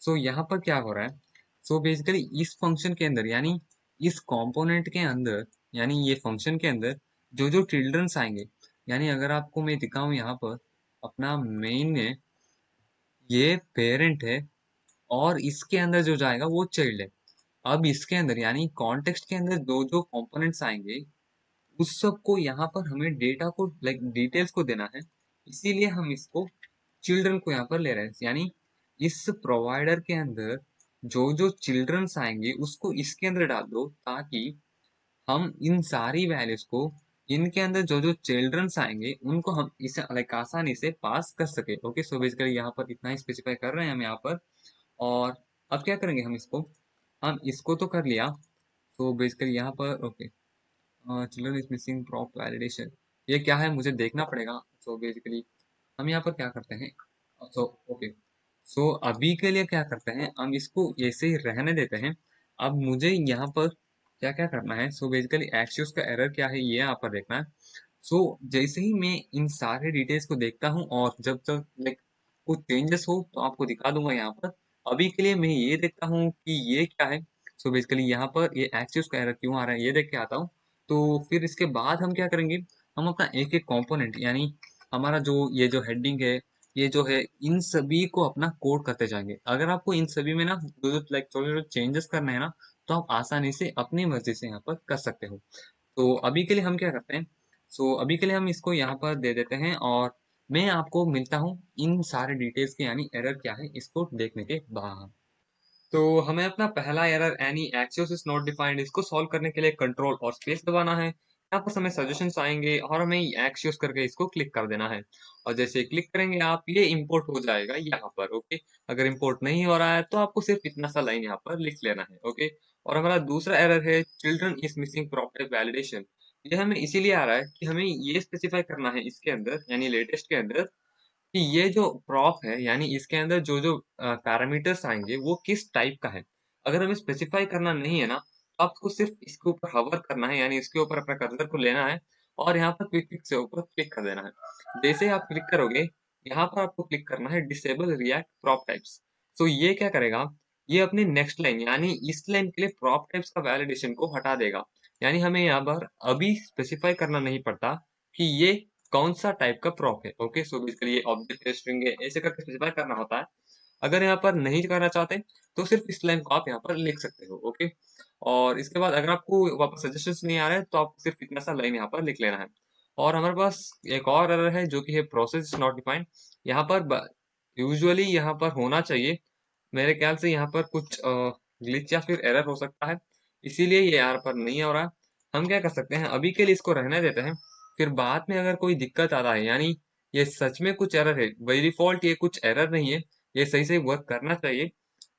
Speaker 1: सो यहाँ पर क्या हो रहा है, सो बेसिकली इस फंक्शन के अंदर यानी इस कंपोनेंट के अंदर यानी ये फंक्शन के अंदर जो जो चिल्ड्रंस आएंगे, यानी अगर आपको मैं दिखाऊं यहाँ पर अपना मेन में ये पेरेंट है और इसके अंदर जो जाएगा वो चाइल्ड है। अब इसके अंदर यानी कॉन्टेक्स्ट के अंदर दो जो कंपोनेंट्स आएंगे उस सब को यहाँ पर हमें डेटा को लाइक डिटेल्स को देना है, इसीलिए हम इसको चिल्ड्रन को यहाँ पर ले रहे हैं। यानी इस प्रोवाइडर के अंदर जो जो चिल्ड्रंस आएंगे उसको इसके अंदर डाल दो ताकि हम इन सारी वैल्यूज को इनके अंदर जो जो चिल्ड्रंस आएंगे उनको हम इसे लाइक आसानी से पास कर सके। ओके, सो बेसिकली यहाँ पर इतना ही स्पेसिफाई कर रहे हैं हम यहाँ पर। और अब क्या करेंगे, हम इसको तो कर लिया। तो बेसिकली यहाँ पर okay, children is missing prop validation, ये क्या है मुझे देखना पड़ेगा। सो बेसिकली हम यहाँ पर क्या करते हैं, सो ओके, सो अभी के लिए क्या करते हैं हम इसको ऐसे ही रहने देते हैं। अब मुझे यहाँ पर क्या क्या करना है, सो बेसिकली एक्सिस का एरर क्या है ये यहाँ पर देखना है। सो जैसे ही मैं इन सारे डिटेल्स को देखता हूँ और जब तक लाइक कुछ चेंजेस हो तो आपको दिखा दूंगा यहाँ पर। अभी के लिए मैं ये देखता हूँ कि ये क्या है। सो बेसिकली यहाँ पर ये एक्सिस का एरर क्यों आ रहा है ये देख के आता हूँ। तो फिर इसके बाद हम क्या करेंगे, हम अपना एक एक कंपोनेंट यानी हमारा जो ये जो हेडिंग है ये जो है इन सभी को अपना कोड करते जाएंगे। अगर आपको इन सभी में ना जो लाइक छोटे छोटे चेंजेस करने हैं ना तो आप आसानी से अपनी मर्जी से यहाँ पर कर सकते हो। तो अभी के लिए हम क्या करते हैं, सो अभी के लिए हम इसको यहाँ पर दे देते हैं और मैं आपको मिलता हूँ इन सारे डिटेल्स के यानी एरर क्या है इसको देखने के बाद। तो हमें अपना पहला error any axis is not defined इसको सॉल्व करने के लिए कंट्रोल और स्पेस दबाना है। यहाँ पर हमें सजेशंस आएंगे और हमें एक्सिस करके इसको क्लिक कर देना है। और जैसे क्लिक करेंगे आप ये इंपोर्ट हो जाएगा यहाँ पर। ओके, अगर इंपोर्ट नहीं हो रहा है तो आपको सिर्फ इतना सा लाइन यहाँ पर लिख लेना है। ओके, और हमारा दूसरा एरर है children is missing proper validation. ये हमें इसीलिए आ रहा है कि हमें ये स्पेसिफाई करना है इसके अंदर यानी लेटेस्ट के अंदर कि ये जो प्रॉप है यानी इसके अंदर जो जो पैरामीटर्स आएंगे वो किस टाइप का है। अगर हमें स्पेसिफाई करना नहीं है ना तो आपको सिर्फ इसके ऊपर हवर करना है यानी इसके ऊपर अपना कर्सर को लेना है और यहाँ पर क्विक फिक्स के ऊपर क्लिक कर देना है। जैसे ही आप क्लिक करोगे यहाँ पर आपको क्लिक करना है डिसेबल रिएक्ट प्रॉप टाइप्स। तो ये क्या करेगा, ये अपनी नेक्स्ट लाइन यानी इस लाइन के लिए प्रॉप टाइप्स का वैलिडेशन को हटा देगा। यानी हमें यहाँ पर अभी स्पेसिफाई करना नहीं पड़ता कि ये कौन सा टाइप का प्रॉप है। ओके, सो बेसिकली ये ऑब्जेक्ट है, स्ट्रिंग है, ऐसे करके स्पेसिफाई करना होता है। अगर यहाँ पर नहीं करना चाहते तो सिर्फ इस लाइन को आप यहाँ पर लिख सकते हो। ओके, और इसके बाद अगर आपको वापस सजेशंस नहीं आ रहे तो आपको सिर्फ इतना सा लाइन यहाँ पर लिख लेना है। और हमारे पास एक और एरर है जो कि है प्रोसेस नॉट डिफाइंड। यहाँ पर यूजुअली यहाँ पर होना चाहिए, मेरे ख्याल से यहाँ पर कुछ ग्लिच या फिर एरर हो सकता है, इसीलिए ये यहाँ पर नहीं हो रहा है। हम क्या कर सकते हैं, अभी के लिए इसको रहने देते हैं, फिर बाद में अगर कोई दिक्कत आता है यानी ये सच में कुछ एरर है, बाई डिफॉल्ट ये कुछ एरर नहीं है, ये सही से वर्क करना चाहिए।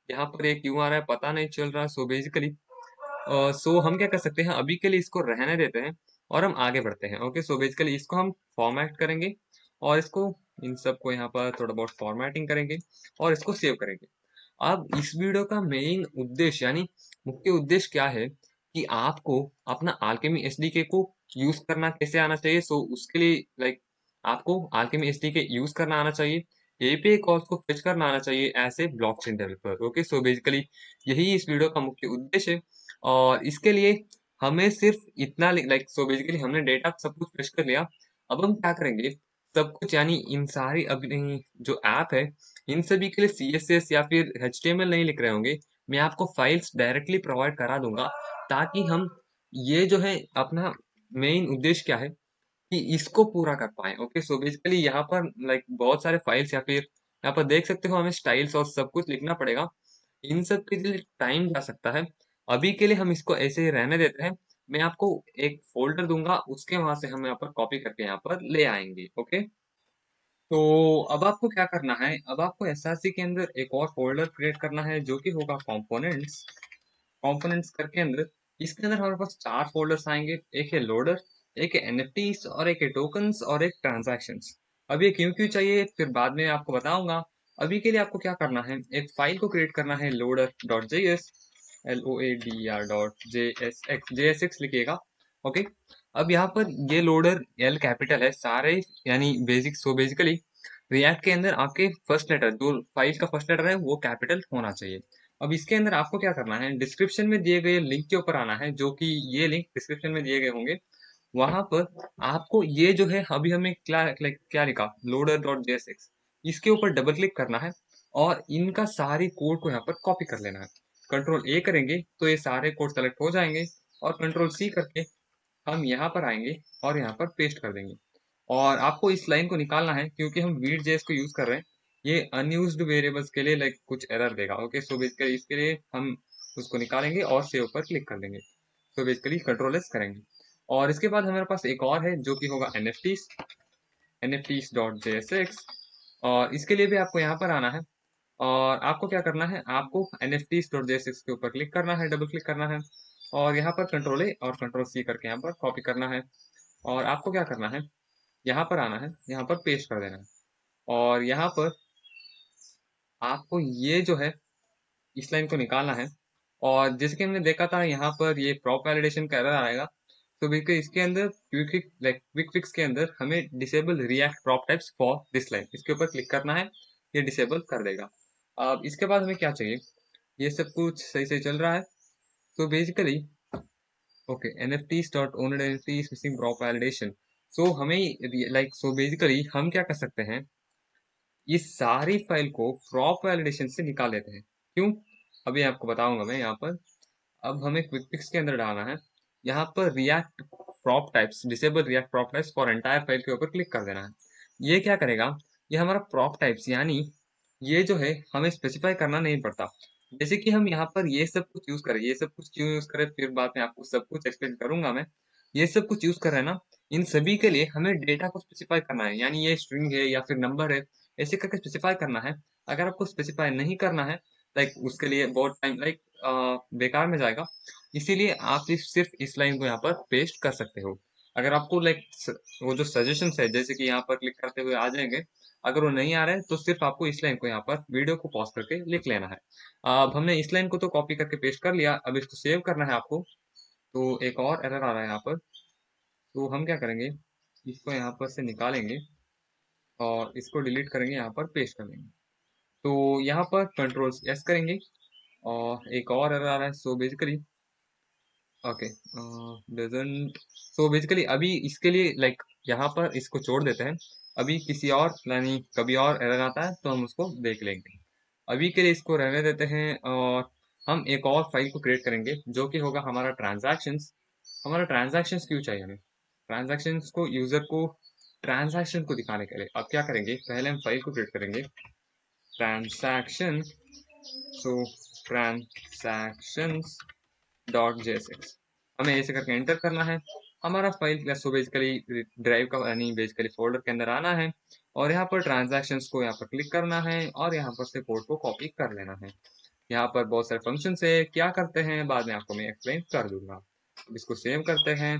Speaker 1: यहाँ पर ये क्यों आ रहा है पता नहीं चल रहा। सो बेसिकली सो हम क्या कर सकते हैं, अभी के लिए इसको रहने देते हैं और हम आगे बढ़ते हैं। ओके, सो बेसिकली इसको हम फॉर्मेट करेंगे और इसको इन सबको यहाँ पर थोड़ा बहुत फॉर्मेटिंग करेंगे और इसको सेव करेंगे। अब इस वीडियो का मेन उद्देश्य यानी मुख्य उद्देश्य क्या है कि आपको अपना अल्केमी एसडीके को यूज करना कैसे आना चाहिए। सो उसके लिए आपको अल्केमी एसडीके यूज करना आना चाहिए, एपीआई कॉल्स को फेच करना आना चाहिए ऐसे blockchain developer. Okay, so basically यही इस वीडियो का मुख्य उद्देश्य है। और इसके लिए हमें सिर्फ इतना सो बेसिकली हमने डेटा सब कुछ फेच कर लिया। अब हम क्या करेंगे, सब कुछ यानी इन सारी अपनी जो ऐप है इन सभी के लिए सीएसएस या फिर एचटीएमएल नहीं लिख रहे होंगे, मैं आपको फाइल्स डायरेक्टली प्रोवाइड करा दूंगा ताकि हम ये जो है अपना मेन उद्देश्य क्या है कि इसको पूरा कर पाए। ओके, सो बेसिकली यहाँ पर बहुत सारे फाइल्स या फिर यहाँ पर देख सकते हो हमें स्टाइल्स और सब कुछ लिखना पड़ेगा, इन सब के लिए टाइम जा सकता है। अभी के लिए हम इसको ऐसे ही रहने देते हैं। मैं आपको एक फोल्डर दूंगा, उसके वहां से हम यहाँ पर कॉपी करके यहाँ पर ले आएंगे। ओके, तो अब आपको क्या करना है, अब आपको एसआरसी के अंदर एक और फोल्डर क्रिएट करना है जो कि होगा कंपोनेंट्स। कंपोनेंट्स करके अंदर इसके अंदर हमारे पास चार फोल्डर्स आएंगे, एक है लोडर, एक है एनएफटीज और एक है टोकन्स और एक ट्रांजैक्शंस। अब ये क्यों क्यों चाहिए फिर बाद में आपको बताऊंगा। अभी के लिए आपको क्या करना है, एक फाइल को क्रिएट करना है लोडर डॉट जेएस, loader.jsx लिखिएगा। ओके, अब यहाँ पर ये लोडर एल कैपिटल है सारे यानी बेसिक। सो बेसिकली रिएक्ट के अंदर आपके फर्स्ट लेटर जो फाइल का फर्स्ट लेटर है वो कैपिटल होना चाहिए। अब इसके अंदर आपको क्या करना है, डिस्क्रिप्शन में दिए गए लिंक के ऊपर आना है, जो कि ये लिंक डिस्क्रिप्शन में दिए गए होंगे। वहां पर आपको ये जो है अभी हमें क्या लिखा लोडर डॉट जेएसएक्स, इसके ऊपर डबल क्लिक करना है और इनका सारी कोड को यहाँ पर कॉपी कर लेना है। कंट्रोल ए करेंगे तो ये सारे कोड सेलेक्ट हो जाएंगे और कंट्रोल सी करके हम यहाँ पर आएंगे और यहाँ पर पेस्ट कर देंगे। और आपको इस लाइन को निकालना है क्योंकि हम वीड जेएस को यूज कर रहे हैं, ये अनयूज्ड वेरिएबल्स के लिए कुछ एरर देगा। ओके, सो बेसिकली इसके लिए हम उसको निकालेंगे और सेव पर क्लिक कर देंगे। सो बेसिकली कंट्रोल एस करेंगे और इसके बाद हमारे पास एक और है जो कि होगा nfts.jsx। और इसके लिए भी आपको यहाँ पर आना है और आपको क्या करना है, आपको nfts.jsx के ऊपर क्लिक करना है, डबल क्लिक करना है और यहाँ पर कंट्रोल ए और कंट्रोल सी करके यहाँ पर कॉपी करना है। और आपको क्या करना है, यहाँ पर आना है, यहाँ पर पेस्ट कर देना है और यहाँ पर आपको ये जो है इस लाइन को निकालना है। और जैसे कि हमने देखा था यहाँ पर ये प्रॉप वैलिडेशन का एरर आएगा, तो बिल्कुल इसके अंदर क्विक फिक्स के अंदर हमें disable react prop types for this line इसके ऊपर क्लिक करना है, ये डिसेबल कर देगा। अब इसके बाद हमें क्या चाहिए, ये सब कुछ सही से चल रहा है। तो basically okay, nfts.owned missing prop validation. So हमें सो बेसिकली हम क्या कर सकते हैं, इस सारी फाइल को प्रॉप वैलिडेशन से निकाल लेते हैं। क्यों, अभी आपको बताऊंगा मैं यहाँ पर। अब हमें क्विक फिक्स के अंदर डालना है, यहाँ पर react prop types disable react prop types for entire file के ऊपर क्लिक कर देना है। ये क्या करेगा, ये हमारा प्रॉप टाइप्स यानी ये जो है हमें स्पेसिफाई करना नहीं पड़ता। जैसे कि हम यहाँ पर ये सब कुछ यूज करें, ये सब कुछ क्यों यूज करें फिर बाद में आपको सब कुछ एक्सप्लेन करूंगा मैं। ये सब कुछ यूज कर रहे हैं ना, इन सभी के लिए हमें डेटा को स्पेसिफाई करना है, यानी ये स्ट्रिंग है या फिर नंबर है, ऐसे करके स्पेसिफाई करना है। अगर आपको स्पेसिफाई नहीं करना है, लाइक उसके लिए बहुत टाइम लाइक बेकार में जाएगा। इसीलिए आप सिर्फ इस लाइन को यहाँ पर पेस्ट कर सकते हो। अगर आपको लाइक वो जो सजेशन है जैसे कि यहाँ पर क्लिक करते हुए आ जाएंगे, अगर वो नहीं आ रहा है तो सिर्फ आपको इस लाइन को यहाँ पर वीडियो को पॉज करके लिख लेना है। अब हमने इस लाइन को तो कॉपी करके पेस्ट कर लिया, अब इसको सेव करना है आपको। तो एक और एरर आ रहा है यहाँ पर, तो हम क्या करेंगे, इसको यहाँ पर से निकालेंगे और इसको डिलीट करेंगे, यहाँ पर पेस्ट कर देंगे। तो यहाँ पर कंट्रोल एस करेंगे और एक और एरर आ रहा है, so basically okay doesn't, so basically अभी इसके लिए लाइक यहाँ पर इसको छोड़ देते हैं। अभी किसी और यानी कभी और एरर आता है तो हम उसको देख लेंगे। अभी के लिए इसको रहने देते हैं और हम एक और फाइल को क्रिएट करेंगे जो कि होगा हमारा ट्रांजैक्शंस। हमारा ट्रांजैक्शंस क्यों चाहिए हमें, ट्रांजैक्शंस को यूजर को ट्रांजैक्शन को दिखाने के लिए अब क्या करेंगे, पहले हम फाइल को क्रिएट करेंगे ट्रांजैक्शन, सो ट्रांजैक्शंस डॉट जेएसएक्स, हमें ऐसे करके एंटर करना है। हमारा फाइल सो बेसिकली ड्राइव का यानी बेसिकली फोल्डर के अंदर आना है और यहाँ पर ट्रांजैक्शंस को यहाँ पर क्लिक करना है और यहाँ पर से कोड को कॉपी कर लेना है। यहाँ पर बहुत सारे फंक्शन है, क्या करते हैं बाद में आपको मैं एक्सप्लेन कर दूंगा। अब इसको सेव करते हैं।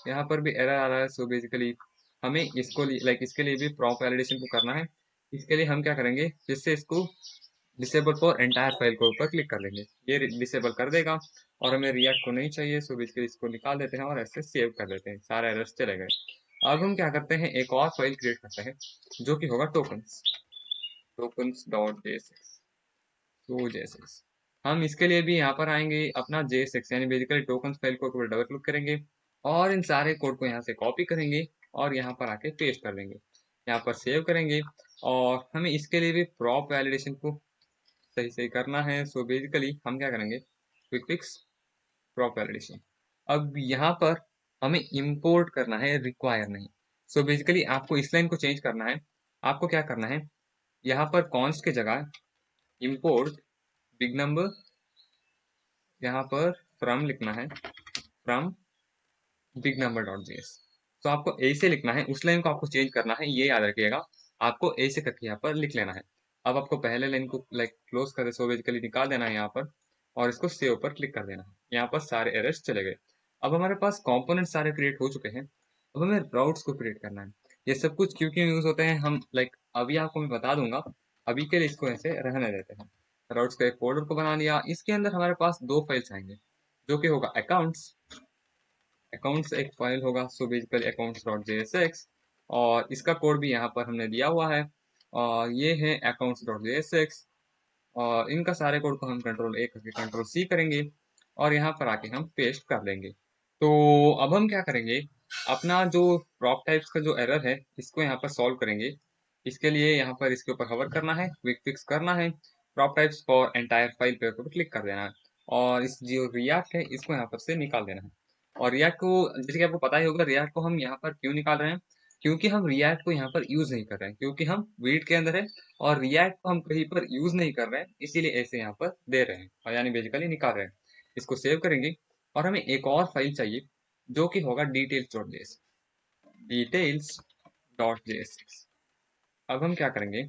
Speaker 1: यहाँ पर भी एरर आ रहा है, सो बेसिकली हमें इसको लाइक इसके लिए भी प्रॉप वैलिडेशन को करना है। इसके लिए हम क्या करेंगे, जिससे इसको डिसेबल फॉर एंटायर फाइल को ऊपर क्लिक कर लेंगे, ये डिसेबल कर देगा। और हमें रिएक्ट को नहीं चाहिए, सो बेसिकली इसको निकाल देते हैं और ऐसे सेव कर देते हैं, सारे एरर्स चले गए। अब हम क्या करते हैं, एक और फाइल क्रिएट करते हैं जो कि होगा टोकन्स, टोकन्स डॉट जेएसएक्स, तो जेएसएक्स हम इसके लिए भी यहाँ पर आएंगे, अपना जेएसएक्स यानी बेसिकली टोकन्स फाइल को डबल क्लिक करेंगे और इन सारे कोड को यहाँ से कॉपी करेंगे और यहाँ पर आके पेस्ट कर देंगे, यहाँ पर सेव करेंगे। और हमें इसके लिए भी प्रॉप वैलिडेशन को सही सही करना है, सो बेसिकली हम क्या करेंगे, क्विक फिक्स प्रॉप वैलिडेशन। अब यहाँ पर हमें इंपोर्ट करना है, रिक्वायर नहीं। सो बेसिकली आपको इस लाइन को चेंज करना है। आपको क्या करना है, यहाँ पर कॉन्स्ट के जगह इंपोर्ट बिग नंबर, यहाँ पर फ्रॉम लिखना है, from big number dot JS. तो आपको ए से लिखना है, उस लाइन को आपको चेंज करना है, ये याद रखिएगा। आपको ए से करके यहाँ पर लिख लेना है। अब आपको पहले लाइन को लाइक क्लोज कर दे, सो बेसिकली निकाल देना है यहाँ पर और इसको सेव पर क्लिक कर देना है। यहाँ पर सारे एरर्स चले गए। अब हमारे पास कंपोनेंट सारे क्रिएट हो चुके हैं। अब हमें राउट्स को क्रिएट करना है। ये सब कुछ क्यों क्यों यूज होते हैं हम लाइक अभी आपको मैं बता दूंगा। अभी के लिए इसको ऐसे रहने देते हैं। राउट्स का एक फोल्डर को बना लिया, इसके अंदर हमारे पास दो फाइल्स आएंगे जो कि होगा अकाउंट्स, अकाउंट्स एक फाइल होगा, so basically accounts dot JSX और इसका कोड भी यहाँ पर हमने दिया हुआ है और ये है अकाउंट्स डॉट जेएसएक्स। और इनका सारे कोड को हम कंट्रोल ए करके कंट्रोल सी करेंगे और यहाँ पर आके हम पेस्ट कर देंगे। तो अब हम क्या करेंगे, अपना जो प्रॉप टाइप्स का जो एरर है इसको यहाँ पर सॉल्व करेंगे। इसके लिए यहाँ पर इसके ऊपर हवर करना है, क्विक फिक्स करना है, prop types for entire file पे क्लिक कर देना है और इस जो रिएक्ट है इसको यहाँ पर से निकाल देना है। और रिएक्ट को जैसे कि आपको पता ही होगा, रिएक्ट को हम यहाँ पर क्यों निकाल रहे हैं, क्योंकि हम रिएक्ट को यहाँ पर यूज नहीं कर रहे हैं, क्योंकि हम वीट के अंदर है और रिएक्ट को हम कहीं पर यूज नहीं कर रहे हैं, इसीलिए ऐसे यहाँ पर दे रहे हैं और यानी बेसिकली निकाल रहे हैं। इसको सेव करेंगे और हमें एक और फाइल चाहिए जो कि होगा details dot JS, details dot JS. अब हम क्या करेंगे,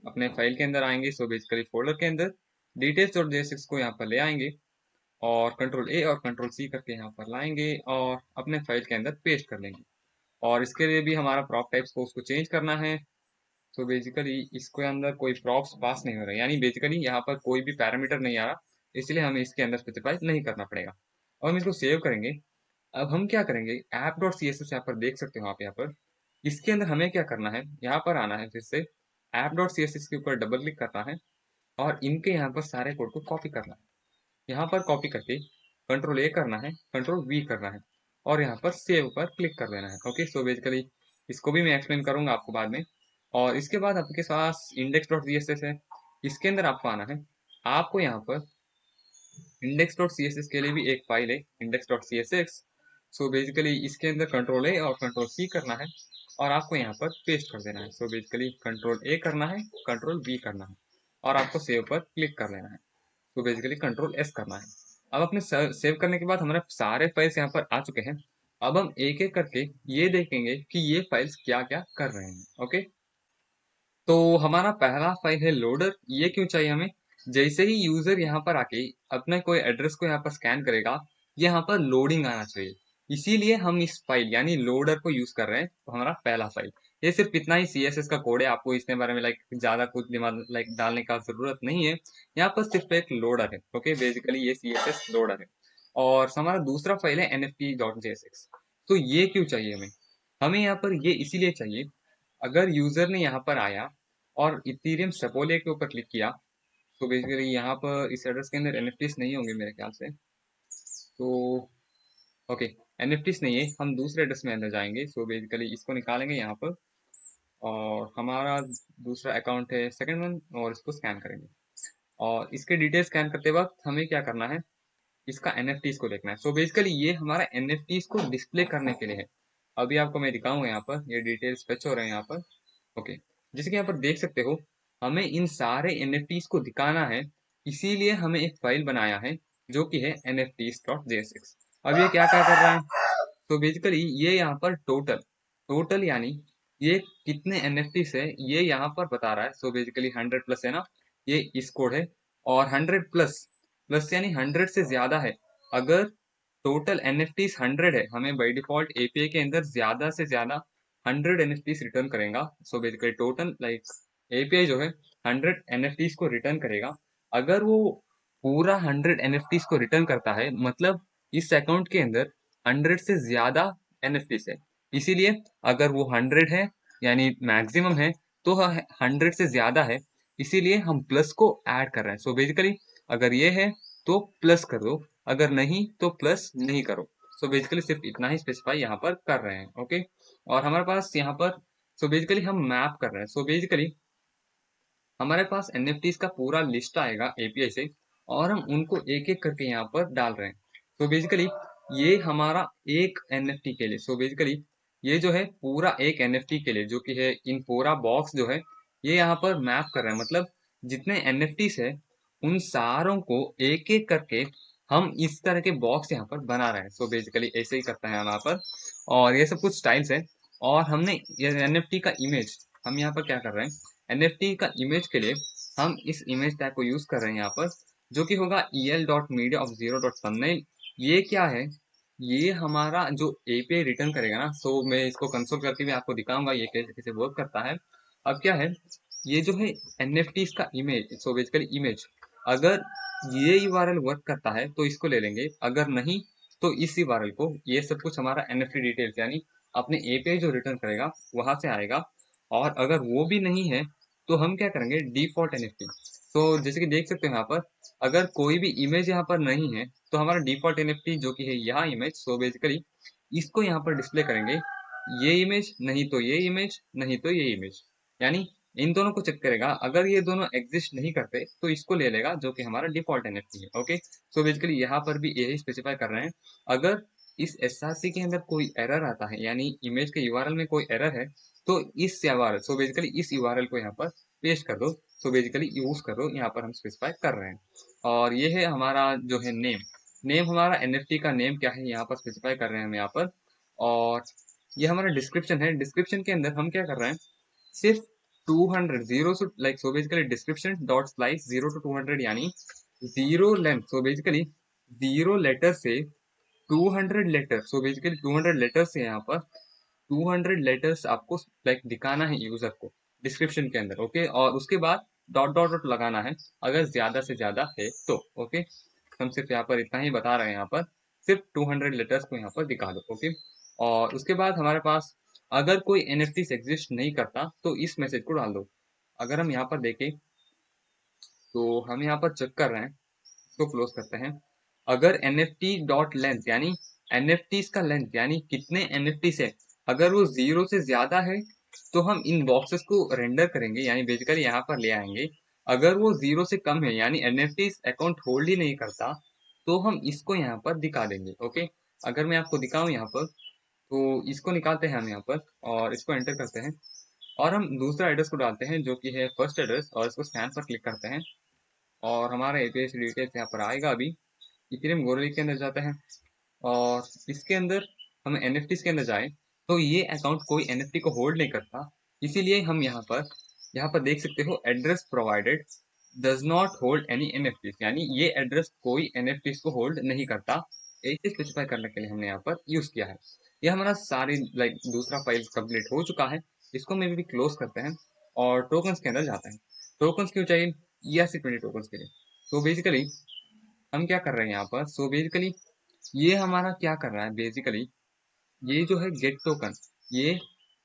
Speaker 1: अपने फाइल के अंदर आएंगे, सो बेसिकली फोल्डर के अंदर डिटेल्स डॉट जेएस को यहाँ पर ले आएंगे और कंट्रोल ए और कंट्रोल सी करके यहाँ पर लाएंगे और अपने फाइल के अंदर पेस्ट कर लेंगे। और इसके लिए भी हमारा प्रॉप टाइप्स को उसको चेंज करना है। तो बेसिकली इसके अंदर कोई प्रॉप्स पास नहीं हो रहा है, यानी बेसिकली यहाँ पर कोई भी पैरामीटर नहीं आ रहा, इसलिए हमें इसके अंदर स्पेसिफाई नहीं करना पड़ेगा। और हम इसको सेव करेंगे। अब हम क्या करेंगे, app dot C S S यहाँ पर देख सकते हो आप, यहाँ पर इसके अंदर हमें क्या करना है, यहाँ पर आना है, फिर से app dot C S S के ऊपर डबल क्लिक करना है और इनके यहाँ पर सारे कोड को कॉपी करना है। यहाँ पर कॉपी करके कंट्रोल ए करना है, कंट्रोल वी करना है और यहाँ पर सेव पर क्लिक कर देना है। ओके, सो बेसिकली इसको भी मैं एक्सप्लेन करूंगा आपको बाद में। और इसके बाद आपके पास index dot C S S है, इसके अंदर आपको आना है। आपको यहाँ पर index dot C S S के लिए भी एक फाइल है, index dot C S X. So basically इसके अंदर कंट्रोल ए और कंट्रोल सी करना है और आपको यहाँ पर पेस्ट कर देना है। सो बेसिकली कंट्रोल ए करना है, कंट्रोल बी करना है और आपको सेव पर क्लिक कर लेना है। तो बेसिकली कंट्रोल एस करना है। अब अपने सेव करने के बाद हमारे सारे फाइल्स यहाँ पर आ चुके हैं। अब हम एक एक करके ये देखेंगे कि ये फाइल्स क्या क्या कर रहे हैं। ओके, तो हमारा पहला फाइल है लोडर। ये क्यों चाहिए हमें? जैसे ही यूजर यहाँ पर आके अपने कोई एड्रेस को यहाँ पर स्कैन करेगा, यहाँ पर लोडिंग आना चाहिए। इसीलिए हम इस फाइल यानी लोडर को यूज कर रहे हैं। तो हमारा पहला फाइल ये सिर्फ इतना ही CSS का कोड है, आपको इसके बारे में ज्यादा कुछ दिमाग डालने का जरूरत नहीं है। यहाँ पर सिर्फ एक लोडर है। ओके, बेसिकली ये CSS लोडर है। और हमारा दूसरा फाइल है nft.jsx। तो ये क्यों चाहिए हमें? हमें यहाँ पर ये इसीलिए चाहिए, अगर यूजर ने यहाँ पर आया और इथेरियम सेपोले के ऊपर क्लिक किया, तो बेसिकली यहाँ पर इस एड्रेस के अंदर NFTs नहीं होंगे मेरे ख्याल से। तो ओके, NFTs नहीं है, हम दूसरे एड्रेस में अंदर जाएंगे। सो बेसिकली इसको निकालेंगे यहाँ पर और हमारा दूसरा अकाउंट है सेकंड वन और इसको स्कैन करेंगे। और इसके डिटेल स्कैन करते वक्त हमें क्या करना है, इसका NFTs को देखना है। सो बेसिकली ये हमारा NFTs को डिस्प्ले करने के लिए है। अभी आपको मैं दिखाऊंगा, यहाँ पर ये डिटेल्स फेच हो रहे हैं यहाँ पर। ओके, जैसे कि यहाँ पर देख सकते हो, हमें इन सारे NFTs को दिखाना है, इसीलिए हमें एक फाइल बनाया है जो कि है nfts.jsx। अब ये क्या क्या कर रहा है? तो बेसिकली ये यहाँ पर टोटल टोटल यानी ये कितने NFTs है ये यहाँ पर बता रहा है। सो बेसिकली 100+ है ना, ये इस कोड है। और 100+ प्लस यानी 100 से ज्यादा है। अगर टोटल NFTs 100 है, हमें बाई डिफॉल्ट API के अंदर ज्यादा से ज्यादा 100 NFTs रिटर्न करेगा। सो बेसिकली टोटल API जो है 100 NFTs को रिटर्न करेगा। अगर वो पूरा 100 NFTs को रिटर्न करता है, मतलब इस अकाउंट के अंदर 100 से ज्यादा NFTs है। इसीलिए अगर वो 100 है यानी मैक्सिमम है, तो 100 से ज्यादा है, इसीलिए हम प्लस को ऐड कर रहे हैं। सो बेसिकली अगर ये है तो प्लस कर दो, अगर नहीं तो प्लस नहीं करो। सो बेसिकली सिर्फ इतना ही स्पेसिफाई यहाँ पर कर रहे हैं। ओके, और हमारे पास यहाँ पर सो बेसिकली हम मैप कर रहे हैं। सो बेसिकली हमारे पास NFTs का पूरा लिस्ट आएगा API से और हम उनको एक एक करके यहाँ पर डाल रहे हैं। तो बेसिकली ये हमारा एक NFT के लिए, सो बेसिकली ये जो है पूरा एक NFT के लिए जो कि है इन पूरा बॉक्स जो है, ये यहाँ पर मैप कर रहे हैं। मतलब जितने NFTs है उन सारों को एक एक करके हम इस तरह के बॉक्स यहाँ पर बना रहे हैं। सो बेसिकली ऐसे ही करता है यहाँ पर। और ये सब कुछ स्टाइल्स है। और हमने ये NFT का इमेज हम यहाँ पर क्या कर रहे हैं, NFT का इमेज के लिए हम इस इमेज टैग को यूज कर रहे हैं यहाँ पर, जो कि होगा el.media of 0.thumbnail। ये क्या है, ये हमारा जो API रिटर्न करेगा ना। सो मैं इसको कंसोल करके भी आपको दिखाऊंगा ये कैसे कैसे वर्क करता है। अब क्या है, ये जो है NFTs का इमेज, सो बेसिकली इमेज, अगर ये URL वर्क करता है तो इसको ले लेंगे, अगर नहीं तो इस URL को, ये सब कुछ हमारा NFT डिटेल्स यानी अपने API जो रिटर्न करेगा वहां से आएगा। और अगर वो भी नहीं है तो हम क्या करेंगे, डिफॉल्ट NFT। तो जैसे कि देख सकते हैं यहाँ पर, अगर कोई भी इमेज यहाँ पर नहीं है तो हमारा डिफॉल्ट NFT जो कि है यहाँ इमेज, सो बेसिकली इसको यहाँ पर डिस्प्ले करेंगे। ये इमेज नहीं तो ये इमेज, नहीं तो ये इमेज, यानी इन दोनों को चेक करेगा। अगर ये दोनों एग्जिस्ट नहीं करते तो इसको ले लेगा जो कि हमारा डिफॉल्ट NFT है। ओके, सो बेसिकली यहाँ पर भी यही स्पेसिफाई कर रहे हैं। अगर इस SRC के अंदर कोई एरर आता है यानी इमेज के URL में कोई एरर है, तो इस URL, सो बेसिकली इस URL को यहाँ पर पेस्ट कर दो। सो बेसिकली यूज कर दो, यहाँ पर हम स्पेसिफाई कर रहे हैं। और ये है हमारा जो है नेम। नेम हमारा NFT का नेम क्या है यहाँ पर स्पेसिफाई कर रहे हैं हम यहाँ पर। और ये हमारा डिस्क्रिप्शन है। डिस्क्रिप्शन के अंदर हम क्या कर रहे हैं, सिर्फ 200 जीरो से so basically description dot slice 0 to 200 यानी zero length. So basically zero letter से 200 लेटर, सो बेसिकली 200 लेटर से यहाँ पर 200 लेटर्स आपको दिखाना है यूजर को डिस्क्रिप्शन के अंदर। ओके, और उसके बाद डॉट डॉट डॉट लगाना है अगर ज्यादा से ज्यादा है तो। ओके, हम सिर्फ यहाँ पर इतना ही बता रहे हैं, यहाँ पर सिर्फ 200 लेटर्स को यहाँ पर दिखा दो। ओके, और उसके बाद हमारे पास अगर कोई NFTs एग्जिस्ट नहीं करता तो इस मैसेज को डाल दो। अगर हम यहाँ पर देखें तो हम यहाँ पर चेक कर रहे हैं, इसको क्लोज करते हैं। अगर NFT डॉट लेंथ यानी NFTs का लेंथ यानी कितने NFTs है, अगर वो 0 से ज्यादा है तो हम इन बॉक्सेस को रेंडर करेंगे यानी बेसिकली यहाँ पर ले आएंगे। अगर वो 0 से कम है यानी NFTs अकाउंट होल्ड ही नहीं करता, तो हम इसको यहाँ पर दिखा देंगे। ओके, अगर मैं आपको दिखाऊं यहाँ पर, तो इसको निकालते हैं हम यहाँ पर और इसको एंटर करते हैं और हम दूसरा एड्रेस को डालते हैं जो कि है फर्स्ट एड्रेस और इसको स्कैन पर क्लिक करते हैं और हमारा एपीआई से डिटेल्स यहाँ पर आएगा। अभी इथेरियम गोरली के अंदर जाते हैं और इसके अंदर हम एनएफटी के अंदर जाए तो ये अकाउंट कोई एनएफटी को होल्ड नहीं करता, इसीलिए हम यहाँ पर देख सकते हो address provided does not hold any NFT, यानी ये एड्रेस कोई एनएफटी को होल्ड नहीं करता। इसे स्पेसिफाई करने के लिए हमने यहाँ पर यूज किया है। ये हमारा सारी दूसरा फाइल कंप्लीट हो चुका है। इसको मैं भी क्लोज करते हैं और टोकन्स के अंदर जाते हैं। टोकन्स क्यों चाहिए? ERC20 टोकन्स के लिए। तो बेसिकली हम क्या कर रहे हैं यहाँ पर, सो बेसिकली ये हमारा क्या कर रहा है, बेसिकली ये जो है गेट टोकन, ये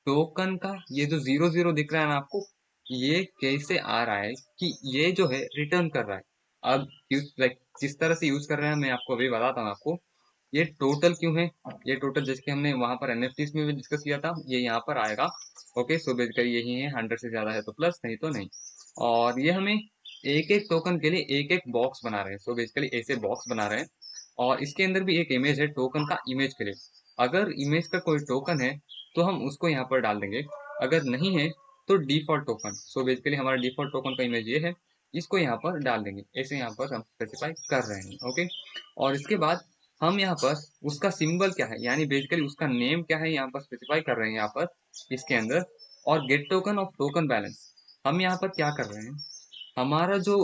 Speaker 1: टोकन का ये जो 00 दिख रहा है ना आपको, ये कैसे आ रहा है कि ये जो है रिटर्न कर रहा है। अब किस तरह से यूज कर रहे हैं मैं आपको अभी बताता हूँ आपको। ये टोटल क्यों है, ये टोटल जैसे कि हमने वहां पर एनएफटीज में भी डिस्कस किया था, ये यहाँ पर आएगा। ओके, सो बेसिकली यही है, 100 से ज्यादा है तो प्लस, नहीं तो नहीं। और ये हमें एक एक टोकन के लिए एक एक बॉक्स बना रहे हैं। सो बेसिकली ऐसे बॉक्स बना रहे हैं और इसके अंदर भी एक इमेज है टोकन का, इमेज के लिए। अगर इमेज का कोई टोकन है तो हम उसको यहाँ पर डाल देंगे, अगर नहीं है तो डिफॉल्ट टोकन। सो बेसिकली हमारा डिफॉल्ट टोकन का इमेज ये है, इसको यहाँ पर डाल देंगे। ऐसे यहाँ पर हम स्पेसिफाई कर रहे हैं। ओके, और इसके बाद हम यहाँ पर उसका सिंबल क्या है, यानी बेसिकली उसका नेम क्या है, यहाँ पर स्पेसिफाई कर रहे हैं यहाँ पर इसके अंदर। और get token of token balance, हम यहाँ पर क्या कर रहे हैं, हमारा जो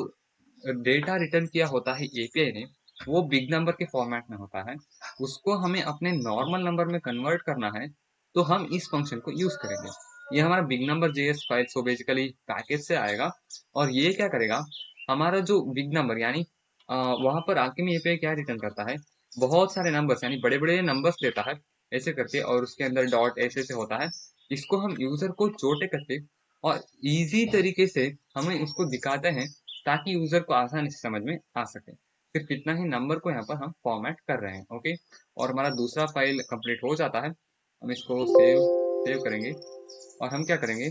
Speaker 1: डेटा रिटर्न किया होता है एपीआई ने, वो बिग नंबर के फॉर्मेट में होता है। उसको हमें अपने नॉर्मल नंबर में कन्वर्ट करना है, तो हम इस फंक्शन को यूज करेंगे। ये हमारा big number JS file so basically package से आएगा और ये क्या करेगा, हमारा जो बिग नंबर यानी वहां पर आलकेमी एपीआई क्या रिटर्न करता है, बहुत सारे नंबर्स यानी बड़े बड़े नंबर्स लेता है ऐसे करके, और उसके अंदर डॉट ऐसे से होता है। इसको हम यूजर को छोटे करके और इजी तरीके से हमें उसको दिखाते हैं ताकि यूजर को आसानी से समझ में आ सके। सिर्फ इतना ही नंबर को यहाँ पर हम फॉर्मेट कर रहे हैं। ओके, और हमारा दूसरा फाइल कंप्लीट हो जाता है। हम इसको सेव सेव करेंगे और हम क्या करेंगे,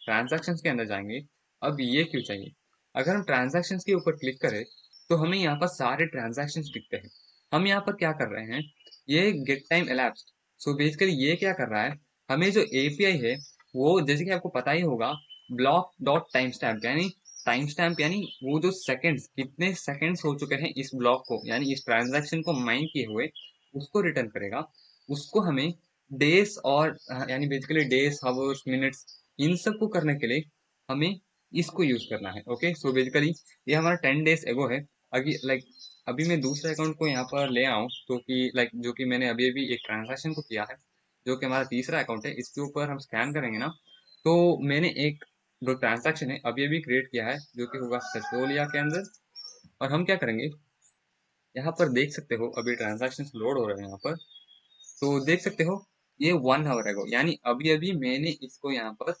Speaker 1: ट्रांजैक्शंस के अंदर जाएंगे। अब ये क्यों चाहिए, अगर हम ट्रांजैक्शंस के ऊपर क्लिक करें तो हमें यहाँ पर सारे ट्रांजैक्शंस दिखते हैं। हम यहाँ पर क्या कर रहे हैं, ये get time elapsed। So basically ये क्या कर रहा है, हमें जो एपीआई है वो जैसे कि आपको पता ही होगा, ब्लॉक डॉट टाइम स्टैम्प, यानी टाइम स्टैम्प यानी वो जो सेकंड्स, कितने सेकंड्स हो चुके हैं इस ब्लॉक को, यानी इस ट्रांजैक्शन को माइन किए हुए, उसको रिटर्न करेगा। उसको हमें डेज और यानी बेसिकली डेज, आवर्स, मिनट्स, इन सब को करने के लिए हमें इसको यूज करना है। ओके, सो बेसिकली ये हमारा 10 days एगो है। अभी अभी मैं दूसरे अकाउंट को यहाँ पर ले आऊँ तो कि जो कि मैंने अभी अभी एक ट्रांजैक्शन को किया है, जो कि हमारा तीसरा अकाउंट है, इसके ऊपर हम स्कैन करेंगे ना, तो मैंने एक जो ट्रांजैक्शन है अभी अभी क्रिएट किया है जो कि होगा सेटोलिया के अंदर। और हम क्या करेंगे, यहाँ पर देख सकते हो अभी ट्रांजैक्शन लोड हो रहे हैं यहाँ पर, तो देख सकते हो ये 1 आवर एगो, यानी अभी अभी मैंने इसको यहाँ पर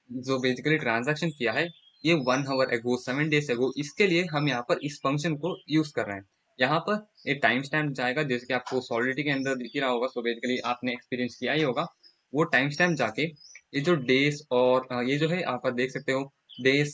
Speaker 1: जो बेसिकली ट्रांजैक्शन किया है, ये 1 आवर एगो, 7 days एगो, इसके लिए हम यहाँ पर इस फंक्शन को यूज कर रहे हैं। यहाँ पर एक टाइम स्टैम्प जाएगा, जैसे कि आपको सॉलिडिटी के अंदर दिख ही रहा होगा, सो बेसिकली आपने एक्सपीरियंस किया ही होगा। वो टाइम स्टैम्प जाके ये जो डेज और ये जो है आप देख सकते हो, डेज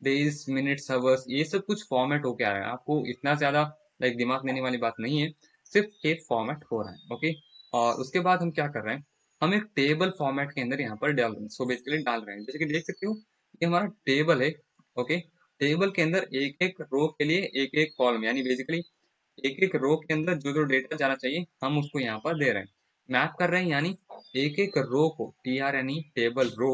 Speaker 1: डेज मिनट्स आवर्स, ये सब कुछ फॉर्मेट होके आ रहा है। आपको इतना ज्यादा दिमाग लेने वाली बात नहीं है, सिर्फ एक फॉर्मेट हो रहा है। ओके, और उसके बाद हम क्या कर रहे हैं, हम एक टेबल फॉर्मेट के अंदर यहाँ पर डाल रहे हैं। सो बेसिकली डाल रहे हैं, जैसे कि देख सकते हो ये हमारा टेबल है। ओके, टेबल के अंदर एक एक रो के लिए एक एक कॉलम, यानी बेसिकली एक एक रो के अंदर जो जो डेटा जाना चाहिए हम उसको यहाँ पर दे रहे हैं, मैप कर रहे हैं। यानी एक एक रो को, TRNE टेबल रो,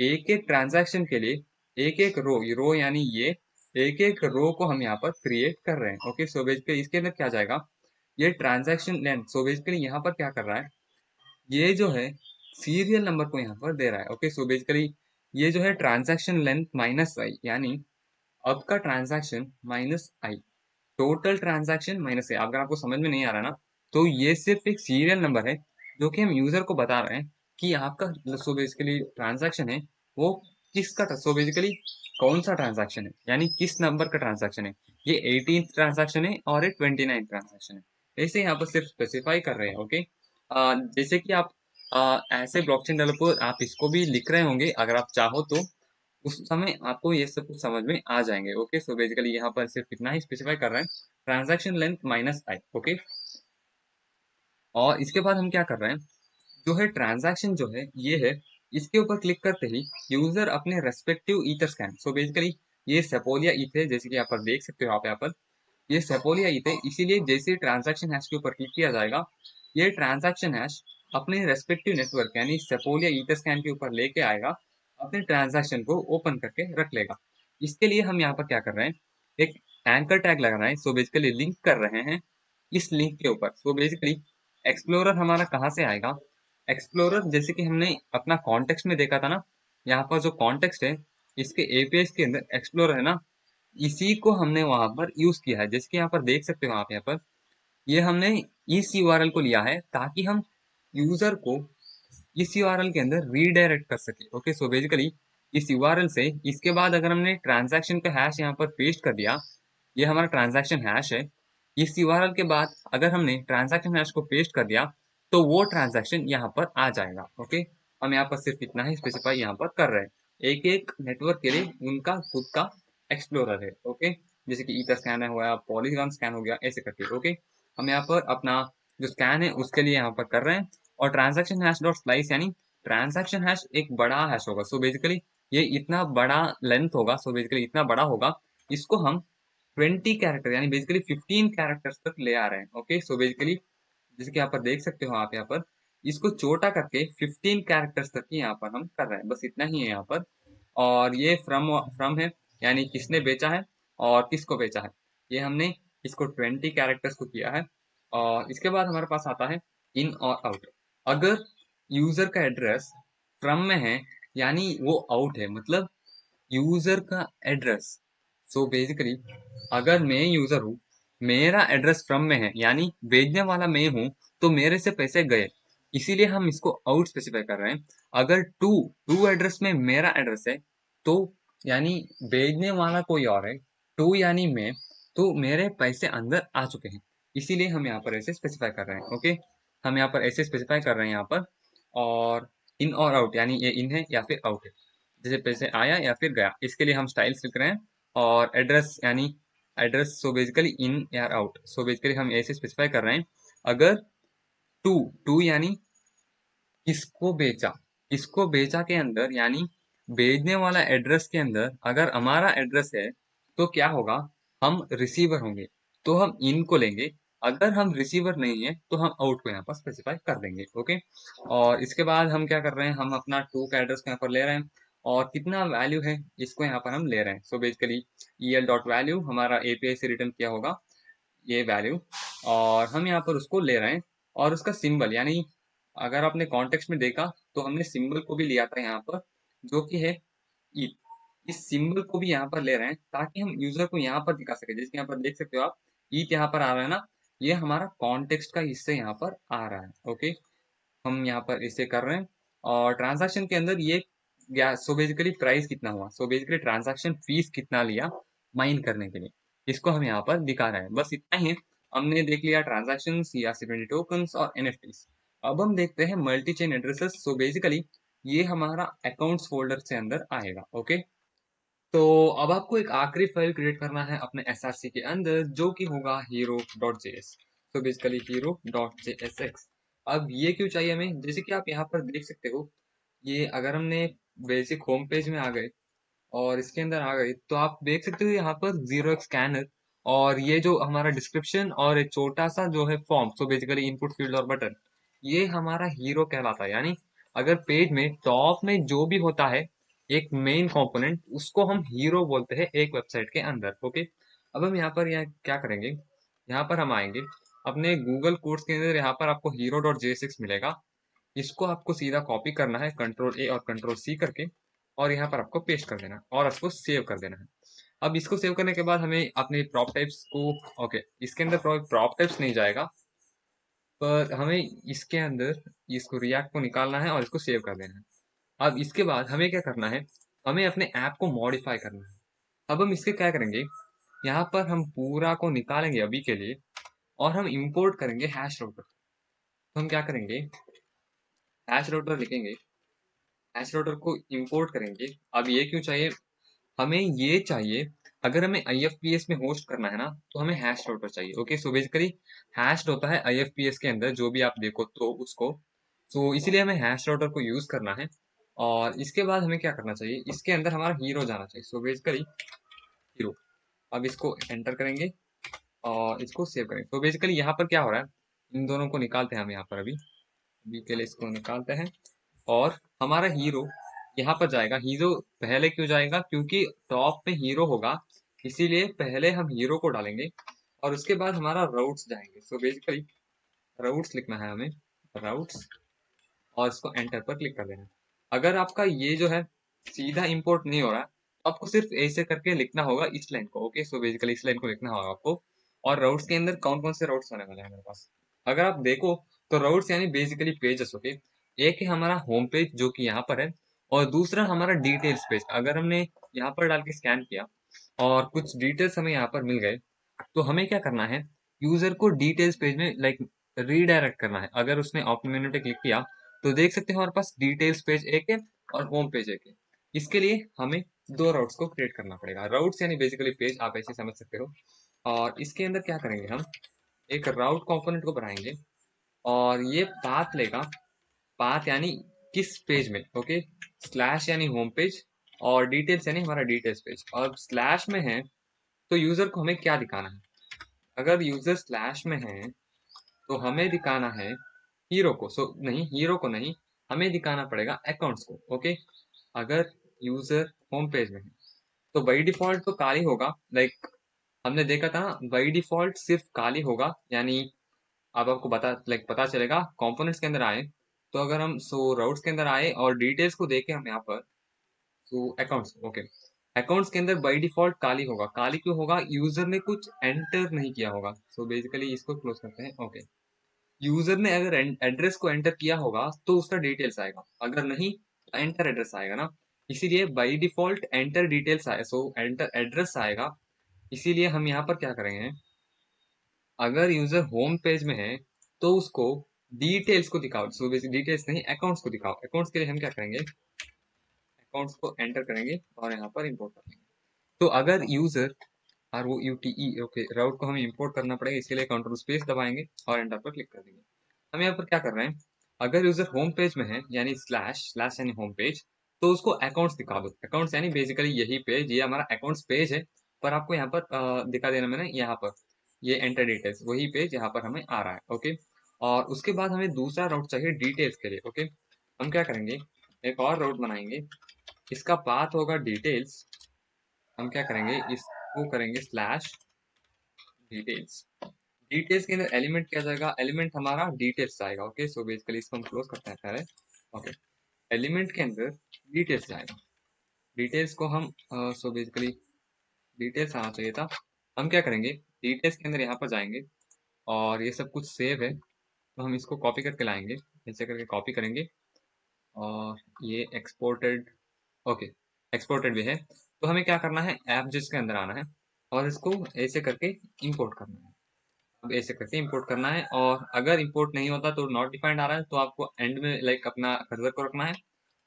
Speaker 1: एक एक ट्रांजैक्शन के लिए एक एक रो यानी ये एक एक रो को हम यहाँ पर क्रिएट कर रहे हैं। ओके, सो बेसिकली इसके अंदर क्या जाएगा, ये ट्रांजैक्शन लेंथ। सो बेसिकली यहाँ पर क्या कर रहा है, ये जो है सीरियल नंबर को यहाँ पर दे रहा है। ओके, सो बेसिकली ये जो है ट्रांजैक्शन लेंथ माइनस आई, यानी अब का ट्रांजैक्शन माइनस आई, टोटल ट्रांजैक्शन माइनस आई। अगर आपको समझ में नहीं आ रहा ना, तो ये सिर्फ एक सीरियल नंबर है जो कि हम यूजर को बता रहे हैं कि आपका सो बेसिकली ट्रांजैक्शन है वो किसका, सो बेसिकली कौन सा ट्रांजैक्शन है, यानी किस नंबर का ट्रांजैक्शन है। ये 18th ट्रांजैक्शन है और ये 29th ट्रांजैक्शन है, ऐसे यहाँ पर सिर्फ स्पेसिफाई कर रहे हैं। ओके, जैसे कि आप ऐसे ब्लॉकचेन डेवलपर आप इसको भी लिख रहे होंगे, अगर आप चाहो तो उस समय आपको ये सब कुछ समझ में आ जाएंगे। ओके, सो बेसिकली यहाँ पर सिर्फ इतना ही स्पेसिफाई कर रहे हैं, ट्रांजैक्शन लेंथ माइनस आई। ओके, और इसके बाद हम क्या कर रहे हैं, जो है ट्रांजैक्शन जो है ये है, इसके ऊपर क्लिक करते ही यूजर अपने respective ether scan, so basically ये सेपोलिया ईथ है, जैसे कि यहाँ पर देख सकते हो आप यहाँ पर, ये सेपोलिया ईथ है, इसीलिए जैसे ट्रांजैक्शन हैश के ऊपर क्लिक किया जाएगा, ये ट्रांजैक्शन हैश अपने रेस्पेक्टिव नेटवर्क यानी सेपोलिया ईथर स्कैन के ऊपर लेके आएगा, अपने ट्रांजैक्शन को ओपन करके रख लेगा। इसके लिए हम यहाँ पर क्या कर रहे हैं, एक एंकर टैग लगा रहे हैं, सो बेसिकली लिंक कर रहे हैं इस लिंक के ऊपर। सो बेसिकली एक्सप्लोरर हमारा कहाँ से आएगा, एक्सप्लोरर जैसे कि हमने अपना कॉन्टेक्स्ट में देखा था ना, यहाँ पर जो कॉन्टेक्स्ट है इसके एपीआई के अंदर एक्सप्लोरर है ना, इसी को हमने वहां पर यूज किया है, जैसे कि यहाँ पर देख सकते हो आप यहाँ पर, ये हमने इस यूआरएल को लिया है ताकि हम यूजर को इस यूआरएल के अंदर रीडायरेक्ट कर सके। ओके, सो बेसिकली इस यूआरएल से इसके बाद अगर हमने ट्रांजैक्शन का हैश यहाँ पर पेस्ट कर दिया, ये हमारा ट्रांजैक्शन हैश है, इस यूआरएल के बाद अगर हमने ट्रांजैक्शन हैश को पेस्ट कर दिया तो वो ट्रांजैक्शन यहाँ पर आ जाएगा। ओके, हम यहाँ पर सिर्फ इतना ही स्पेसिफाई यहाँ पर कर रहे हैं, एक एक नेटवर्क के लिए उनका खुद का एक्सप्लोरर है। ओके, जैसे कि ईथर स्कैन हुआ, पॉलीगॉन स्कैन हो गया, ऐसे करके। ओके, हम यहाँ पर अपना जो स्कैन है उसके लिए यहाँ पर कर रहे हैं, और ट्रांजैक्शन हैश डॉट स्लाइस यानी ट्रांजैक्शन हैश एक बड़ा हैश होगा, सो बेसिकली ये इतना बड़ा लेंथ होगा, सो बेसिकली इतना बड़ा होगा, इसको हम 20 कैरेक्टर यानी बेसिकली 15 कैरेक्टर्स तक ले आ रहे हैं। ओके, सो बेसिकली जैसे कि यहाँ पर देख सकते हो आप यहाँ पर, इसको छोटा करके 15 कैरेक्टर्स तक ही यहाँ पर हम कर रहे हैं, बस इतना ही है यहाँ पर। और ये फ्रॉम फ्रॉम है, यानी किसने बेचा है और किसको बेचा है, ये हमने इसको 20 कैरेक्टर्स को किया है। और इसके बाद हमारे पास आता है इन और आउट। अगर यूजर का एड्रेस फ्रॉम में है यानी वो आउट है, मतलब यूजर का एड्रेस, सो बेसिकली अगर मैं यूजर हूँ, मेरा एड्रेस फ्रॉम में है यानी भेजने वाला मैं हूँ, तो मेरे से पैसे गए, इसीलिए हम इसको आउट स्पेसिफाई कर रहे हैं। अगर टू टू एड्रेस में मेरा एड्रेस है, तो यानी भेजने वाला कोई और है, टू यानी मैं, तो मेरे पैसे अंदर आ चुके हैं, इसीलिए हम यहाँ पर ऐसे स्पेसिफाई कर रहे हैं। ओके, हम यहाँ पर ऐसे स्पेसिफाई कर रहे हैं यहाँ पर। और इन और आउट यानी ये इन है या फिर आउट है, जैसे पैसे आया या फिर गया, इसके लिए हम स्टाइल्स लिख रहे हैं। और एड्रेस यानी एड्रेस, सो बेसिकली इन या आउट, सो बेसिकली हम ऐसे स्पेसिफाई कर रहे हैं। अगर टू टू यानी किसको बेचा, किसको बेचा के अंदर यानी भेजने वाला एड्रेस के अंदर अगर हमारा एड्रेस है, तो क्या होगा, हम रिसीवर होंगे, तो हम इन को लेंगे। अगर हम रिसीवर नहीं है तो हम आउट को यहाँ पर स्पेसिफाई कर देंगे। ओके, और इसके बाद हम क्या कर रहे हैं, हम अपना टू का एड्रेस को यहाँ पर ले रहे हैं, और कितना वैल्यू है इसको यहाँ पर हम ले रहे हैं। So basically EL dot value हमारा API से रिटर्न किया होगा ये वैल्यू, और हम यहाँ पर उसको ले रहे हैं। और उसका सिंबल यानी अगर आपने कॉन्टेक्स्ट में देखा तो हमने सिंबल को भी लिया था यहाँ पर, जो कि है ईथ, इस सिंबल को भी यहाँ पर ले रहे हैं ताकि हम यूजर को यहाँ पर दिखा सके, जैसे यहाँ पर देख सकते हो आप, ईथ यहाँ पर आ रहा है ना, ये हमारा कॉन्टेक्स्ट का हिस्सा यहाँ पर आ रहा है। ओके, हम यहाँ पर इसे कर रहे हैं। और ट्रांजैक्शन के अंदर ये सो बेसिकली प्राइस कितना हुआ, सो बेसिकली ट्रांजैक्शन फीस कितना लिया माइन करने के लिए, इसको हम यहाँ पर दिखा रहे हैं, बस इतना ही। हमने देख लिया ट्रांजैक्शन, ERC20 टोकन्स और NFTs। अब हम देखते हैं multi chain addresses. So basically ये हमारा अकाउंट्स फोल्डर से अंदर आएगा। ओके, तो अब आपको एक आखिरी फाइल क्रिएट करना है अपने SRC के अंदर, जो कि होगा hero.js। तो बेसिकली hero.jsx। अब ये क्यों चाहिए हमें, जैसे कि आप यहाँ पर देख सकते हो, ये अगर हमने बेसिक होम पेज में आ गए और इसके अंदर आ गए, तो आप देख सकते हो यहाँ पर 0x स्कैनर, और ये जो हमारा डिस्क्रिप्शन और एक छोटा सा जो है form, so basically input field और बटन, ये हमारा हीरो कहलाता है। यानी अगर पेज में टॉप में जो भी होता है एक मेन कंपोनेंट, उसको हम हीरो बोलते हैं एक वेबसाइट के अंदर। ओके, अब हम यहाँ क्या करेंगे, यहाँ पर हम आएंगे अपने गूगल कोड्स के अंदर, यहाँ पर आपको hero.jsx मिलेगा, इसको आपको सीधा कॉपी करना है Ctrl+A और Ctrl+C करके, और यहाँ पर आपको पेस्ट कर देना है और इसको सेव कर देना है। अब इसको सेव करने के बाद हमें अपने प्रॉप टाइप्स को, ओके, इसके अंदर प्रॉप टाइप्स नहीं जाएगा, पर हमें इसके अंदर इसको रिएक्ट को निकालना है और इसको सेव कर देना है। अब इसके बाद हमें क्या करना है, हमें अपने ऐप को मॉडिफाई करना है। अब हम इसके क्या करेंगे, यहाँ पर हम पूरा को निकालेंगे अभी के लिए, और हम इंपोर्ट करेंगे हैश राउटर। तो हम क्या करेंगे, हैश राउटर लिखेंगे, हैश राउटर को इंपोर्ट करेंगे। अब ये क्यों चाहिए, हमें ये चाहिए अगर हमें IFPS में होस्ट करना है ना, तो हमें हैश राउटर चाहिए। ओके, सो बेसिकली हैश होता है IFPS के अंदर, जो भी आप देखो तो उसको, सो इसीलिए हमें हैश राउटर को यूज करना है। और इसके बाद हमें क्या करना चाहिए, इसके अंदर हमारा हीरो जाना चाहिए। सो बेसिकली हीरो, अब इसको एंटर करेंगे और इसको सेव करेंगे। तो बेसिकली यहाँ पर क्या हो रहा है, इन दोनों को निकालते हैं हम यहाँ पर, अभी अभी के लिए इसको निकालते हैं। और हमारा हीरो यहाँ पर जाएगा। हीरो पहले क्यों जाएगा, क्योंकि टॉप में हीरो होगा, इसीलिए पहले हम हीरो को डालेंगे और उसके बाद हमारा राउट्स जाएंगे। सो बेसिकली राउट्स लिखना है हमें, राउट्स, और इसको एंटर पर क्लिक कर देना है। अगर आपका ये जो है सीधा इंपोर्ट नहीं हो रहा, तो आपको सिर्फ ऐसे करके लिखना होगा इस लाइन को। ओके, सो बेसिकली इस लाइन को लिखना होगा आपको। और राउट्स के अंदर कौन कौन से राउट्स होने वाले हैं हमारे पास, अगर आप देखो तो राउट्स यानी बेसिकली पेजेस। ओके, एक है हमारा होम पेज जो कि यहाँ पर है, और दूसरा हमारा डिटेल्स पेज। अगर हमने यहाँ पर डाल के स्कैन किया और कुछ डिटेल्स हमें यहाँ पर मिल गए, तो हमें क्या करना है, यूजर को डिटेल्स पेज में लाइक रीडायरेक्ट करना है। अगर उसने ओपन मेन्यू पे क्लिक किया तो देख सकते हैं हमारे पास डिटेल्स पेज एक है और होम पेज एक है। इसके लिए हमें दो राउट्स को क्रिएट करना पड़ेगा। राउट्स यानी बेसिकली पेज, आप ऐसे समझ सकते हो। और इसके अंदर क्या करेंगे, हम एक राउट कंपोनेंट को बनाएंगे और ये पाथ लेगा। पाथ यानी किस पेज में, ओके, स्लैश यानी होम पेज और डिटेल्स यानी हमारा डिटेल्स पेज। और स्लैश में है तो यूजर को हमें क्या दिखाना है, अगर यूजर स्लैश में है तो हमें दिखाना है हीरो को। सो नहीं, हीरो को नहीं, हमें दिखाना पड़ेगा अकाउंट्स को। ओके, अगर यूजर होम पेज में है तो बाई डिफॉल्ट तो काली होगा, लाइक हमने देखा था ना, बाई डिफॉल्ट सिर्फ काली होगा। यानी अब आपको पता चलेगा कंपोनेंट्स के अंदर आए, तो अगर हम राउट्स के अंदर आए और डिटेल्स को देखें हम यहाँ पर, तो अकाउंट्स, ओके, अकाउंट्स के अंदर बाय डिफॉल्ट काली होगा। काली क्यों होगा, यूजर ने कुछ एंटर नहीं किया होगा। सो बेसिकली इसको क्लोज करते हैं। ओके, यूजर ने अगर एड्रेस को एंटर किया होगा तो उसका डिटेल्स आएगा, अगर नहीं तो एंटर एड्रेस आएगा ना। इसीलिए बाय डिफॉल्ट एंटर डिटेल्स आए, सो एंटर एड्रेस आएगा। इसीलिए हम यहाँ पर क्या करेंगे, अगर यूजर होम पेज में है तो उसको डिटेल्स को दिखाओ। सो बेसिक डिटेल्स नहीं, अकाउंट्स को दिखाओ। अकाउंट्स के लिए हम क्या करेंगे, अकाउंट्स को एंटर करेंगे और यहाँ पर इंपोर्ट करेंगे। तो अगर यूजर ROUTE, ओके, राउट को हमें इंपोर्ट करना पड़ेगा, इसके लिए कंट्रोल स्पेस दबाएंगे और एंटर पर क्लिक कर देंगे। हम यहाँ पर क्या कर रहे हैं, अगर यूजर होम पेज में है यानी स्लैश स्लैश यानी होम पेज, तो उसको अकाउंट्स दिखा दो। अकाउंट्स यानी बेसिकली यही पेज, ये हमारा अकाउंट्स पेज है, पर आपको यहाँ पर दिखा देना मैंने, यहाँ पर ये एंटर डिटेल्स वही पेज यहाँ पर हमें आ रहा है। ओके, और उसके बाद हमें दूसरा राउट चाहिए डिटेल्स के लिए। ओके, हम क्या करेंगे, एक और राउट बनाएंगे, इसका पाथ होगा डिटेल्स। हम क्या करेंगे, इसको करेंगे स्लैश डिटेल्स। डिटेल्स के अंदर एलिमेंट क्या जाएगा, एलिमेंट हमारा डिटेल्स आएगा। ओके, सो बेसिकली इसको हम क्लोज करते हैं पहले। ओके, एलिमेंट के अंदर डिटेल्स आएगा। डिटेल्स को हम सो बेसिकली डिटेल्स आना चाहिए था। हम क्या करेंगे, डिटेल्स के अंदर यहाँ पर जाएंगे और ये सब कुछ सेव है तो हम इसको कॉपी करके लाएंगे, ऐसे करके कॉपी करेंगे और ये एक्सपोर्टेड, ओके, एक्सपोर्टेड भी है। तो हमें क्या करना है, ऐप जिसके अंदर आना है और इसको ऐसे करके इंपोर्ट करना है। अब ऐसे करके इंपोर्ट करना है, और अगर इंपोर्ट नहीं होता तो नॉट डिफाइंड आ रहा है, तो आपको एंड में लाइक अपना कर्सर को रखना है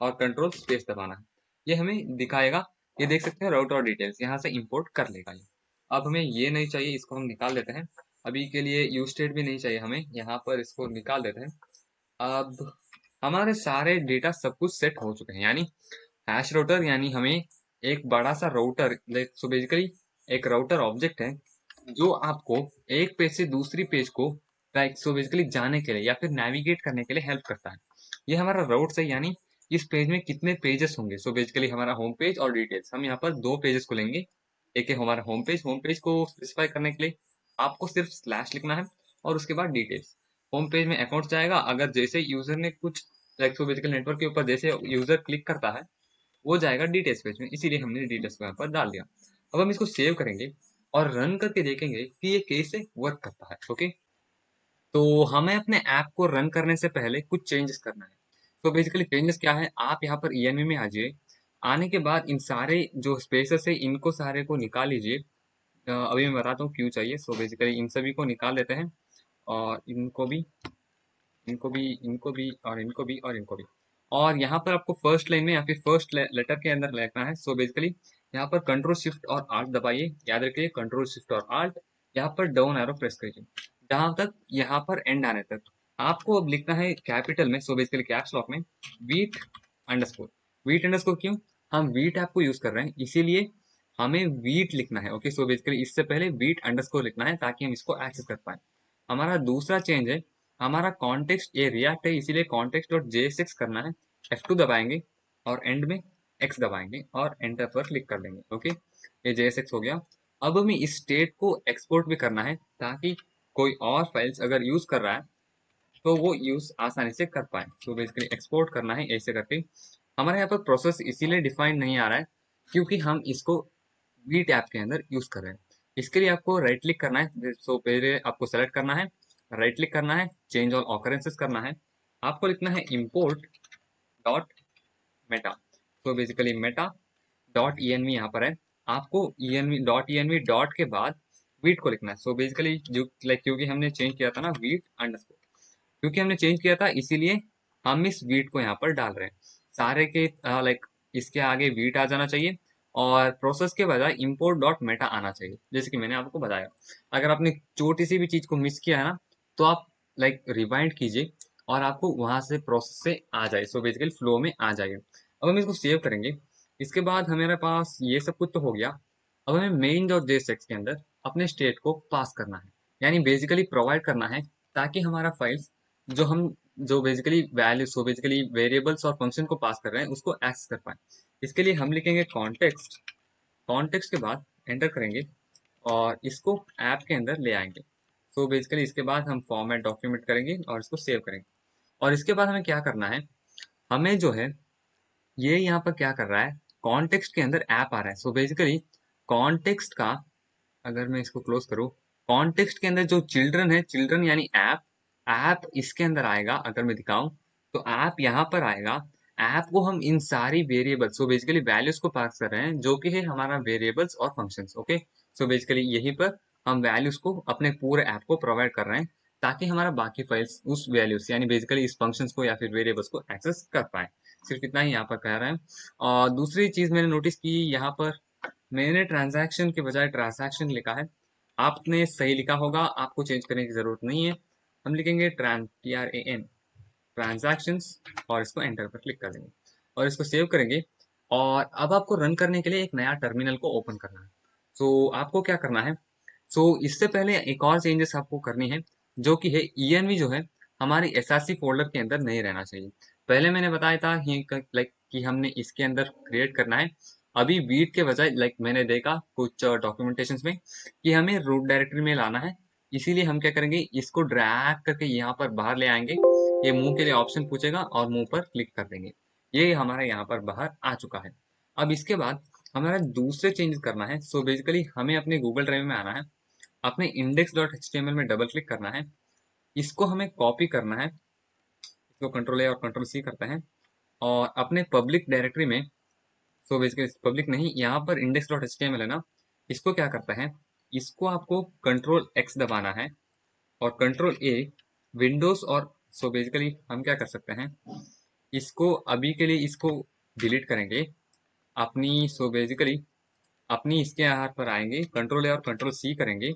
Speaker 1: और कंट्रोल स्पेस दबाना है। ये हमें दिखाएगा, ये देख सकते हैं राउट और डिटेल्स यहाँ से इंपोर्ट कर लेगा ये। अब हमें ये नहीं चाहिए, इसको हम निकाल देते हैं। अभी के लिए यूज स्टेट भी नहीं चाहिए हमें, यहाँ पर इसको निकाल देते हैं। अब हमारे सारे डेटा सब कुछ सेट हो चुके हैं, यानी हैश राउटर यानी हमें एक बड़ा सा राउटर, सो बेसिकली एक राउटर ऑब्जेक्ट है जो आपको एक पेज से दूसरी पेज को लाइक सो बेसिकली जाने के लिए या फिर नेविगेट करने के लिए हेल्प करता है। ये हमारा राउट है, यानी इस पेज में कितने पेजेस होंगे। सो बेसिकली हमारा होम पेज और डिटेल्स, हम यहाँ पर दो पेजेस को लेंगे। एक है हमारा होम पेज, होम पेज को स्पेसिफाई करने के लिए आपको सिर्फ स्लैश लिखना है और उसके बाद डिटेल्स। होम पेज में अकाउंट जाएगा, अगर जैसे यूजर ने कुछ लाइक सो बेसिकली नेटवर्क के ऊपर जैसे यूजर क्लिक करता है वो जाएगा डिटेल्स पेज में, इसीलिए हमने डिटेल्स को यहाँ पर डाल दिया। अब हम इसको सेव करेंगे और रन करके देखेंगे कि ये कैसे वर्क करता है। ओके, तो हमें अपने ऐप को रन करने से पहले कुछ चेंजेस करना है। तो बेसिकली चेंजेस क्या है, आप यहाँ पर ENV में आ जाइए। आने के बाद इन सारे जो स्पेसेस है इनको सारे को निकाल लीजिए। अभी मैं बताता हूँ क्यों चाहिए। सो बेसिकली इन सभी को निकाल देते हैं और इनको भी, इनको भी, इनको भी और इनको भी और इनको भी। और यहाँ पर आपको फर्स्ट लाइन में या फिर फर्स्ट लेटर के अंदर लिखना है। सो बेसिकली यहाँ पर कंट्रोल शिफ्ट और आल्ट दबाइए, याद रखिए कंट्रोल शिफ्ट और आल्ट, यहाँ पर डाउन एरो प्रेस करिए जहां तक यहाँ पर एंड आने तक। आपको अब लिखना है कैपिटल में, सो बेसिकली कैप्स लॉक में वीट अंडरस्कोर। वीट अंडरस्कोर क्यों? हम वीट ऐप को यूज कर रहे हैं इसीलिए हमें वीट लिखना है। ओके, सो बेसिकली इससे पहले वीट अंडरस्कोर लिखना है ताकि हम इसको एक्सेस कर पाए। हमारा दूसरा चेंज है, हमारा कॉन्टेक्स्ट ये रिएक्ट है इसीलिए कॉन्टेक्स्ट डॉट जेएसएक्स करना है, F2 दबाएंगे और एंड में X दबाएंगे और एंटर पर क्लिक कर देंगे। ओके, ये JSX हो गया। अब हमें इस स्टेट को एक्सपोर्ट भी करना है ताकि कोई और फाइल्स अगर यूज कर रहा है तो वो यूज आसानी से कर पाए। तो बेसिकली एक्सपोर्ट करना है ऐसे करके। हमारे यहाँ पर प्रोसेस इसीलिए डिफाइंड नहीं आ रहा है क्योंकि हम इसको वीट ऐप के अंदर यूज कर रहे हैं। इसके लिए आपको राइट क्लिक करना है। सो पहले आपको सेलेक्ट करना है, राइट क्लिक करना है, चेंज ऑल ऑकरेंसेस करना है। आपको लिखना है इम्पोर्ट डॉट मेटा। तो बेसिकली मेटा डॉट env यहाँ पर है। आपको env डॉट के बाद वीट को लिखना है। सो बेसिकली जो लाइक क्योंकि हमने चेंज किया था ना वीट अंडरस्कोर, क्योंकि हमने चेंज किया था इसीलिए हम इस वीट को यहाँ पर डाल रहे हैं। सारे के लाइक इसके आगे वीट आ जाना चाहिए और प्रोसेस के बजाय import डॉट मेटा आना चाहिए, जैसे कि मैंने आपको बताया। अगर आपने छोटी सी भी चीज को मिस किया है ना तो आप लाइक रिवाइंड कीजिए और आपको वहां से प्रोसेस से आ जाए, सो बेसिकली फ्लो में आ जाएगा। अब हम इसको सेव करेंगे। इसके बाद हमारे पास ये सब कुछ तो हो गया। अब हमें मेन डॉट जेएसएक्स के अंदर अपने स्टेट को पास करना है, यानी बेसिकली प्रोवाइड करना है ताकि हमारा फाइल्स जो basically value so basically variables और फंक्शन को पास कर रहे हैं उसको एक्सेस कर पाए। इसके लिए हम लिखेंगे कॉन्टेक्स्ट, कॉन्टेक्स्ट के बाद एंटर करेंगे और इसको ऐप के अंदर ले आएंगे। सो बेसिकली इसके बाद हम फॉर्मेट डॉक्यूमेंट करेंगे और इसको सेव करेंगे। और इसके बाद हमें क्या करना है, हमें जो है ये यहाँ पर क्या कर रहा है, कॉन्टेक्स्ट के अंदर ऐप आ रहा है। सो बेसिकली कॉन्टेक्स्ट का, अगर मैं इसको क्लोज करूँ, कॉन्टेक्स्ट के अंदर जो चिल्ड्रन है, चिल्ड्रन यानी ऐप, ऐप इसके अंदर आएगा। अगर मैं दिखाऊं तो ऐप यहाँ पर आएगा। ऐप को हम इन सारी वेरिएबल्स, सो बेसिकली वैल्यूज को पास कर रहे हैं जो कि है हमारा वेरिएबल्स और फंक्शंस। ओके, सो बेसिकली यहीं पर हम वैल्यूज को अपने पूरे ऐप को प्रोवाइड कर रहे हैं ताकि हमारा बाकी फाइल्स उस वैल्यूज यानी बेसिकली इस फंक्शंस को या फिर वेरिएबल्स को एक्सेस कर पाए। सिर्फ इतना ही यहाँ पर कह रहे हैं। और दूसरी चीज मैंने नोटिस की, यहाँ पर मैंने ट्रांजैक्शन के बजाय ट्रांजैक्शन लिखा है। आपने सही लिखा होगा, आपको चेंज करने की जरूरत नहीं है। हम लिखेंगे TRAN ट्रांजैक्शंस और इसको एंटर पर क्लिक कर देंगे और इसको सेव करेंगे। और अब आपको रन करने के लिए एक नया टर्मिनल को ओपन करना है। सो आपको क्या करना है, सो इससे पहले एक और चेंजेस आपको करनी है जो कि है env जो है हमारी src फोल्डर के अंदर नहीं रहना चाहिए। पहले मैंने बताया था लाइक कि हमने इसके अंदर क्रिएट करना है। अभी वीट के बजाय लाइक मैंने देखा कुछ डॉक्यूमेंटेशन में कि हमें रूट डायरेक्टरी में लाना है, इसीलिए हम क्या करेंगे, इसको ड्रैग करके यहाँ पर बाहर ले आएंगे। ये मूव के लिए ऑप्शन पूछेगा और मूव पर क्लिक कर देंगे। ये हमारे यहाँ पर बाहर आ चुका है। अब इसके बाद हमारा दूसरे चेंजेस करना है। सो बेसिकली हमें अपने गूगल ड्राइव में आना है, अपने index.html में डबल क्लिक करना है, इसको हमें कॉपी करना है, इसको कंट्रोल ए और कंट्रोल सी करते हैं और अपने पब्लिक डायरेक्टरी में, सो बेसिकली पब्लिक नहीं, यहाँ पर index.html है ना, इसको क्या करता है, इसको आपको कंट्रोल एक्स दबाना है और कंट्रोल ए विंडोज। और सो बेसिकली हम क्या कर सकते हैं, इसको अभी के लिए इसको डिलीट करेंगे अपनी। सो बेसिकली अपनी इसके आधार पर आएंगे, कंट्रोल ए और कंट्रोल सी करेंगे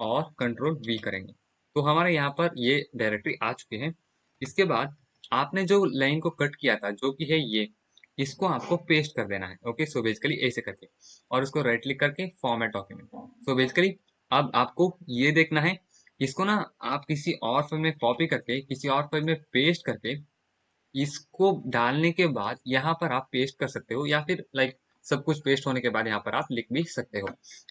Speaker 1: और कंट्रोल वी करेंगे तो हमारे यहाँ पर ये डायरेक्टरी आ चुकी है। इसके बाद आपने जो लाइन को कट किया था जो कि है ये, इसको आपको पेस्ट कर देना है। ओके, सो बेसिकली ऐसे करके और उसको राइट क्लिक करके फॉर्मेट डॉक्यूमेंट। सो बेसिकली अब आपको ये देखना है, इसको ना आप किसी और फाइल में कॉपी करके किसी और फाइल में पेस्ट करके इसको डालने के बाद यहाँ पर आप पेस्ट कर सकते हो या फिर लाइक सब कुछ पेस्ट होने के बाद यहाँ पर आप लिख भी सकते हो।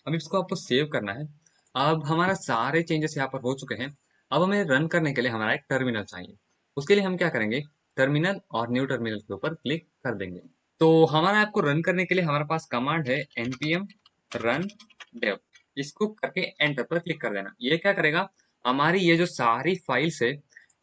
Speaker 1: अब इसको आपको सेव करना है। अब हमारा सारे चेंजेस यहाँ पर हो चुके हैं। अब हमें रन करने के लिए हमारा एक टर्मिनल चाहिए। उसके लिए हम क्या करेंगे, टर्मिनल और न्यू टर्मिनल के ऊपर क्लिक कर देंगे। तो हमारा ऐप को रन करने के लिए हमारे पास कमांड है npm run dev। इसको करके एंटर पर क्लिक कर देना। ये क्या करेगा, हमारी ये जो सारी फाइल्स है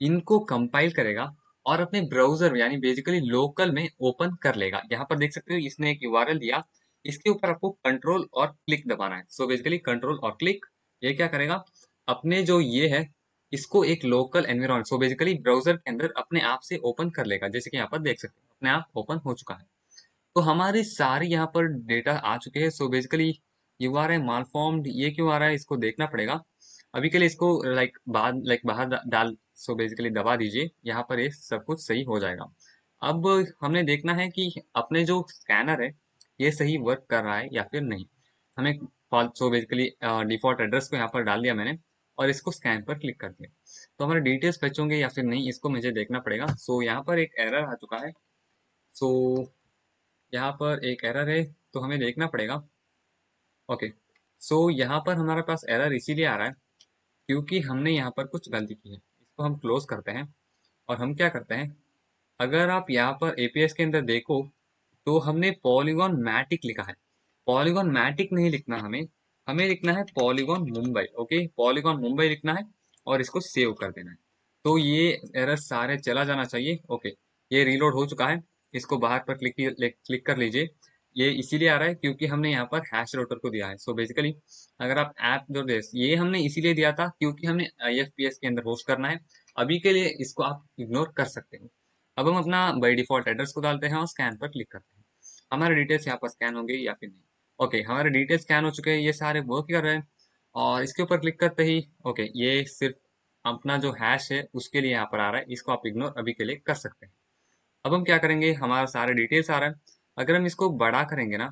Speaker 1: इनको कंपाइल करेगा और अपने ब्राउजर में यानी बेसिकली लोकल में ओपन कर लेगा। यहाँ पर देख सकते हो इसने एक यूआरएल दिया, इसके ऊपर आपको कंट्रोल और क्लिक दबाना है। सो बेसिकली कंट्रोल और क्लिक, ये क्या करेगा, अपने जो ये है इसको एक local environment, so basically browser के अंदर अपने आप से ओपन कर लेगा। जैसे कि यहाँ पर देख सकते हो अपने आप ओपन हो चुका है। तो हमारी सारी यहाँ पर डेटा आ चुके हैं। सो बेसिकली URI मालफॉर्म्ड, ये क्यों आ रहा है इसको देखना पड़ेगा। अभी के लिए इसको बाहर डाल, सो बेसिकली दबा दीजिए, यहाँ पर ये सब कुछ सही हो जाएगा। अब हमने देखना है कि अपने जो स्कैनर है ये सही वर्क कर रहा है या फिर नहीं। हमें सो बेसिकली डिफॉल्ट एड्रेस को यहाँ पर डाल दिया मैंने और इसको स्कैन पर क्लिक कर दिया। तो हमारे डिटेल्स बचोंगे या फिर नहीं, इसको मुझे देखना पड़ेगा। सो यहाँ पर एक एरर आ चुका है। सो यहाँ पर एक एरर है, तो हमें देखना पड़ेगा। ओके, सो यहाँ पर हमारे पास एरर इसीलिए आ रहा है क्योंकि हमने यहाँ पर कुछ गलती की है। इसको हम क्लोज करते हैं और हम क्या करते हैं, अगर आप यहाँ पर एपीएस के अंदर देखो तो हमने पॉलीगॉन मैटिक लिखा है। पॉलीगॉन मैटिक नहीं लिखना हमें, हमें लिखना है polygon Mumbai. Okay, polygon Mumbai लिखना है और इसको सेव कर देना है। तो ये एरर सारे चला जाना चाहिए। ओके, ये रीलोड हो चुका है। इसको बाहर पर क्लिक कर लीजिए। ये इसीलिए आ रहा है क्योंकि हमने यहाँ पर हैश राउटर को दिया है। सो बेसिकली अगर आप ऐप जो ये हमने इसीलिए दिया था क्योंकि हमने IFPS के अंदर होस्ट करना है। अभी के लिए इसको आप इग्नोर कर सकते हो। अब हम अपना बाई डिफॉल्ट एड्रेस को डालते हैं और स्कैन पर क्लिक करते हैं। हमारे डिटेल्स यहाँ पर स्कैन होंगे या फिर नहीं। ओके, हमारे डिटेल्स स्कैन हो चुके हैं, ये सारे वर्क कर रहे हैं। और इसके ऊपर क्लिक करते ही ओके, ये सिर्फ अपना जो हैश है उसके लिए यहाँ पर आ रहा है, इसको आप इग्नोर अभी के लिए कर सकते हैं। अब हम क्या करेंगे, हमारा सारे डिटेल्स आ रहा है। अगर हम इसको बड़ा करेंगे ना,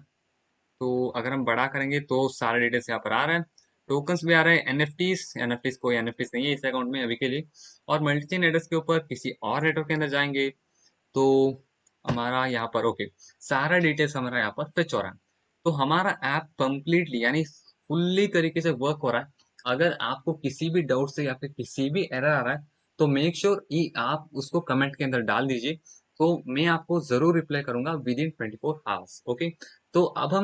Speaker 1: तो अगर हम बड़ा करेंगे तो सारे डिटेल्स यहाँ पर आ रहे हैं। टोकन्स भी आ रहे हैं। एनएफटीज कोई एनएफटीज नहीं है इस अकाउंट में अभी के लिए। और मल्टीचेन एड्रेस के ऊपर किसी और नेटवर्क के अंदर जाएंगे तो हमारा यहाँ पर ओके, सारा डिटेल्स हमारा यहाँ पर फिच हो रहा है। तो हमारा ऐप कंप्लीटली यानी फुल्ली तरीके से वर्क हो रहा है। अगर आपको किसी भी डाउट से या फिर किसी भी एरर आ रहा है तो मेक श्योर कि आप उसको कमेंट के अंदर डाल दीजिए, तो मैं आपको जरूर रिप्लाई करूंगा विद इन 24 आवर्स। ओके, तो अब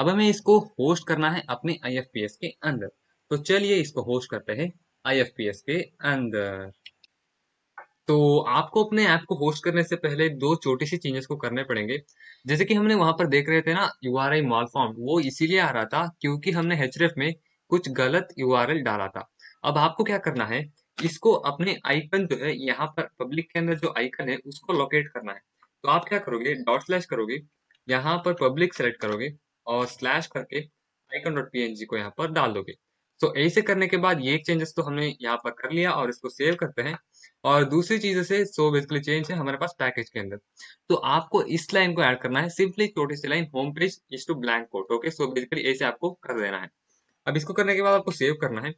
Speaker 1: हमें इसको होस्ट करना है अपने IFPS के अंदर। तो चलिए इसको होस्ट करते हैं IFPS के अंदर। तो आपको अपने ऐप को होस्ट करने से पहले दो छोटी सी चेंजेस को करने पड़ेंगे। जैसे कि हमने वहां पर देख रहे थे ना URI मालफॉर्म, वो इसीलिए आ रहा था क्योंकि हमने href में कुछ गलत URL डाला था। अब आपको क्या करना है, इसको अपने आइकन जो है यहाँ पर पब्लिक के अंदर जो आइकन है उसको लोकेट करना है। तो आप क्या करोगे, डॉट स्लैश करोगे, यहाँ पर पब्लिक सेलेक्ट करोगे और स्लैश करके icon.png को यहाँ पर डाल दोगे। तो ऐसे करने के बाद ये चेंजेस तो हमने यहाँ पर कर लिया और इसको सेव करते हैं। और दूसरी चीज से सो बेसिकली चेंज है हमारे पास पैकेज के अंदर। तो आपको इस लाइन को ऐड करना है, सिंपली छोटी सी line, home page is to blank quote. Okay, so basically ऐसे आपको कर देना है। अब इसको करने के बाद आपको सेव करना है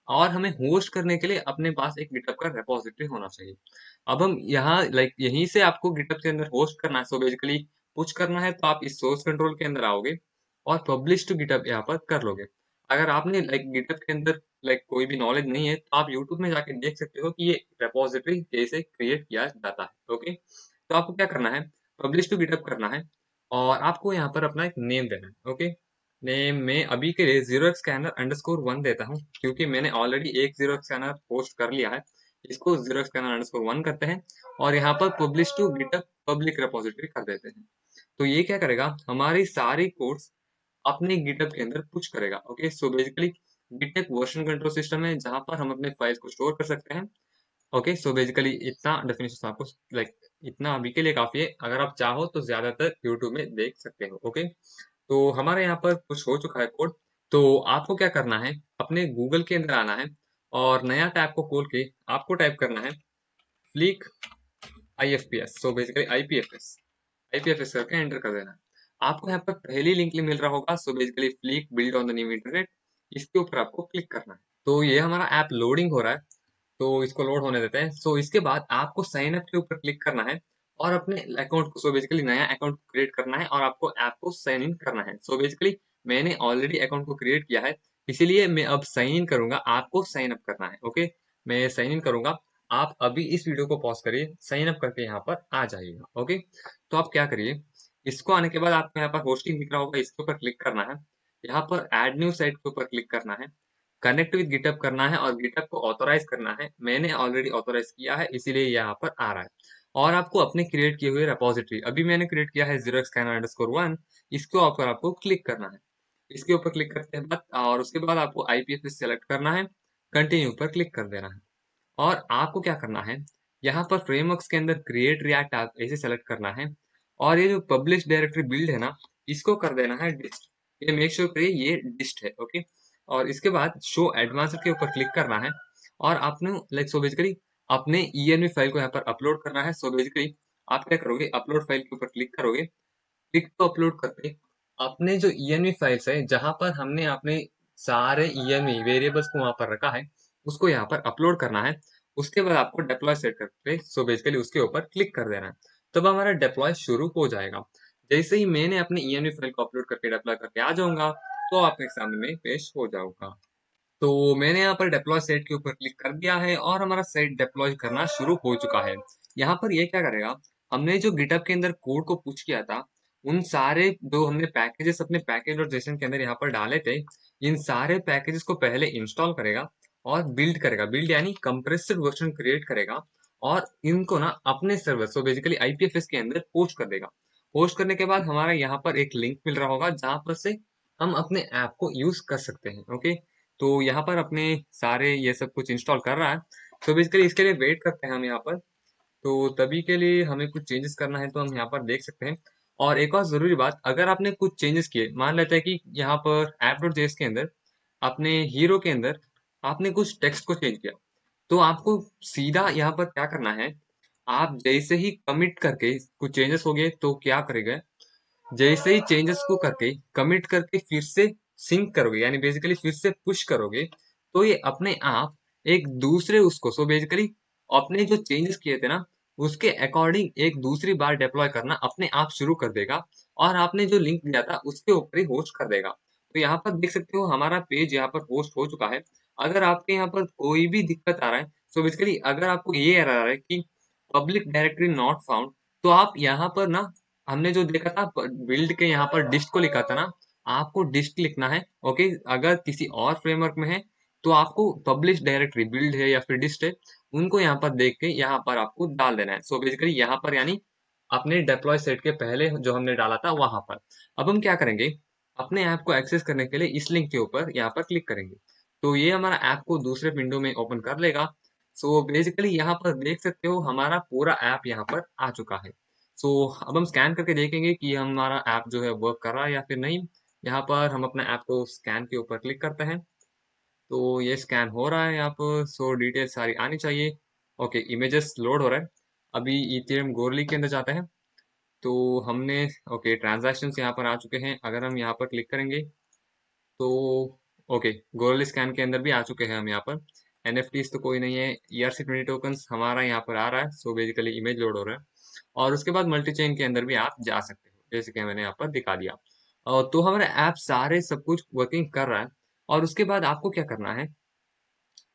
Speaker 1: और हमें होस्ट करने के लिए अपने पास एक गिटहब का रेपोजिटरी होना चाहिए। अब हम यहाँ यहीं से आपको गिटहब के अंदर होस्ट करना है। सो बेसिकली पुश करना है तो आप इस सोर्स कंट्रोल के अंदर आओगे और पब्लिश टू गिटहब यहाँ पर कर लोगे। अगर आपने गिटहब के अंदर कोई भी नॉलेज नहीं है तो आप यूट्यूब में जाके देख सकते हो कि ये रेपोजिटरी कैसे क्रिएट किया जाता है। ओके, तो आपको क्या करना है, पब्लिश टू गिटहब करना है और आपको यहाँ पर अपना एक नेम देना है। ओके, नेम में अभी के लिए ZeroXScanner_1 देता हूँ क्योंकि मैंने ऑलरेडी एक ZeroXScanner पोस्ट कर लिया है। इसको ZeroXScanner_1 करते हैं और यहाँ पर publish to GitHub public repository कर देते हैं। तो ये क्या करेगा, हमारी सारी कोड्स अपने गिटहब के अंदर पुश करेगा। Okay, so basically GitHub version control system है जहां पर हम अपने फाइल्स को स्टोर कर सकते हैं। ओके, सो बेसिकली इतना डेफिनेशन आपको इतना अभी के लिए काफी है। अगर आप चाहो तो ज्यादातर यूट्यूब में देख सकते हो। ओके, तो हमारे यहाँ पर कुछ हो चुका है कोड। तो आपको क्या करना है, अपने गूगल के अंदर आना है और नया टैब को खोल के आपको टाइप करना है flick IFPS, so basically IPFS करके एंटर कर देना है। आपको यहाँ पर पहली लिंक मिल रहा होगा, so basically flick build on the new internet, इसके ऊपर आपको क्लिक करना है। तो ये हमारा ऐप लोडिंग हो रहा है, तो इसको लोड होने देते हैं। सो इसके बाद आपको साइन अप के ऊपर क्लिक करना है और अपने अकाउंट को, सो बेसिकली नया अकाउंट क्रिएट करना है और आपको ऐप को साइन इन करना है। सो बेसिकली मैंने ऑलरेडी अकाउंट को क्रिएट किया है, इसीलिए मैं अब साइन इन करूंगा, आपको साइन अप करना है। ओके, मैं साइन इन करूंगा, आप अभी इस वीडियो को पॉज करिए, साइन अप करके यहाँ पर आ जाइएगा। ओके, तो आप क्या करिए, इसको आने के बाद आपको यहाँ पर होस्टिंग दिख रहा होगा, इसके ऊपर क्लिक करना है। यहाँ पर ऐड न्यू साइट के ऊपर क्लिक करना है, कनेक्ट विद गिटहब करना है और गिटहब को ऑथोराइज करना है। मैंने ऑलरेडी ऑथोराइज किया है इसीलिए यहाँ पर आ रहा है। और आपको अपने क्रिएट किए हुए रेपोजिटरी, अभी मैंने क्रिएट किया है ZeroXScanner_1, इसके ऊपर आपको क्लिक करना है। इसके ऊपर क्लिक करते हैं बाद और उसके बाद आपको IPFS सेलेक्ट करना है, कंटिन्यू पर क्लिक कर देना है। और आपको क्या करना है, यहाँ पर फ्रेमवर्क्स के अंदर क्रिएट रिएक्ट आप ऐसे सेलेक्ट करना है और ये जो पब्लिश डायरेक्टरी बिल्ड है ना, इसको कर देना है डिस्ट। ये मेक श्योर करिए ये डिस्ट है, ओके। और इसके बाद शो एडवांस्ड के ऊपर क्लिक करना है और आपने लाइक सो बेसिकली अपने ENV फाइल को यहाँ पर अपलोड करना है। सो बेसिकली आप क्या करोगे, अपलोड फाइल के ऊपर क्लिक करोगे। क्लिक तो अपलोड करके अपने जो ENV फाइल्स है जहां पर हमने अपने सारे ENV वेरिएबल्स को वहां पर रखा है, उसको यहाँ पर अपलोड करना है। उसके बाद आपको डिप्लॉय सेट करके सो बेसिकली उसके ऊपर क्लिक कर देना है, तब हमारा डिप्लॉय शुरू हो जाएगा। जैसे ही मैंने अपने ENV फाइल को अपलोड करके डिप्लॉय करके आ जाऊंगा, तो आपके सामने में पेश हो जाऊंगा। तो मैंने यहाँ पर डिप्लॉय सेट के ऊपर क्लिक कर दिया है और हमारा सेट डिप्लॉय करना शुरू हो चुका है। यहाँ पर ये क्या करेगा, हमने जो गिटहब के अंदर कोड को पुश किया था, उन सारे जो हमने पैकेजेस अपने पैकेज और जेसन के अंदर यहाँ पर डाले थे, इन सारे पैकेजेस को पहले इंस्टॉल करेगा और बिल्ड करेगा। बिल्ड यानी कंप्रेस्ड वर्जन क्रिएट करेगा और इनको ना अपने सर्वर सो बेसिकली IPFS के अंदर पोस्ट कर देगा। पोस्ट करने के बाद हमारा यहाँ पर एक लिंक मिल रहा होगा जहां पर से हम अपने ऐप को यूज कर सकते हैं, ओके। तो यहाँ पर अपने सारे ये सब कुछ इंस्टॉल कर रहा है। तो बेसिकली इसके लिए वेट करते हैं हम यहाँ पर। तो तभी के लिए हमें कुछ चेंजेस करना है, तो हम यहाँ पर देख सकते हैं। और एक और जरूरी बात, अगर आपने कुछ चेंजेस किए, मान लेते हैं कि यहाँ पर app.js के अंदर अपने हीरो के अंदर आपने कुछ टेक्स्ट को चेंज किया, तो आपको सीधा यहाँ पर क्या करना है, आप जैसे ही कमिट करके कुछ चेंजेस हो गए तो क्या करेगा, जैसे ही चेंजेस को करके कमिट करके फिर से सिंक करोगे, यानी बेसिकली फिर से पुश करोगे, तो ये अपने आप एक दूसरे उसको सो बेसिकली अपने जो चेंजेस किए थे ना, उसके अकॉर्डिंग एक दूसरी बार डिप्लॉय करना अपने आप शुरू कर देगा और आपने जो लिंक दिया था उसके ऊपर ही होस्ट कर देगा। तो यहाँ पर देख सकते हो हमारा पेज यहाँ पर होस्ट हो चुका है। अगर आपके यहाँ पर कोई भी दिक्कत आ रहा है, सो बेसिकली अगर आपको ये एरर आ रहा है कि पब्लिक डायरेक्टरी नॉट फाउंड, तो आप यहाँ पर ना, हमने जो देखा था बिल्ड के यहाँ पर डिस्ट को लिखा था ना, आपको डिस्ट लिखना है, ओके। अगर किसी और फ्रेमवर्क में है तो आपको पब्लिश डायरेक्टरी बिल्ड है या फिर डिस्ट है, उनको यहाँ पर देख के यहाँ पर आपको डाल देना है। सो बेसिकली यहाँ पर यानी अपने डिप्लॉय सेट के पहले जो हमने डाला था वहां पर। अब हम क्या करेंगे, अपने ऐप को एक्सेस करने के लिए इस लिंक के ऊपर यहाँ पर क्लिक करेंगे, तो ये हमारा ऐप को दूसरे विंडो में ओपन कर लेगा। सो बेसिकली यहाँ पर देख सकते हो हमारा पूरा ऐप यहाँ पर आ चुका है। सो अब हम स्कैन करके देखेंगे कि हमारा ऐप जो है वर्क कर रहा है या फिर नहीं। यहाँ पर हम अपने ऐप को स्कैन के ऊपर क्लिक करते हैं, तो ये स्कैन हो रहा है यहाँ पर। सो डिटेल सारी आनी चाहिए। ओके, इमेजेस लोड हो रहा है। अभी इथेरियम गोरली के अंदर जाते हैं, तो हमने ओके ट्रांजैक्शंस यहाँ पर आ चुके हैं। अगर हम यहाँ पर क्लिक करेंगे तो ओके गोरली स्कैन के अंदर भी आ चुके हैं हम यहाँ पर। NFTs तो कोई नहीं है, ERC20 टोकन्स हमारा यहाँ पर आ रहा है। सो बेसिकली इमेज लोड हो रहा है और उसके बाद मल्टी चेन के अंदर भी आप जा सकते हो, जैसे कि मैंने यहाँ पर दिखा दिया। तो हमारा ऐप सारे सब कुछ वर्किंग कर रहा है। और उसके बाद आपको क्या करना है,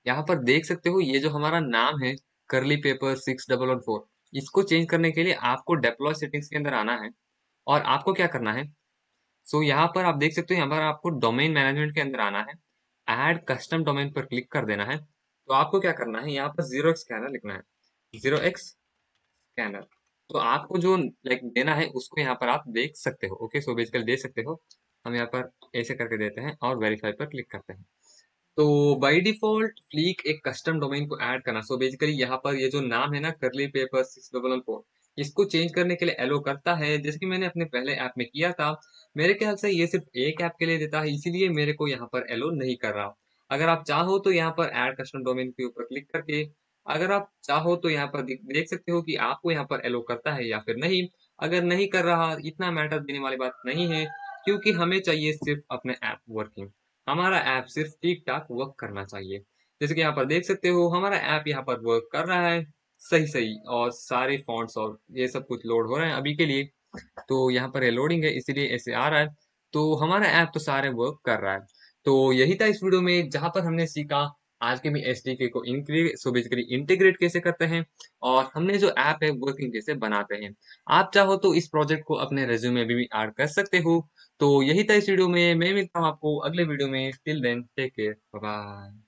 Speaker 1: यहाँ पर देख सकते हो ये जो हमारा नाम है करली पेपर 6114, इसको चेंज करने के लिए आपको डिप्लॉय सेटिंग्स के अंदर आना है और आपको क्या करना है। सो यहाँ पर आप देख सकते हो यहाँ पर आपको डोमेन मैनेजमेंट के अंदर आना है, ऐड कस्टम डोमेन पर क्लिक कर देना है। तो आपको क्या करना है, यहाँ पर 0x स्कैनर लिखना है, 0x स्कैनर। तो आपको जो लाइक देना है उसको यहाँ पर आप देख सकते हो, ओके। सो बेसिकली दे सकते हो। हम यहाँ पर ऐसे करके देते हैं और वेरीफाई पर क्लिक करते हैं। तो बाय डिफॉल्ट फ्लीक एक कस्टम डोमेन को ऐड करना। सो बेसिकली यहाँ पर ये जो नाम है ना करली पेपर 6114, इसको चेंज करने के लिए एलो करता है, जैसे कि मैंने अपने पहले ऐप में किया था। मेरे ख्याल से ये सिर्फ एक ऐप के लिए देता है, इसीलिए मेरे को यहाँ पर एलो नहीं कर रहा। अगर आप चाहो तो यहाँ पर ऐड कस्टम डोमेन के ऊपर क्लिक करके, अगर आप चाहो तो यहाँ पर देख सकते हो कि आपको यहाँ पर एलो करता है या फिर नहीं। अगर नहीं कर रहा, इतना मैटर देने वाली बात नहीं है, क्योंकि हमें चाहिए सिर्फ अपने ऐप वर्किंग। हमारा ऐप सिर्फ ठीक ठाक वर्क करना चाहिए। जैसे कि यहाँ पर देख सकते हो हमारा ऐप यहाँ पर वर्क कर रहा है सही सही, और सारे फॉन्ट्स और ये सब कुछ लोड हो रहे हैं अभी के लिए। तो यहाँ पर ये लोडिंग है इसीलिए ऐसे आ रहा है। तो हमारा ऐप तो सारे वर्क कर रहा है। तो यही था इस वीडियो में जहां पर हमने सीखा आज के में SDK को सो बेसिकली इंटीग्रेट कैसे करते हैं और हमने जो ऐप है वर्किंग कैसे बनाते हैं। आप चाहो तो इस प्रोजेक्ट को अपने रेज्यूमे में भी ऐड कर सकते हो। तो यही था इस वीडियो में, मैं मिलता हूँ आपको अगले वीडियो में। Till then take care, bye bye.